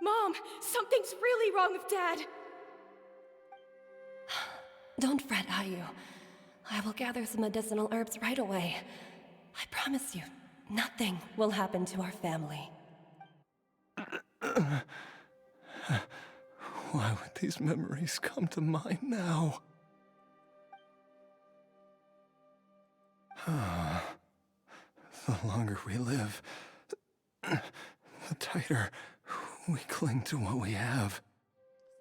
Mom, something's really wrong with Dad. Don't fret, Ayu. I will gather some medicinal herbs right away. I promise you, nothing will happen to our family. Why would these memories come to mind now? The longer we live, the tighter we cling to what we have. Is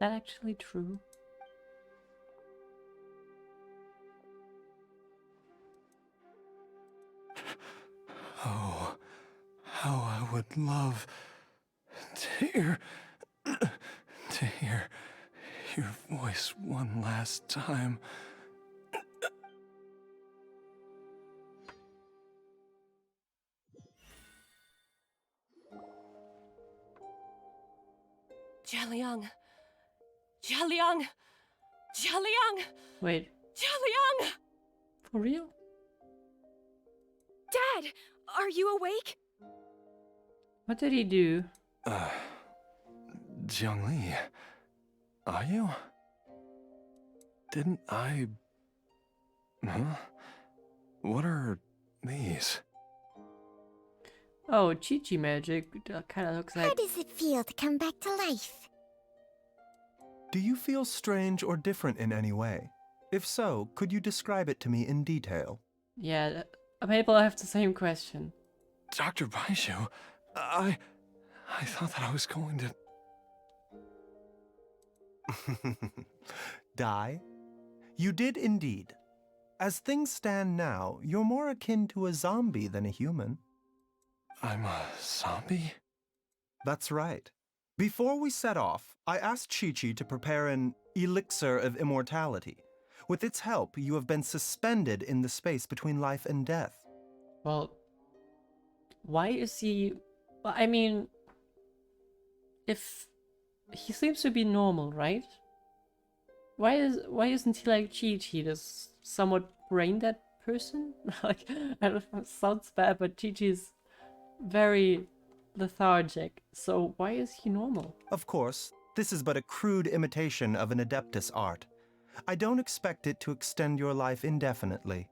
that actually true? Oh, how I would love to hear your voice one last time. Jialiang! Jialiang! Jialiang! Wait, Jialiang! for real? Dad, are you awake? What did he do? Jiangli, are you? Didn't I... Huh? What are these? Oh, Chi-Chi magic. That kind of looks like... How does it feel to come back to life? Do you feel strange or different in any way? If so, could you describe it to me in detail? Yeah, Maple, I have the same question. Dr. Baizhu, I thought that I was going to... Die? You did indeed. As things stand now, you're more akin to a zombie than a human. I'm a zombie? That's right. Before we set off, I asked Chi-Chi to prepare an elixir of immortality. With its help, you have been suspended in the space between life and death. Well, why is he... Well, I mean... If... He seems to be normal, right? Why isn't he like Chi-Chi, this somewhat brain-dead person? Like, I don't know, it sounds bad, but Chi-Chi's very lethargic, so why is he normal? Of course, this is but a crude imitation of an Adeptus art. I don't expect it to extend your life indefinitely.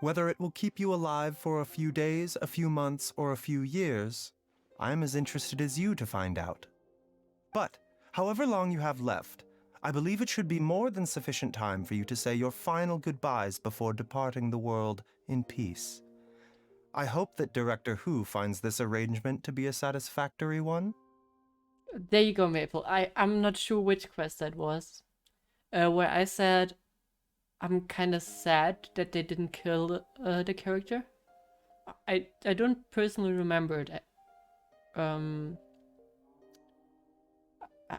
Whether it will keep you alive for a few days, a few months, or a few years, I'm as interested as you to find out. But, however long you have left, I believe it should be more than sufficient time for you to say your final goodbyes before departing the world in peace. I hope that Director Hu finds this arrangement to be a satisfactory one. There you go, Maple. I'm not sure which quest that was. Where I said I'm kind of sad that they didn't kill the character. I don't personally remember that.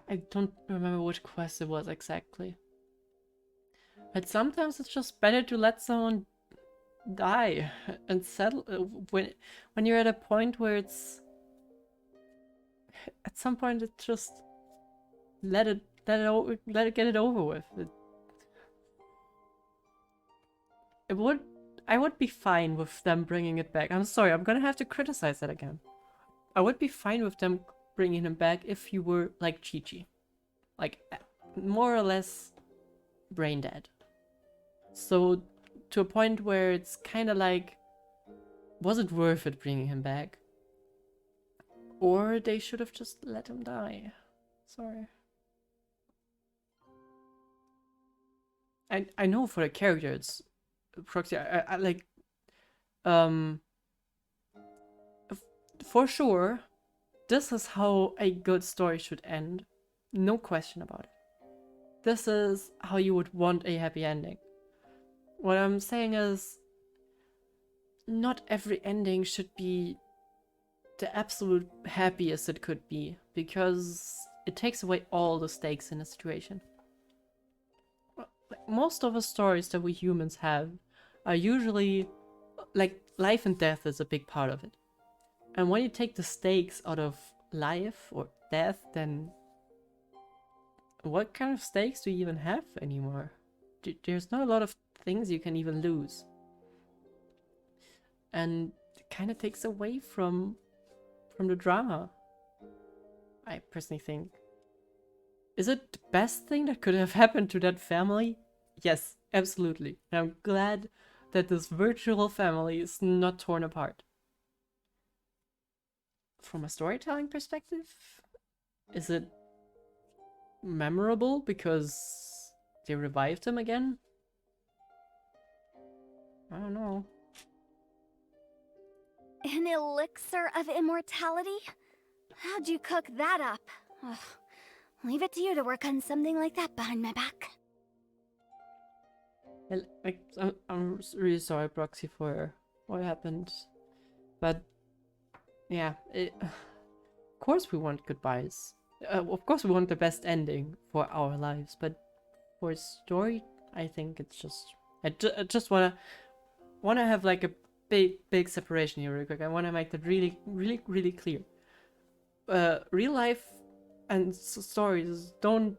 I don't remember which quest it was exactly. But sometimes it's just better to let someone die and settle when you're at a point where it's at some point it's just let it get it over with. I would be fine with them bringing it back. I'm sorry, I'm gonna have to criticize that again. I would be fine with them bringing him back if you were like Chi-Chi, like more or less brain dead. So to a point where it's kind of like, was it worth it bringing him back? Or they should have just let him die. Sorry. I know for the character it's proxy. I like for sure this is how a good story should end. No question about it. This is how you would want a happy ending. What I'm saying is, not every ending should be the absolute happiest it could be, because it takes away all the stakes in a situation. Most of the stories that we humans have are usually, like, life and death is a big part of it. And when you take the stakes out of life or death, then what kind of stakes do you even have anymore? There's not a lot of things you can even lose. And it kind of takes away from the drama, I personally think. Is it the best thing that could have happened to that family? Yes, absolutely. And I'm glad that this virtual family is not torn apart. From a storytelling perspective, is it memorable because they revived him again? I don't know. An elixir of immortality? How'd you cook that up? Ugh. Leave it to you to work on something like that behind my back. I'm really sorry, Proxy, for what happened. But, yeah, of course we want goodbyes. Of course we want the best ending for our lives, but for a story, I think it's just... I just wanna have like a big separation here real quick. I wanna make that really clear. Real life and stories don't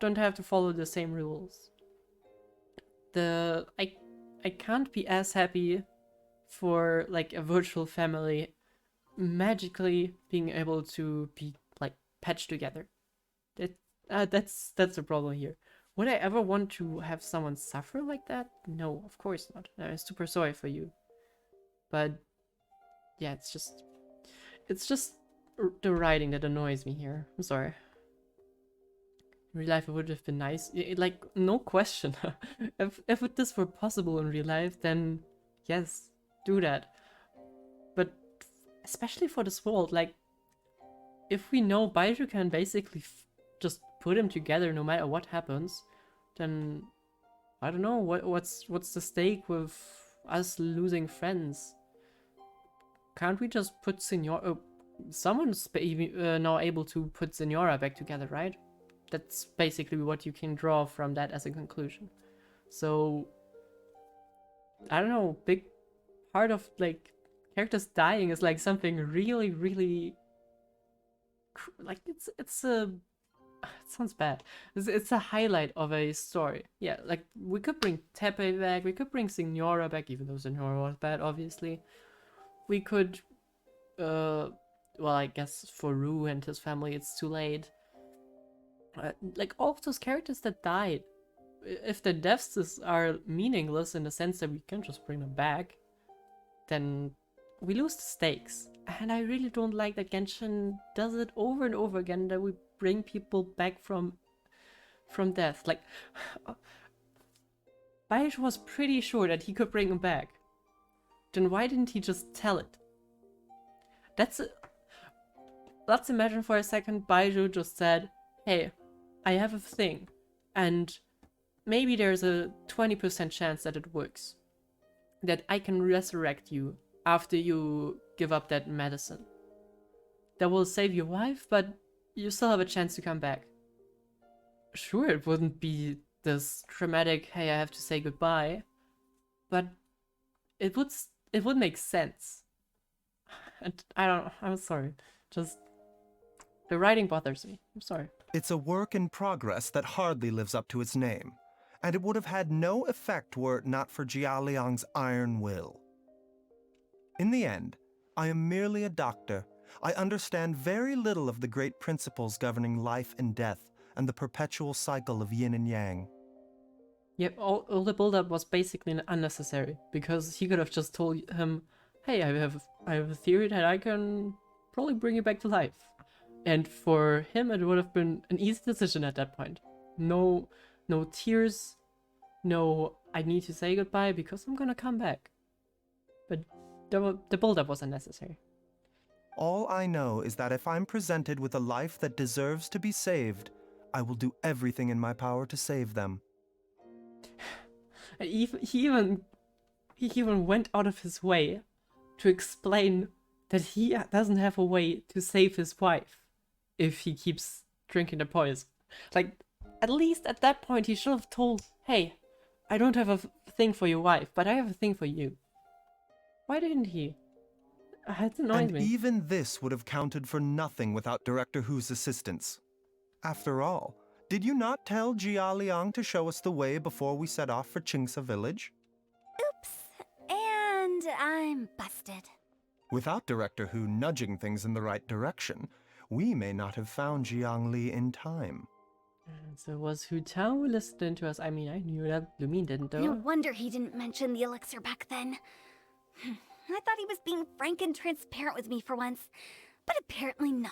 have to follow the same rules. I can't be as happy for like a virtual family magically being able to be like patched together. That's the problem here. Would I ever want to have someone suffer like that? No, of course not. I'm super sorry for you. But yeah, it's just the writing that annoys me here. I'm sorry. In real life, it would have been nice. Like, no question. if this were possible in real life, then yes, do that. But especially for this world, like, if we know Baizhu can basically just put them together no matter what happens, then I don't know what's the stake with us losing friends. Can't we just put someone's now able to put Senora back together, right? That's basically what you can draw from that as a conclusion. So I don't know, big part of like characters dying is like something really like it's a it sounds bad. It's a highlight of a story. Yeah, like we could bring Tepe back, we could bring Signora back, even though Signora was bad, obviously. We could well, I guess for Rue and his family it's too late. Like all of those characters that died, if the deaths are meaningless in the sense that we can just bring them back, then we lose the stakes. And I really don't like that Genshin does it over and over again, that we bring people back from death. Like, Baizhu was pretty sure that he could bring him back. Then why didn't he just tell it? Let's imagine for a second Baizhu just said, hey, I have a thing, and maybe there's a 20% chance that it works. That I can resurrect you after you give up that medicine. That will save your wife, but you still have a chance to come back. Sure, it wouldn't be this dramatic, hey, I have to say goodbye, but it would make sense. And I don't know, I'm sorry. Just, the writing bothers me. I'm sorry. It's a work in progress that hardly lives up to its name, and it would have had no effect were it not for Jialiang's iron will. In the end, I am merely a doctor. I understand very little of the great principles governing life and death and the perpetual cycle of yin and yang. Yep, all the build-up was basically unnecessary, because he could have just told him, hey, I have a theory that I can probably bring you back to life. And for him, it would have been an easy decision at that point. No tears, no, I need to say goodbye because I'm gonna come back. But the build-up was unnecessary. All I know is that if I'm presented with a life that deserves to be saved, I will do everything in my power to save them. And he even went out of his way to explain that he doesn't have a way to save his wife if he keeps drinking the poison. Like, at least at that point he should have told, hey, I don't have a thing for your wife, but I have a thing for you. Why didn't he? It annoys me. And even this would have counted for nothing without Director Hu's assistance. After all, did you not tell Jia Liang to show us the way before we set off for Qingce village? Oops. And I'm busted. Without Director Hu nudging things in the right direction, we may not have found Jiangli in time. And so was Hu Tao listening to us? I mean, I knew that. Lumine didn't, though. No wonder he didn't mention the elixir back then. I thought he was being frank and transparent with me for once, but apparently not.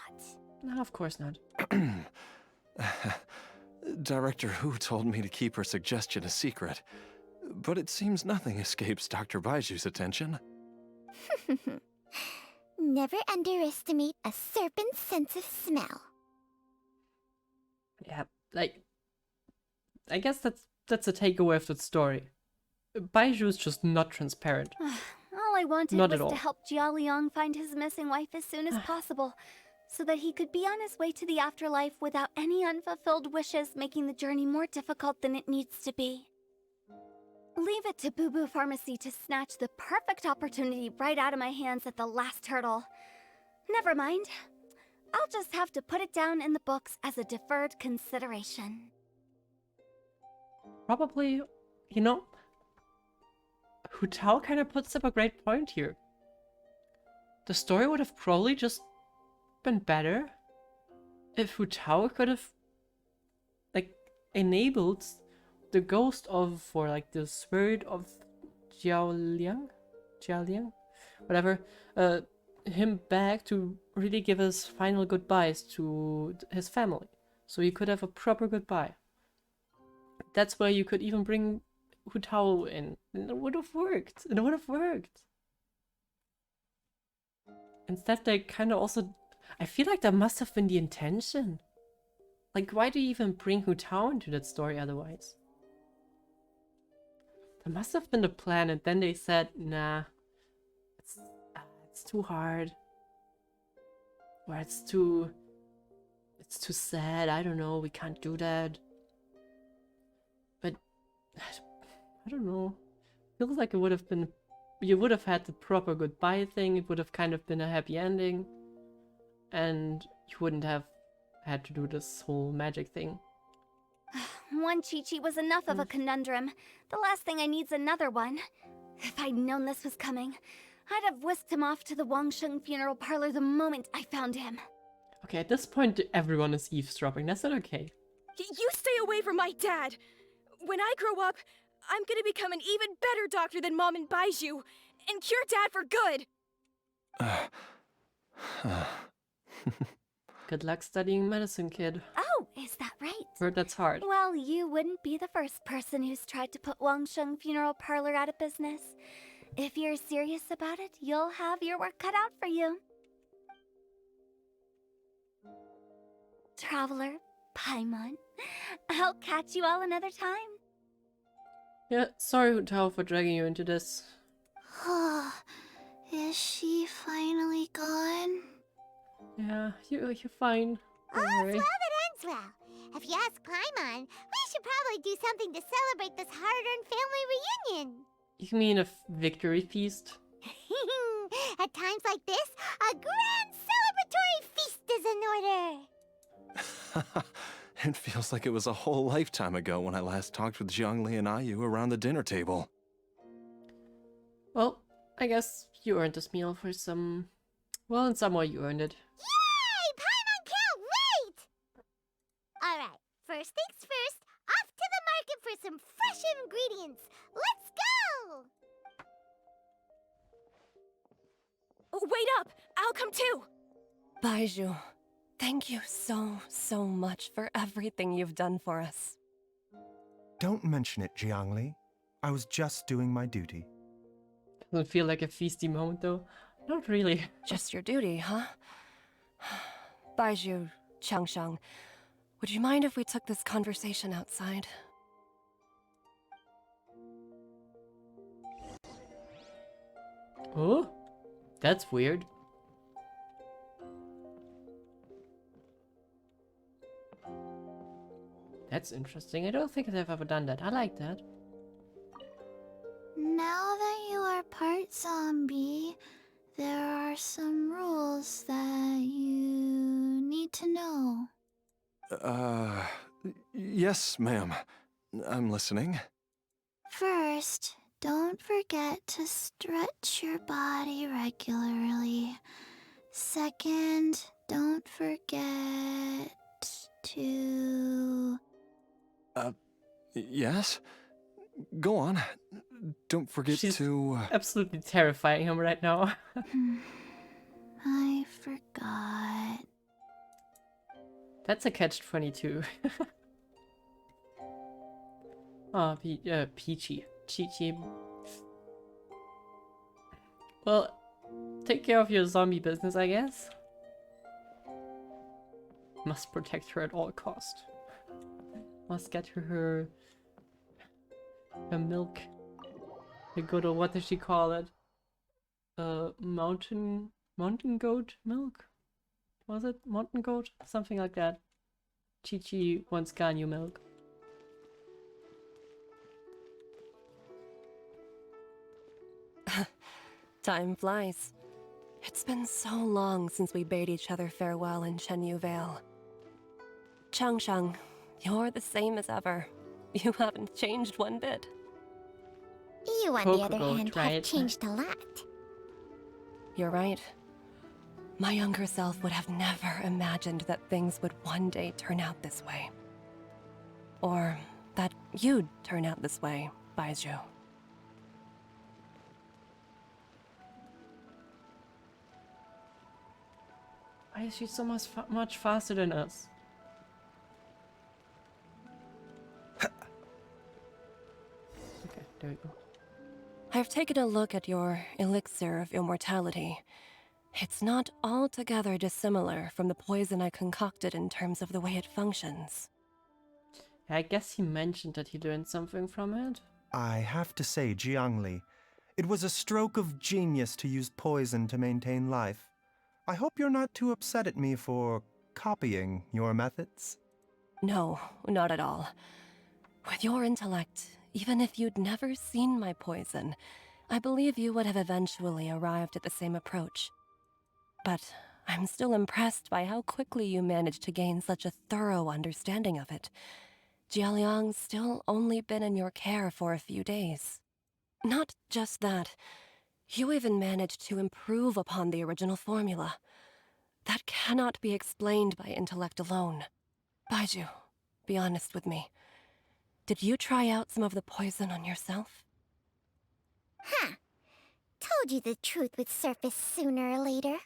No, of course not. Director Hu told me to keep her suggestion a secret, but it seems nothing escapes Dr. Baizhu's attention. Never underestimate a serpent's sense of smell. Yeah, like, I guess that's a takeaway of that story. Baizhu is just not transparent. All I wanted Not was at all. to help Jialiang find his missing wife as soon as possible, so that he could be on his way to the afterlife without any unfulfilled wishes making the journey more difficult than it needs to be. Leave it to Boo Boo Pharmacy to snatch the perfect opportunity right out of my hands at the last hurdle. Never mind. I'll just have to put it down in the books as a deferred consideration. Probably, you know, Hu Tao kind of puts up a great point here. The story would have probably just been better if Hu Tao could have, like, enabled the ghost of, or like the spirit of Jialiang, whatever, him back to really give his final goodbyes to his family, so he could have a proper goodbye. That's where you could even bring Hu Tao in, and it would have worked. It would have worked. Instead, they kind of also, I feel like that must have been the intention. Like, why do you even bring Hu Tao into that story otherwise? That must have been the plan, and then they said, nah, it's too hard. Or it's too sad, I don't know, we can't do that. But, I don't know. Feels like it would have been, you would have had the proper goodbye thing, it would have kind of been a happy ending. And you wouldn't have had to do this whole magic thing. One Chi-Chi was enough of a conundrum. The last thing I need's another one. If I'd known this was coming, I'd have whisked him off to the Wangsheng funeral parlor the moment I found him. Okay, at this point, everyone is eavesdropping. That's not okay. You stay away from my dad! When I grow up, I'm gonna become an even better doctor than Mom and Baizhu, and cure Dad for good! Good luck studying medicine, kid. Oh, is that right? Heard that's hard. Well, you wouldn't be the first person who's tried to put Wangsheng Funeral Parlor out of business. If you're serious about it, you'll have your work cut out for you. Traveler, Paimon, I'll catch you all another time. Yeah, sorry, Hu Tao, for dragging you into this. Is she finally gone? Oh, Yeah, you're fine. Don't All's worry. well that ends well. If you ask Paimon, we should probably do something to celebrate this hard-earned family reunion. You mean a victory feast? At times like this, a grand celebratory feast is in order. It feels like it was a whole lifetime ago when I last talked with Zhongli and Ayu around the dinner table. Well, I guess you earned this meal for some... Well, in some way you earned it. Yay! Paimon can't wait! Alright, first things first, off to the market for some fresh ingredients. Let's go! Wait up! I'll come too! Baizhu, thank you so much for everything you've done for us. Don't mention it, Jiangli. I was just doing my duty. Doesn't feel like a feisty moment, though. Not really. Just your duty, huh? Baizhu, Changsheng, would you mind if we took this conversation outside? Oh? That's weird. That's interesting. I don't think I've ever done that. I like that. Now that you are part zombie, there are some rules that you need to know. Yes, ma'am. I'm listening. First, don't forget to stretch your body regularly. Second, don't forget to... Yes? Go on. Don't forget She's to... absolutely terrifying him right now. I forgot. That's a catch-22. Oh, Peachy. Chi-Chi. Well, take care of your zombie business, I guess. Must protect her at all cost. Must get her milk. The good old, what does she call it? Mountain goat milk? Was it mountain goat? Something like that. Chi-Chi wants Ganyu milk. Time flies. It's been so long since we bade each other farewell in Shenyu Vale. Changsheng, you're the same as ever. You haven't changed one bit. You, on the other hand, have changed a lot. You're right. My younger self would have never imagined that things would one day turn out this way. Or that you'd turn out this way, Baizhu. Why is she so much faster than us? Okay, there we go. I've taken a look at your elixir of immortality. It's not altogether dissimilar from the poison I concocted in terms of the way it functions. I guess he mentioned that he learned something from it. I have to say, Jiangli, it was a stroke of genius to use poison to maintain life. I hope you're not too upset at me for copying your methods. No, not at all. With your intellect, even if you'd never seen my poison, I believe you would have eventually arrived at the same approach. But I'm still impressed by how quickly you managed to gain such a thorough understanding of it. Jialiang's still only been in your care for a few days. Not just that, you even managed to improve upon the original formula. That cannot be explained by intellect alone. Baizhu, be honest with me. Did you try out some of the poison on yourself? Huh. Told you the truth would surface sooner or later.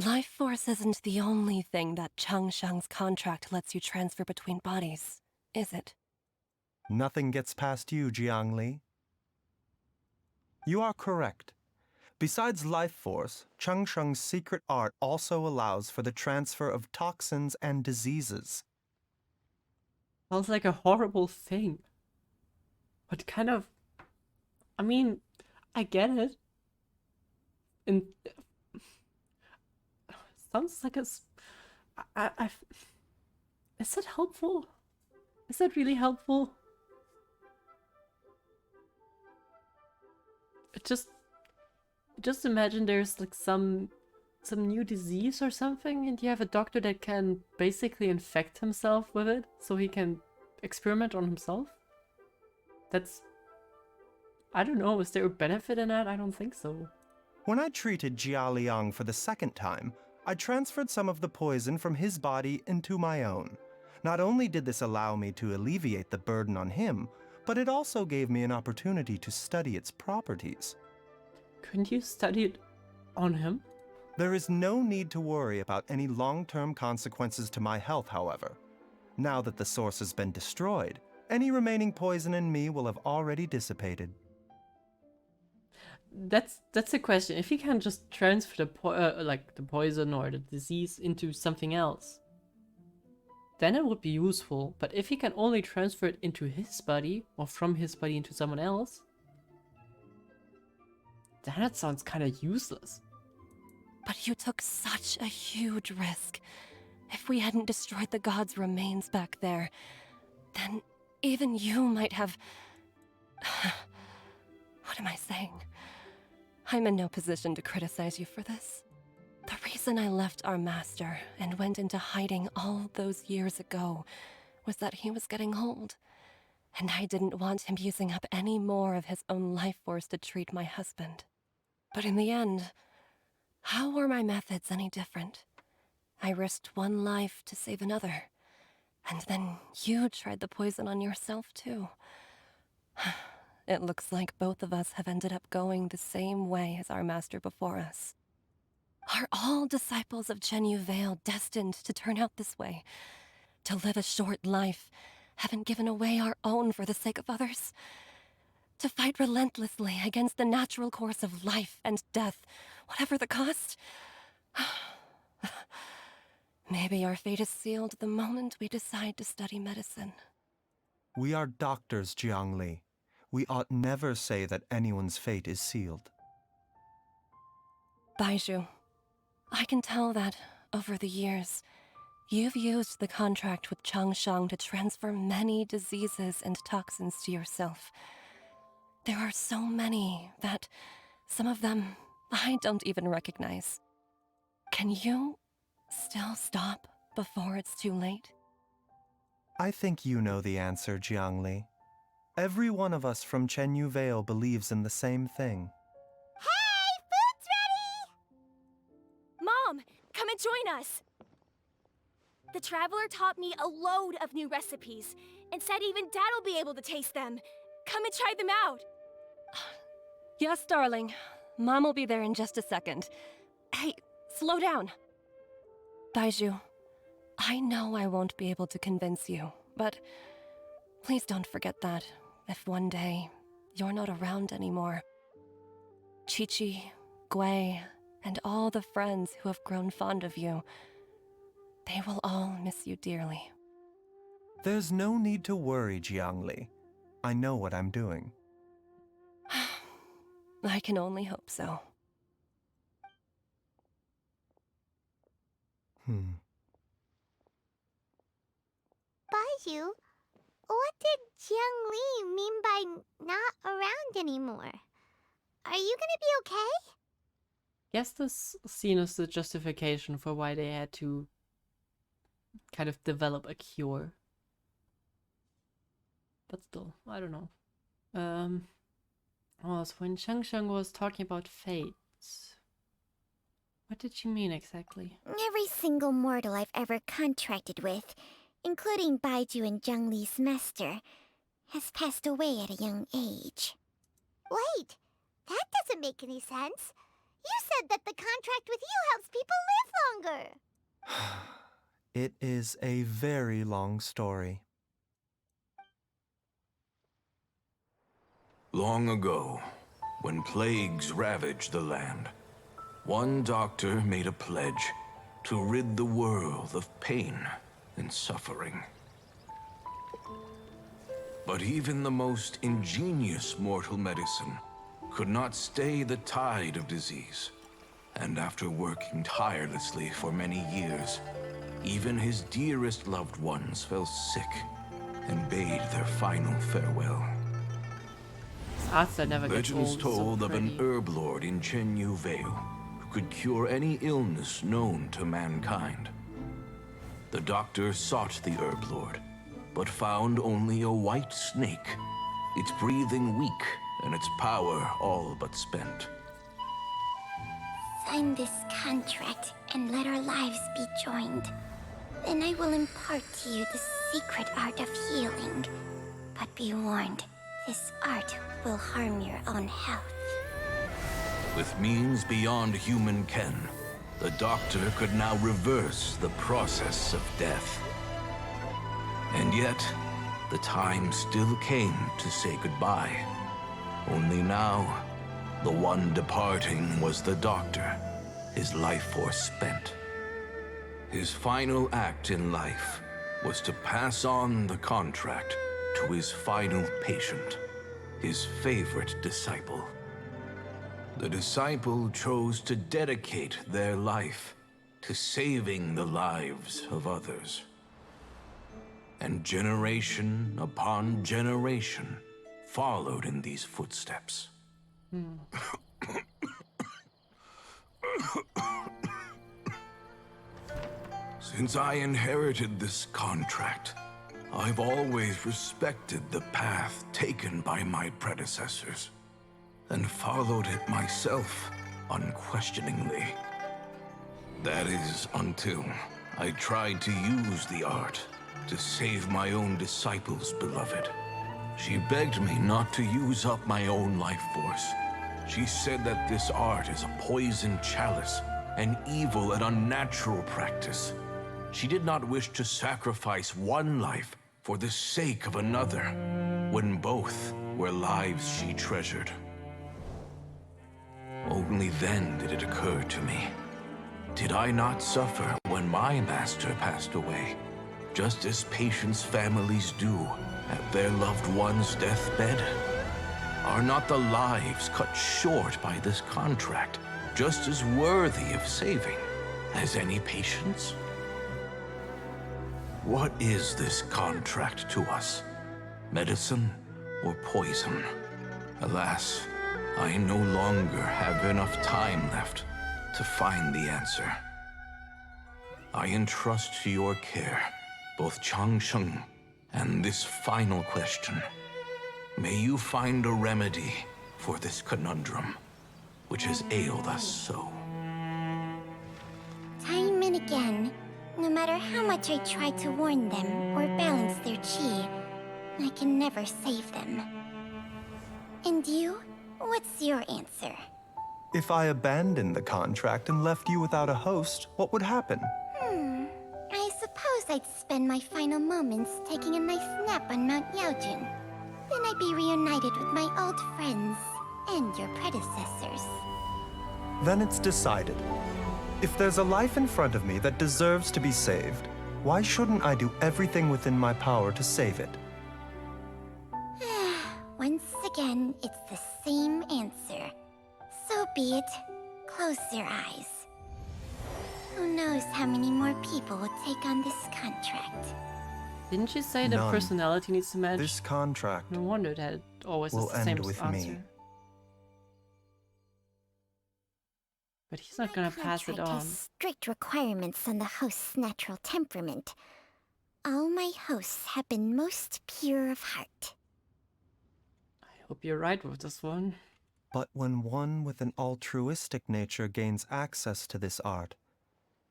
Life force isn't the only thing that Changsheng's contract lets you transfer between bodies, is it? Nothing gets past you, Jiangli. You are correct. Besides life force, Changsheng's secret art also allows for the transfer of toxins and diseases. Sounds like a horrible thing. But kind of... I mean, I get it. And... sounds like a... Is that helpful? Is that really helpful? Just imagine there's like some new disease or something, and you have a doctor that can basically infect himself with it, so he can experiment on himself. That's... I don't know, is there a benefit in that? I don't think so. When I treated Jia Liang for the second time, I transferred some of the poison from his body into my own. Not only did this allow me to alleviate the burden on him, but it also gave me an opportunity to study its properties. Couldn't you study it on him? There is no need to worry about any long-term consequences to my health, however. Now that the source has been destroyed, any remaining poison in me will have already dissipated. That's a question. If he can just transfer the poison or the disease into something else, then it would be useful. But if he can only transfer it into his body or from his body into someone else, then it sounds kind of useless. But you took such a huge risk. If we hadn't destroyed the god's remains back there, then even you might have... What am I saying? I'm in no position to criticize you for this. The reason I left our master and went into hiding all those years ago was that he was getting old, and I didn't want him using up any more of his own life force to treat my husband. But in the end, how were my methods any different? I risked one life to save another. And then you tried the poison on yourself, too. It looks like both of us have ended up going the same way as our master before us. Are all disciples of Chenyu Vale destined to turn out this way? To live a short life, having given away our own for the sake of others? To fight relentlessly against the natural course of life and death, whatever the cost? Maybe our fate is sealed the moment we decide to study medicine. We are doctors, Jiangli. We ought never say that anyone's fate is sealed. Baizhu, I can tell that, over the years, you've used the contract with Changsheng to transfer many diseases and toxins to yourself. There are so many that, some of them, I don't even recognize. Can you still stop before it's too late? I think you know the answer, Jiangli. Every one of us from Chenyu Vale believes in the same thing. Hey, food's ready! Mom, come and join us! The Traveler taught me a load of new recipes, and said even Dad'll be able to taste them. Come and try them out! Yes, darling. Mom will be there in just a second. Hey, slow down. Baizhu, I know I won't be able to convince you, but please don't forget that if one day you're not around anymore, Qiqi, Gui, and all the friends who have grown fond of you, they will all miss you dearly. There's no need to worry, Jiangli. I know what I'm doing. I can only hope so. Baizhu, what did Jiang Li mean by not around anymore? Are you gonna be okay? Guess this scene is the justification for why they had to kind of develop a cure. But still, I don't know. So when Changsheng was talking about fates, what did she mean exactly? Every single mortal I've ever contracted with, including Baizhu and Zhongli's master, has passed away at a young age. Wait, that doesn't make any sense. You said that the contract with you helps people live longer. It is a very long story. Long ago, when plagues ravaged the land, one doctor made a pledge to rid the world of pain and suffering. But even the most ingenious mortal medicine could not stay the tide of disease. And after working tirelessly for many years, even his dearest loved ones fell sick and bade their final farewell. Arts that never get Legends old, told so of an herb lord in Chenyu Vale who could cure any illness known to mankind. The doctor sought the herb lord, but found only a white snake, its breathing weak and its power all but spent. Sign this contract and let our lives be joined. Then I will impart to you the secret art of healing. But be warned, this art will harm your own health. With means beyond human ken, the doctor could now reverse the process of death. And yet, the time still came to say goodbye. Only now, the one departing was the doctor, his life force spent. His final act in life was to pass on the contract to his final patient, his favorite disciple. The disciple chose to dedicate their life to saving the lives of others. And generation upon generation followed in these footsteps. Since I inherited this contract, I've always respected the path taken by my predecessors, and followed it myself unquestioningly. That is, until I tried to use the art to save my own disciples, beloved. She begged me not to use up my own life force. She said that this art is a poisoned chalice, an evil and unnatural practice. She did not wish to sacrifice one life for the sake of another, when both were lives she treasured. Only then did it occur to me. Did I not suffer when my master passed away, just as patients' families do at their loved one's deathbed? Are not the lives cut short by this contract just as worthy of saving as any patient's? What is this contract to us? Medicine or poison? Alas, I no longer have enough time left to find the answer. I entrust to your care both Changsheng and this final question. May you find a remedy for this conundrum, which has ailed us so. Time and again, no matter how much I try to warn them or balance their chi, I can never save them. And you? What's your answer? If I abandoned the contract and left you without a host, what would happen? I suppose I'd spend my final moments taking a nice nap on Mount Yaojin. Then I'd be reunited with my old friends and your predecessors. Then it's decided. If there's a life in front of me that deserves to be saved, why shouldn't I do everything within my power to save it? Once again, it's the same answer. So be it. Close your eyes. Who knows how many more people will take on this contract? Didn't she say that None. personality needs to match? This contract No wonder that it always will is the same end with answer. me. But he's not gonna pass it Contract on. has strict requirements on the host's natural temperament. All my hosts have been most pure of heart. I hope you're right with this one. But when one with an altruistic nature gains access to this art,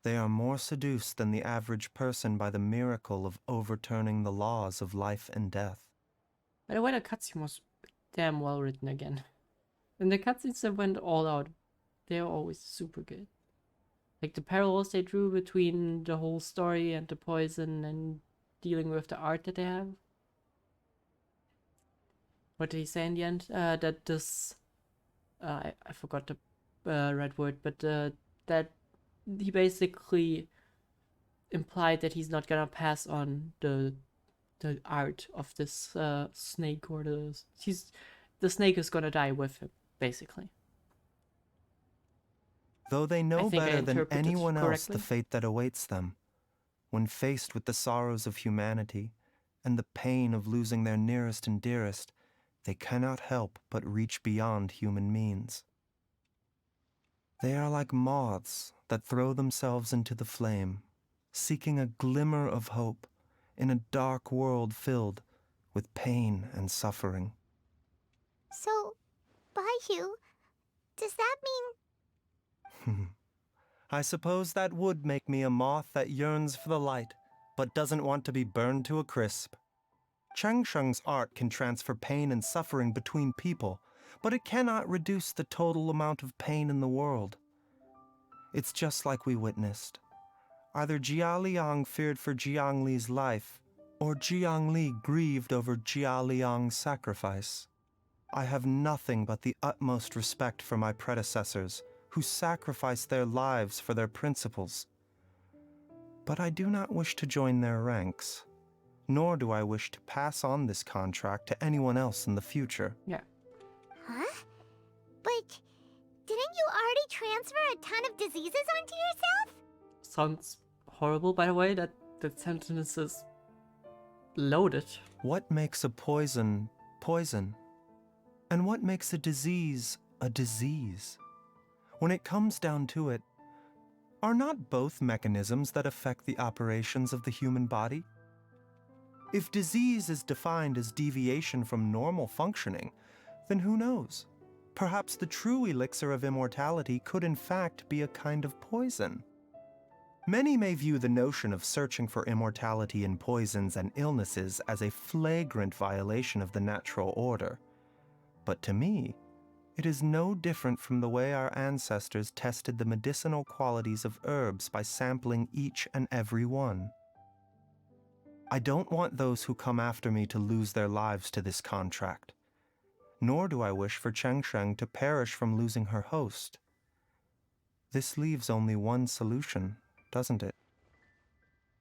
they are more seduced than the average person by the miracle of overturning the laws of life and death. By the way, the cutscene was damn well written again. And the cutscenes that went all out, they're always super good. Like the parallels they drew between the whole story and the poison and dealing with the art that they have. What did he say in the end? That this... I forgot the right word, but that he basically implied that he's not gonna pass on the art of this snake, or the snake is gonna die with him, basically. Though they know think I better than interpreted anyone else correctly. the fate that awaits them, when faced with the sorrows of humanity and the pain of losing their nearest and dearest, they cannot help but reach beyond human means. They are like moths that throw themselves into the flame, seeking a glimmer of hope in a dark world filled with pain and suffering. So, Baizhu, does that mean... I suppose that would make me a moth that yearns for the light, but doesn't want to be burned to a crisp. Changsheng's art can transfer pain and suffering between people, but it cannot reduce the total amount of pain in the world. It's just like we witnessed. Either Jia Liang feared for Jiang Li's life, or Jiang Li grieved over Jia Liang's sacrifice. I have nothing but the utmost respect for my predecessors, who sacrificed their lives for their principles. But I do not wish to join their ranks, nor do I wish to pass on this contract to anyone else in the future. Yeah. Huh? But didn't you already transfer a ton of diseases onto yourself? Sounds horrible, by the way, that sentence is loaded. What makes a poison poison? And what makes a disease a disease? When it comes down to it, are not both mechanisms that affect the operations of the human body? If disease is defined as deviation from normal functioning, then who knows? Perhaps the true elixir of immortality could in fact be a kind of poison. Many may view the notion of searching for immortality in poisons and illnesses as a flagrant violation of the natural order. But to me, it is no different from the way our ancestors tested the medicinal qualities of herbs by sampling each and every one. I don't want those who come after me to lose their lives to this contract. Nor do I wish for Chengsheng to perish from losing her host. This leaves only one solution, doesn't it?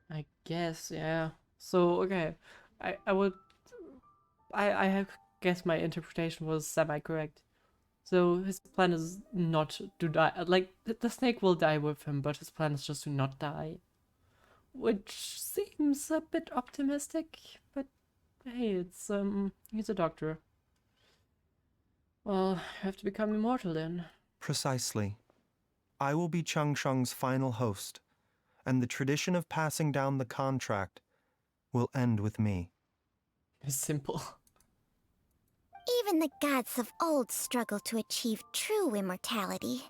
I guess, yeah. So, okay. I have guess my interpretation was semi-correct. So his plan is not to die. Like, the snake will die with him, but his plan is just to not die. Which seems a bit optimistic, but hey, it's, he's a doctor. Well, I have to become immortal then. Precisely. I will be Changsheng's final host, and the tradition of passing down the contract will end with me. It's simple. Even the gods of old struggle to achieve true immortality.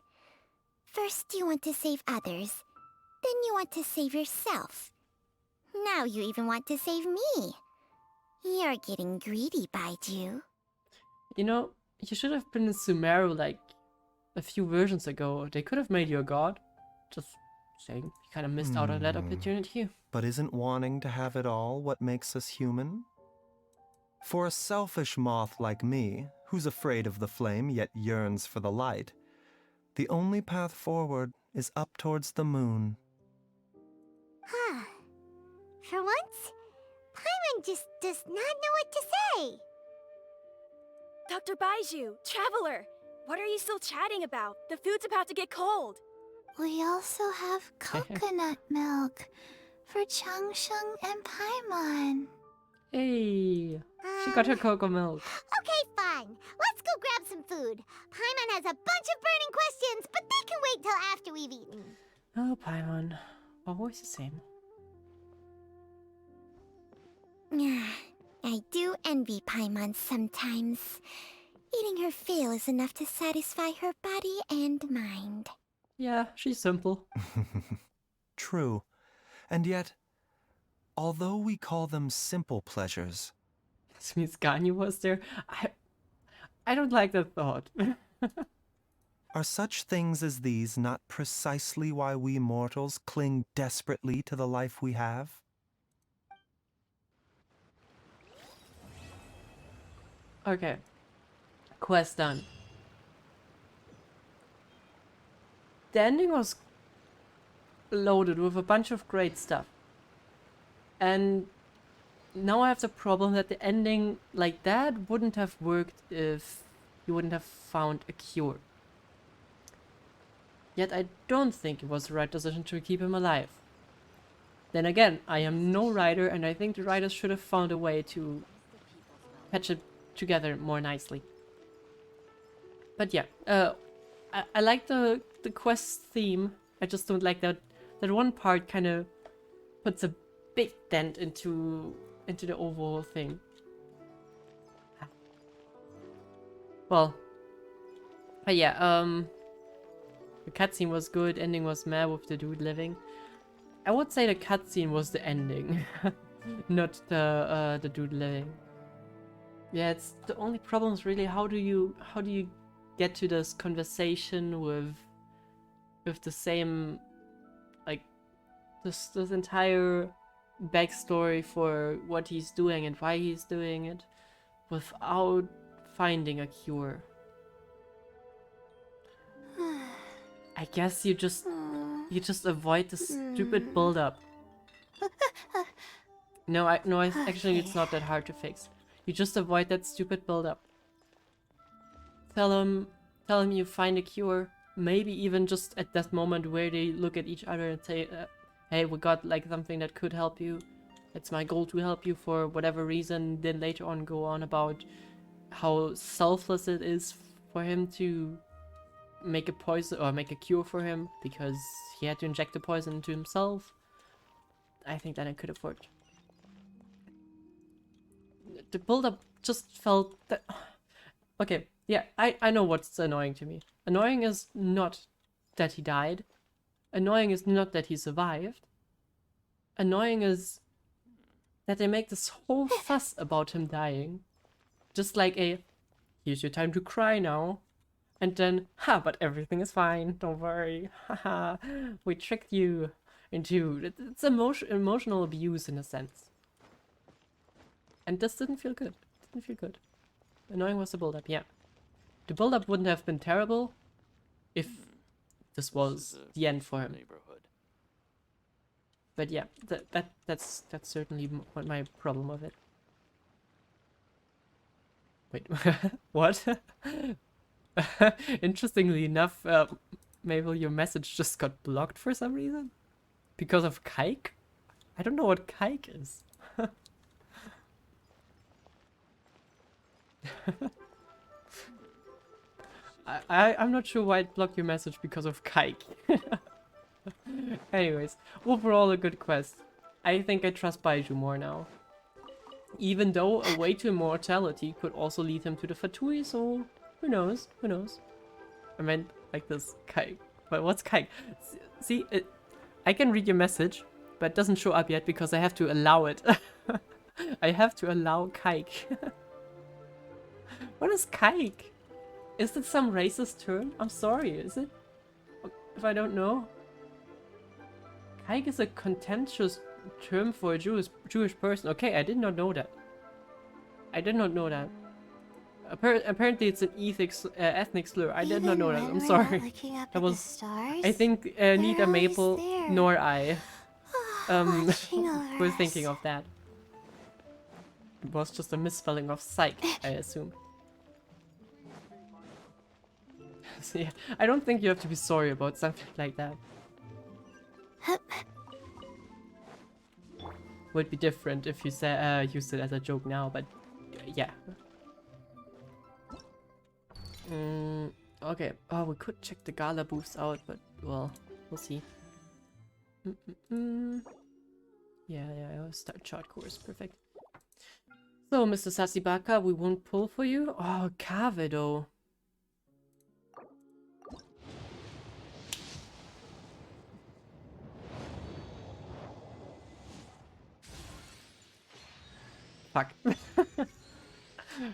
First you want to save others, then you want to save yourself. Now you even want to save me. You're getting greedy, Baizhu. You know, you should have been in Sumeru like a few versions ago. They could have made you a god. Just saying, you kind of missed out on that opportunity. But isn't wanting to have it all what makes us human? For a selfish moth like me, who's afraid of the flame yet yearns for the light, the only path forward is up towards the moon. Huh. For once, Paimon just does not know what to say. Dr. Baizhu, Traveler! What are you still chatting about? The food's about to get cold. We also have coconut milk for Changsheng and Paimon. Hey, she got her cocoa milk. Okay, fine. Let's go grab some food. Paimon has a bunch of burning questions, but they can wait till after we've eaten. Oh, Paimon. Always the same. I do envy Paimon sometimes. Eating her fill is enough to satisfy her body and mind. Yeah, she's simple. True. And yet, although we call them simple pleasures... This means Ganyu was there. I don't like that thought. Are such things as these not precisely why we mortals cling desperately to the life we have? Okay. Quest done. The ending was loaded with a bunch of great stuff. And now I have the problem that the ending like that wouldn't have worked if you wouldn't have found a cure. Yet I don't think it was the right decision to keep him alive. Then again, I am no writer, and I think the writers should have found a way to patch it together more nicely. But yeah, I like the quest theme. I just don't like that one part kind of puts a big dent into the overall thing. Well, but yeah, the cutscene was good, ending was meh with the dude living. I would say the cutscene was the ending, not the dude living. Yeah, it's the only problem is really how do you get to this conversation with the same, like, this entire backstory for what he's doing and why he's doing it without finding a cure. I guess you just avoid the stupid build-up. No, actually it's not that hard to fix. You just avoid that stupid build-up. Tell him you find a cure. Maybe even just at that moment where they look at each other and say, hey, we got like something that could help you. It's my goal to help you for whatever reason. Then later on go on about how selfless it is for him to make a poison or make a cure for him because he had to inject the poison into himself. I think that I could have worked. The build-up just felt that... Okay, yeah, I know what's annoying to me. Annoying is not that he died. Annoying is not that he survived. Annoying is that they make this whole fuss about him dying. Just like a, here's your time to cry now. And then, ha, but everything is fine, don't worry. Haha, we tricked you into... It's emotional abuse in a sense. And this didn't feel good. Didn't feel good. Annoying was the build-up, yeah. The build-up wouldn't have been terrible if this was the end for him. But yeah, that's certainly my problem with it. Wait, what? Interestingly enough, Mabel, your message just got blocked for some reason? Because of kike? I don't know what kike is. I'm not sure why it blocked your message because of kike. Anyways, overall a good quest. I think I trust Baizhu more now. Even though a way to immortality could also lead him to the Fatui, so who knows, who knows. I meant like this, kike. But what's kike? See, I can read your message, but it doesn't show up yet because I have to allow it. I have to allow kike. What is kike? Is it some racist term? I'm sorry, is it? If I don't know. Kike is a contentious term for a Jewish person. Okay, I did not know that. I did not know that. Apparently it's an ethnic slur. I did not know that. I'm sorry. That was... I think neither Maple nor I were thinking of that. It was just a misspelling of psych, I assume. So yeah, I don't think you have to be sorry about something like that. Would be different if you say used it as a joke now, but yeah. Okay. Oh, we could check the gala booths out, but well, we'll see. Yeah, start chart course, perfect. So, Mr. Sasibaka, we won't pull for you. Oh, Kave though. Fuck.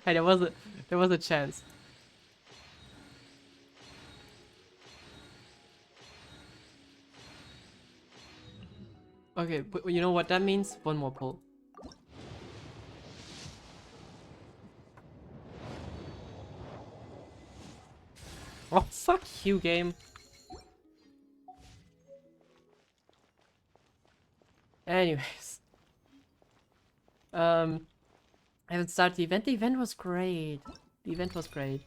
Hey, there was a chance. Okay, but you know what that means? One more pull. Oh, fuck you, game. Anyways. I haven't started the event. The event was great. The event was great.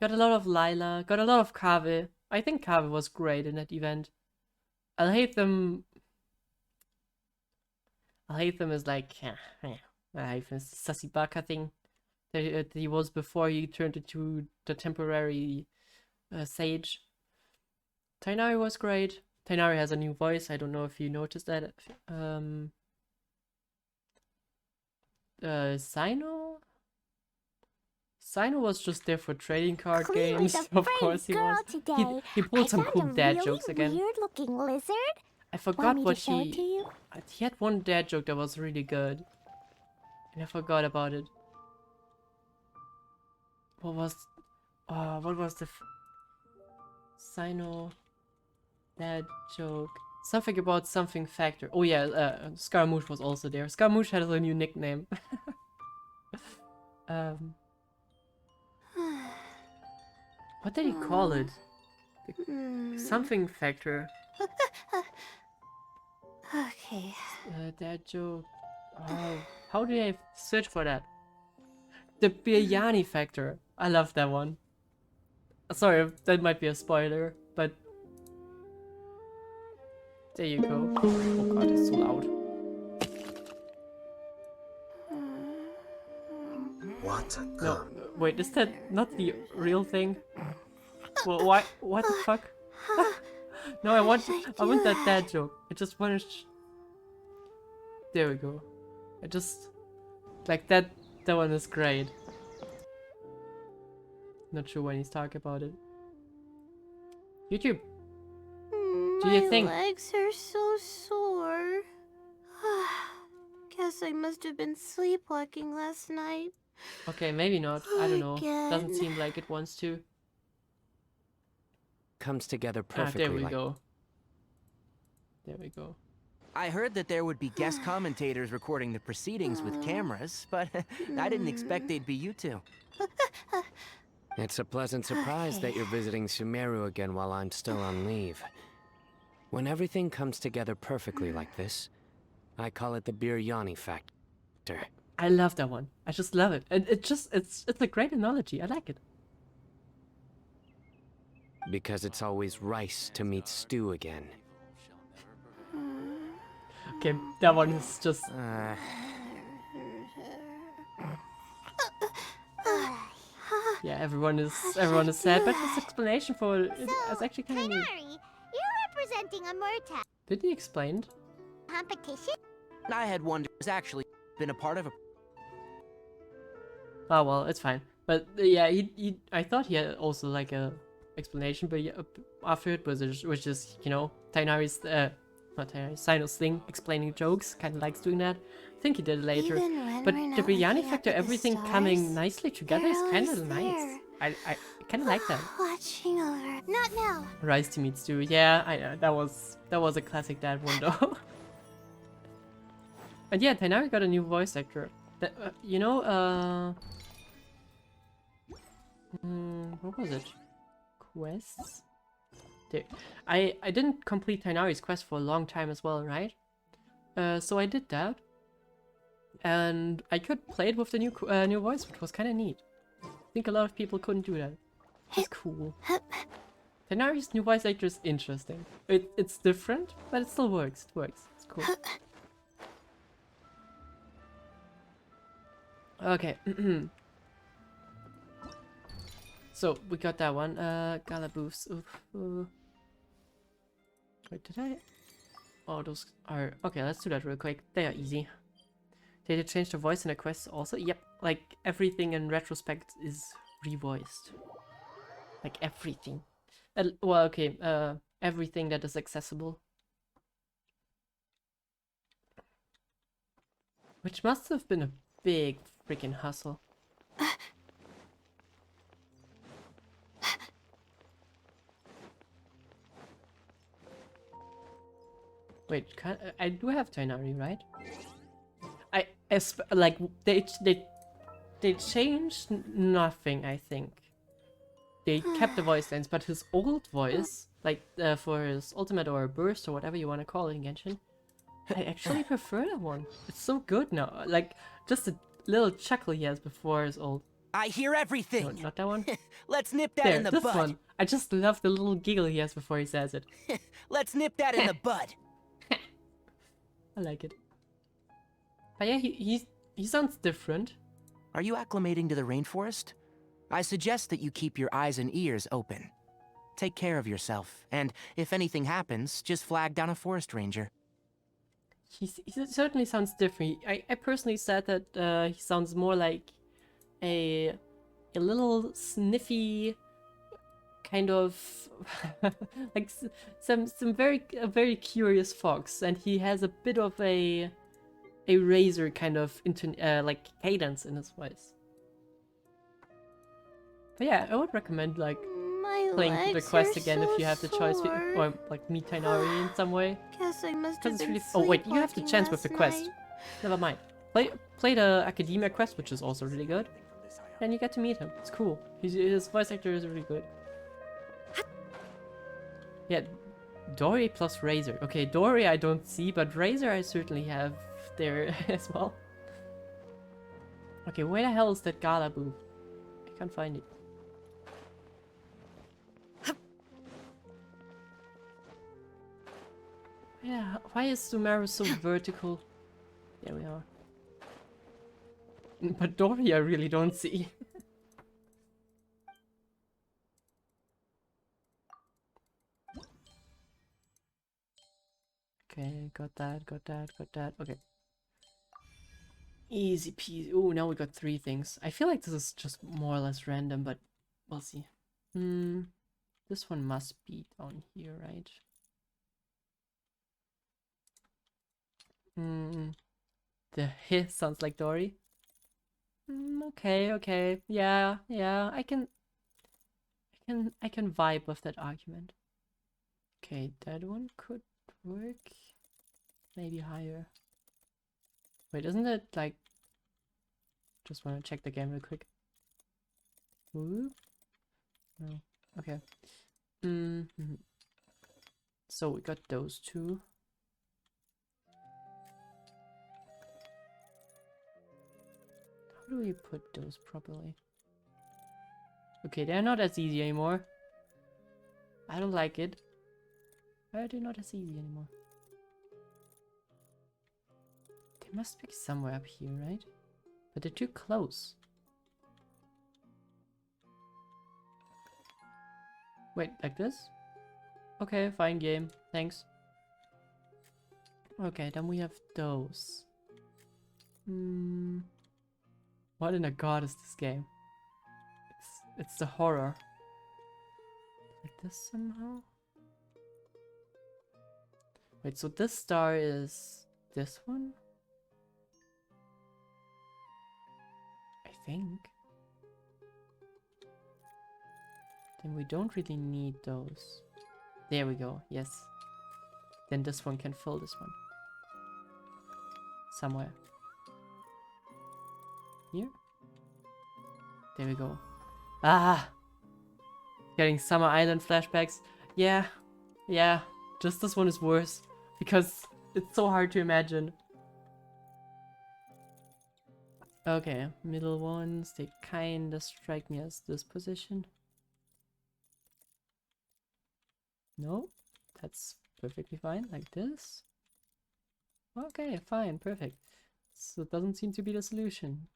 Got a lot of Lila, got a lot of Kave. I think Kave was great in that event. I'll hate them as like, I hate him as the Sasibaka thing that he was before he turned into the temporary sage. Tainari was great. Tainari has a new voice. I don't know if you noticed that. Sino was just there for trading card games. Of course he was. He pulled some cool dad jokes again. Weird-looking lizard. I forgot what he had one dad joke that was really good. And I forgot about it. What was the Sino dad joke? Something about something factor. Oh yeah, Scaramouche was also there. Scaramouche has a new nickname. What did he call it? Something factor. Okay. Dad joke. Oh, how do I search for that? The biryani factor. I love that one. Sorry, that might be a spoiler, but there you go. Oh god, it's so loud. What? No, wait, is that not the real thing? Well, why? What the fuck? No, I want that dad joke. I just want to. There we go. I just like that. That one is great. Not sure when he's talking about it. YouTube. do you think? My legs are so sore. Guess I must have been sleepwalking last night. Okay, maybe not. I don't know. Doesn't Again. seem like it wants to. Comes together Ah, perfectly. there we like... go. There we go. I heard that there would be guest commentators recording the proceedings with cameras, but I didn't expect they'd be you two. It's a pleasant surprise that you're visiting Sumeru again while I'm still on leave. When everything comes together perfectly like this, I call it the biryani factor. I love that one. I just love it. And it's a great analogy. I like it. Because it's always rice to meet stew again. Okay, that one is just... Yeah, everyone is sad, but his explanation for it is actually kind of neat. Tainari, you're representing a Murta Did he explain? competition? I had wondered has actually been a part of a... Oh well, it's fine. But yeah, I thought he had also like a explanation, but yeah, after it was just you know Tainari's not Tainari, Sino's thing, explaining jokes. Kind of likes doing that. I think he did it later. But the biryani factor, everything coming nicely together is kind of nice. I kind of like that. Watching over. Not now. Rice to meat stew. Yeah, I know that was a classic dad one though. And yeah, Tainari got a new voice actor. That, you know, what was it? Quests? There. I didn't complete Tainari's quest for a long time as well, right? So I did that. And I could play it with the new voice, which was kind of neat. I think a lot of people couldn't do that. It's cool. Tainari's new voice actor is interesting. It's different, but it still works. It works. It's cool. Okay. So we got that one. Galaboos. Wait, did I? Oh, those are okay. Let's do that real quick. They are easy. Did they change the voice in the quests also? Yep. Like everything in retrospect is revoiced. Like everything. Well, okay. Everything that is accessible. Which must have been a big freaking hustle. Wait, I do have Tainari, right? Like they changed nothing, I think. They kept the voice lines, but his old voice, like for his ultimate or burst or whatever you want to call it in Genshin, I actually prefer that one. It's so good now. Like just a little chuckle he has before his old. I hear everything. No, not that one. Let's nip that there, in the this bud. one. I just love the little giggle he has before he says it. Let's nip that in the bud. I like it. But yeah, he sounds different. Are you acclimating to the rainforest? I suggest that you keep your eyes and ears open. Take care of yourself, and if anything happens, just flag down a forest ranger. He certainly sounds different. I personally said that he sounds more like a little sniffy kind of like some very curious fox, and he has a bit of a razor kind of like cadence in his voice. But yeah, I would recommend like playing the quest again if you have the choice, or like meet Tainari in some way. Guess I must have been Really... Oh wait, you have the chance with the quest. night. Never mind. Play the Academia quest, which is also really good. And you get to meet him. It's cool. His voice actor is really good. Yeah, Dory plus Razor. Okay, Dory I don't see, but Razor I certainly have there as well. Okay, where the hell is that Galaboo? I can't find it. Yeah, why is Sumeru so vertical? There we are. But Dory I really don't see. Okay, got that. Okay. Easy peasy. Oh, now we got 3 things. I feel like this is just more or less random, but we'll see. This one must be down here, right? The hiss sounds like Dory. Okay, okay. Yeah, yeah. I can vibe with that argument. Okay, that one could work. Maybe higher. Wait, isn't it like... Just want to check the game real quick. Ooh. No. Okay. So we got those two. How do we put those properly? Okay, they're not as easy anymore. I don't like it. Why are they not as easy anymore? They must be somewhere up here, right? But they're too close. Wait, like this? Okay, fine game. Thanks. Okay, then we have those. What in the god is this game? It's the horror. Like this somehow? Wait, so this star is this one? I think. Then we don't really need those. There we go, yes. Then this one can fill this one. Somewhere. Here? There we go. Ah! Getting Summer Island flashbacks. Yeah, yeah. Just this one is worse. Because it's so hard to imagine. Okay, middle ones. They kinda strike me as this position. No, that's perfectly fine. Like this. Okay, fine, perfect. So it doesn't seem to be the solution.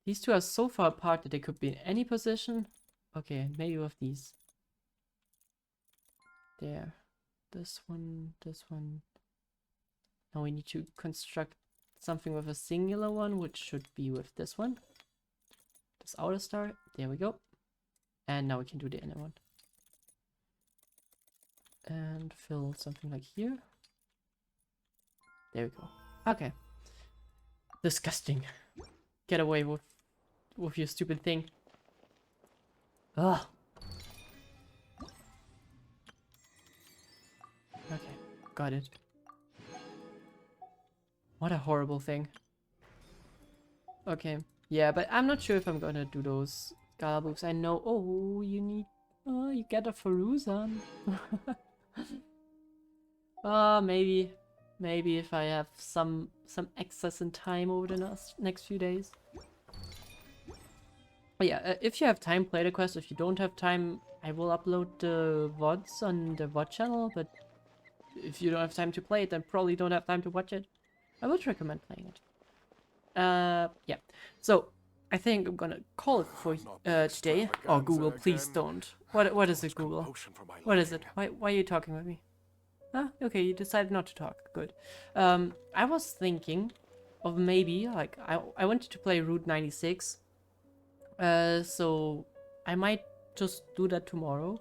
These two are so far apart that they could be in any position. Okay, maybe with these. There. This one, this one. Now we need to construct something with a singular one, which should be with this one. This outer star. There we go. And now we can do the inner one. And fill something like here. There we go. Okay. Disgusting. Get away with your stupid thing. Ugh. Okay, got it. What a horrible thing. Okay, yeah, but I'm not sure if I'm gonna do those Galabooks. I know. Oh, you need. Oh, you get a Faruzan. Maybe if I have some excess in time over the next few days. But yeah, if you have time, play the quest. If you don't have time, I will upload the VODs on the VOD channel. But if you don't have time to play it, then probably don't have time to watch it. I would recommend playing it. Yeah. So I think I'm gonna call it for today. Oh, Google, please don't. What is it, Google? What is it? Why are you talking with me? Huh? Okay, you decided not to talk. Good. I was thinking of maybe, like, I wanted to play Route 96. So I might just do that tomorrow.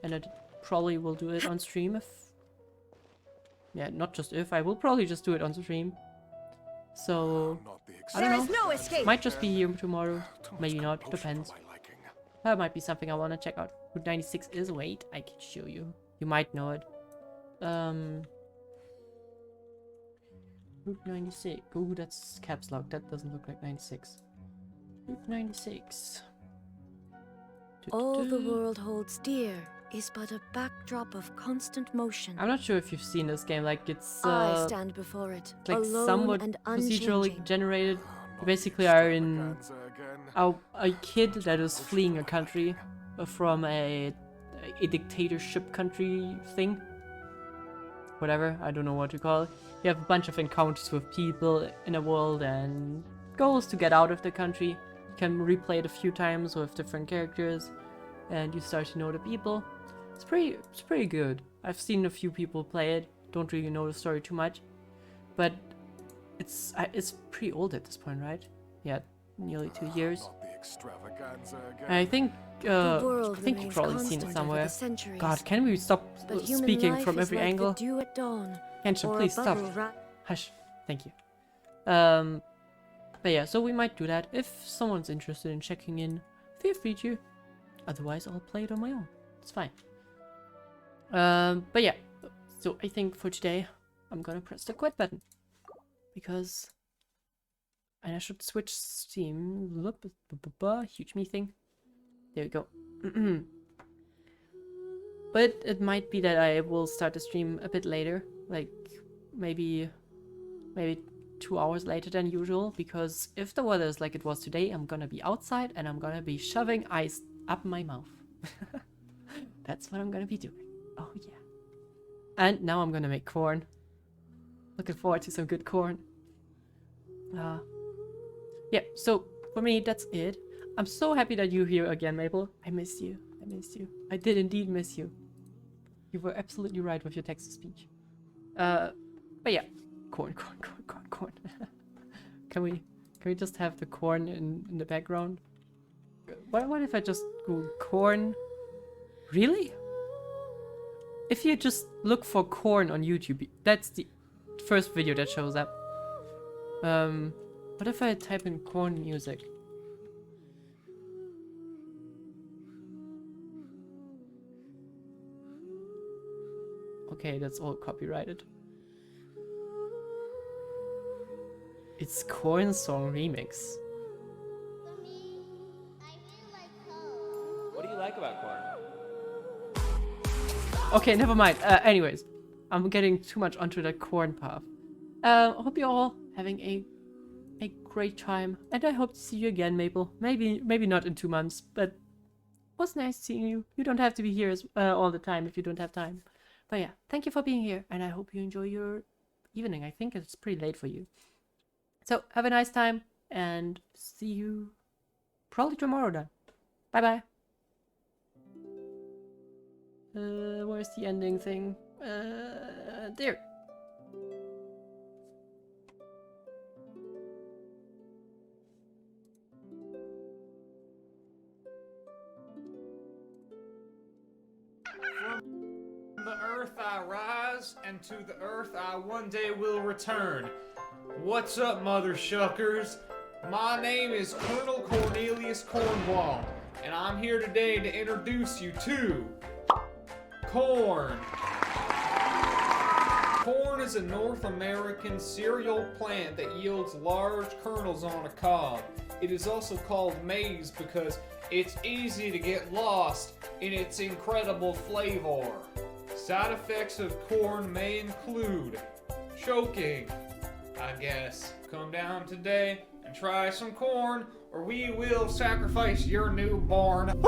And I probably will do it on stream if... Yeah, not just if. I will probably just do it on stream. So... I don't know. There is no escape. Might just be here tomorrow. Maybe not. Depends. That might be something I want to check out. Route 96 is... Wait, I can show you. You might know it. Route 96. Ooh, that's caps lock. That doesn't look like 96. Route 96. All the world holds dear is but a backdrop of constant motion. I'm not sure if you've seen this game. Like, it's I stand before it, like alone somewhat and procedurally unchanging. generated. You basically are in a kid that is fleeing a country from a dictatorship country thing. Whatever, I don't know what to call it. You have a bunch of encounters with people in the world and goals to get out of the country. You can replay it a few times with different characters and you start to know the people. It's pretty good. I've seen a few people play it. Don't really know the story too much. But it's pretty old at this point, right? Yeah, nearly 2 years. I think you've probably seen it somewhere. God, can we stop speaking from every angle? Kenshin, please stop. Hush. Thank you. But yeah, so we might do that. If someone's interested in checking in, feel free to. Otherwise, I'll play it on my own. It's fine. But yeah, so I think for today, I'm gonna press the quit button. Because... And I should switch Steam. Huge me thing. There we go. But it might be that I will start the stream a bit later. Like, maybe 2 hours later than usual. Because if the weather is like it was today, I'm gonna be outside and I'm gonna be shoving ice up my mouth. That's what I'm gonna be doing. Oh yeah. And now I'm gonna make corn. Looking forward to some good corn. Yeah, so for me, that's it. I'm so happy that you're here again, Maple. I missed you. I missed you. I did indeed miss you. You were absolutely right with your text-to-speech. But yeah, corn. Can we just have the corn in the background? What if I just go corn? Really? If you just look for corn on YouTube, that's the first video that shows up. What if I type in corn music? Okay, that's all copyrighted. It's Corn Song Remix. What do you like about corn? Okay, never mind. Anyways, I'm getting too much onto the corn path. I hope you're all having a great time, and I hope to see you again, Maple. Maybe not in 2 months, but it was nice seeing you. You don't have to be here all the time if you don't have time. But yeah, thank you for being here, and I hope you enjoy your evening. I think it's pretty late for you. So have a nice time, and see you probably tomorrow then. Bye bye. Where's the ending thing? There. From the earth I rise, and to the earth I one day will return. What's up, mother shuckers? My name is Colonel Cornelius Cornwall, and I'm here today to introduce you to corn. Corn is a North American cereal plant that yields large kernels on a cob. It is also called maize because it's easy to get lost in its incredible flavor. Side effects of corn may include choking, I guess. Come down today and try some corn, or we will sacrifice your newborn.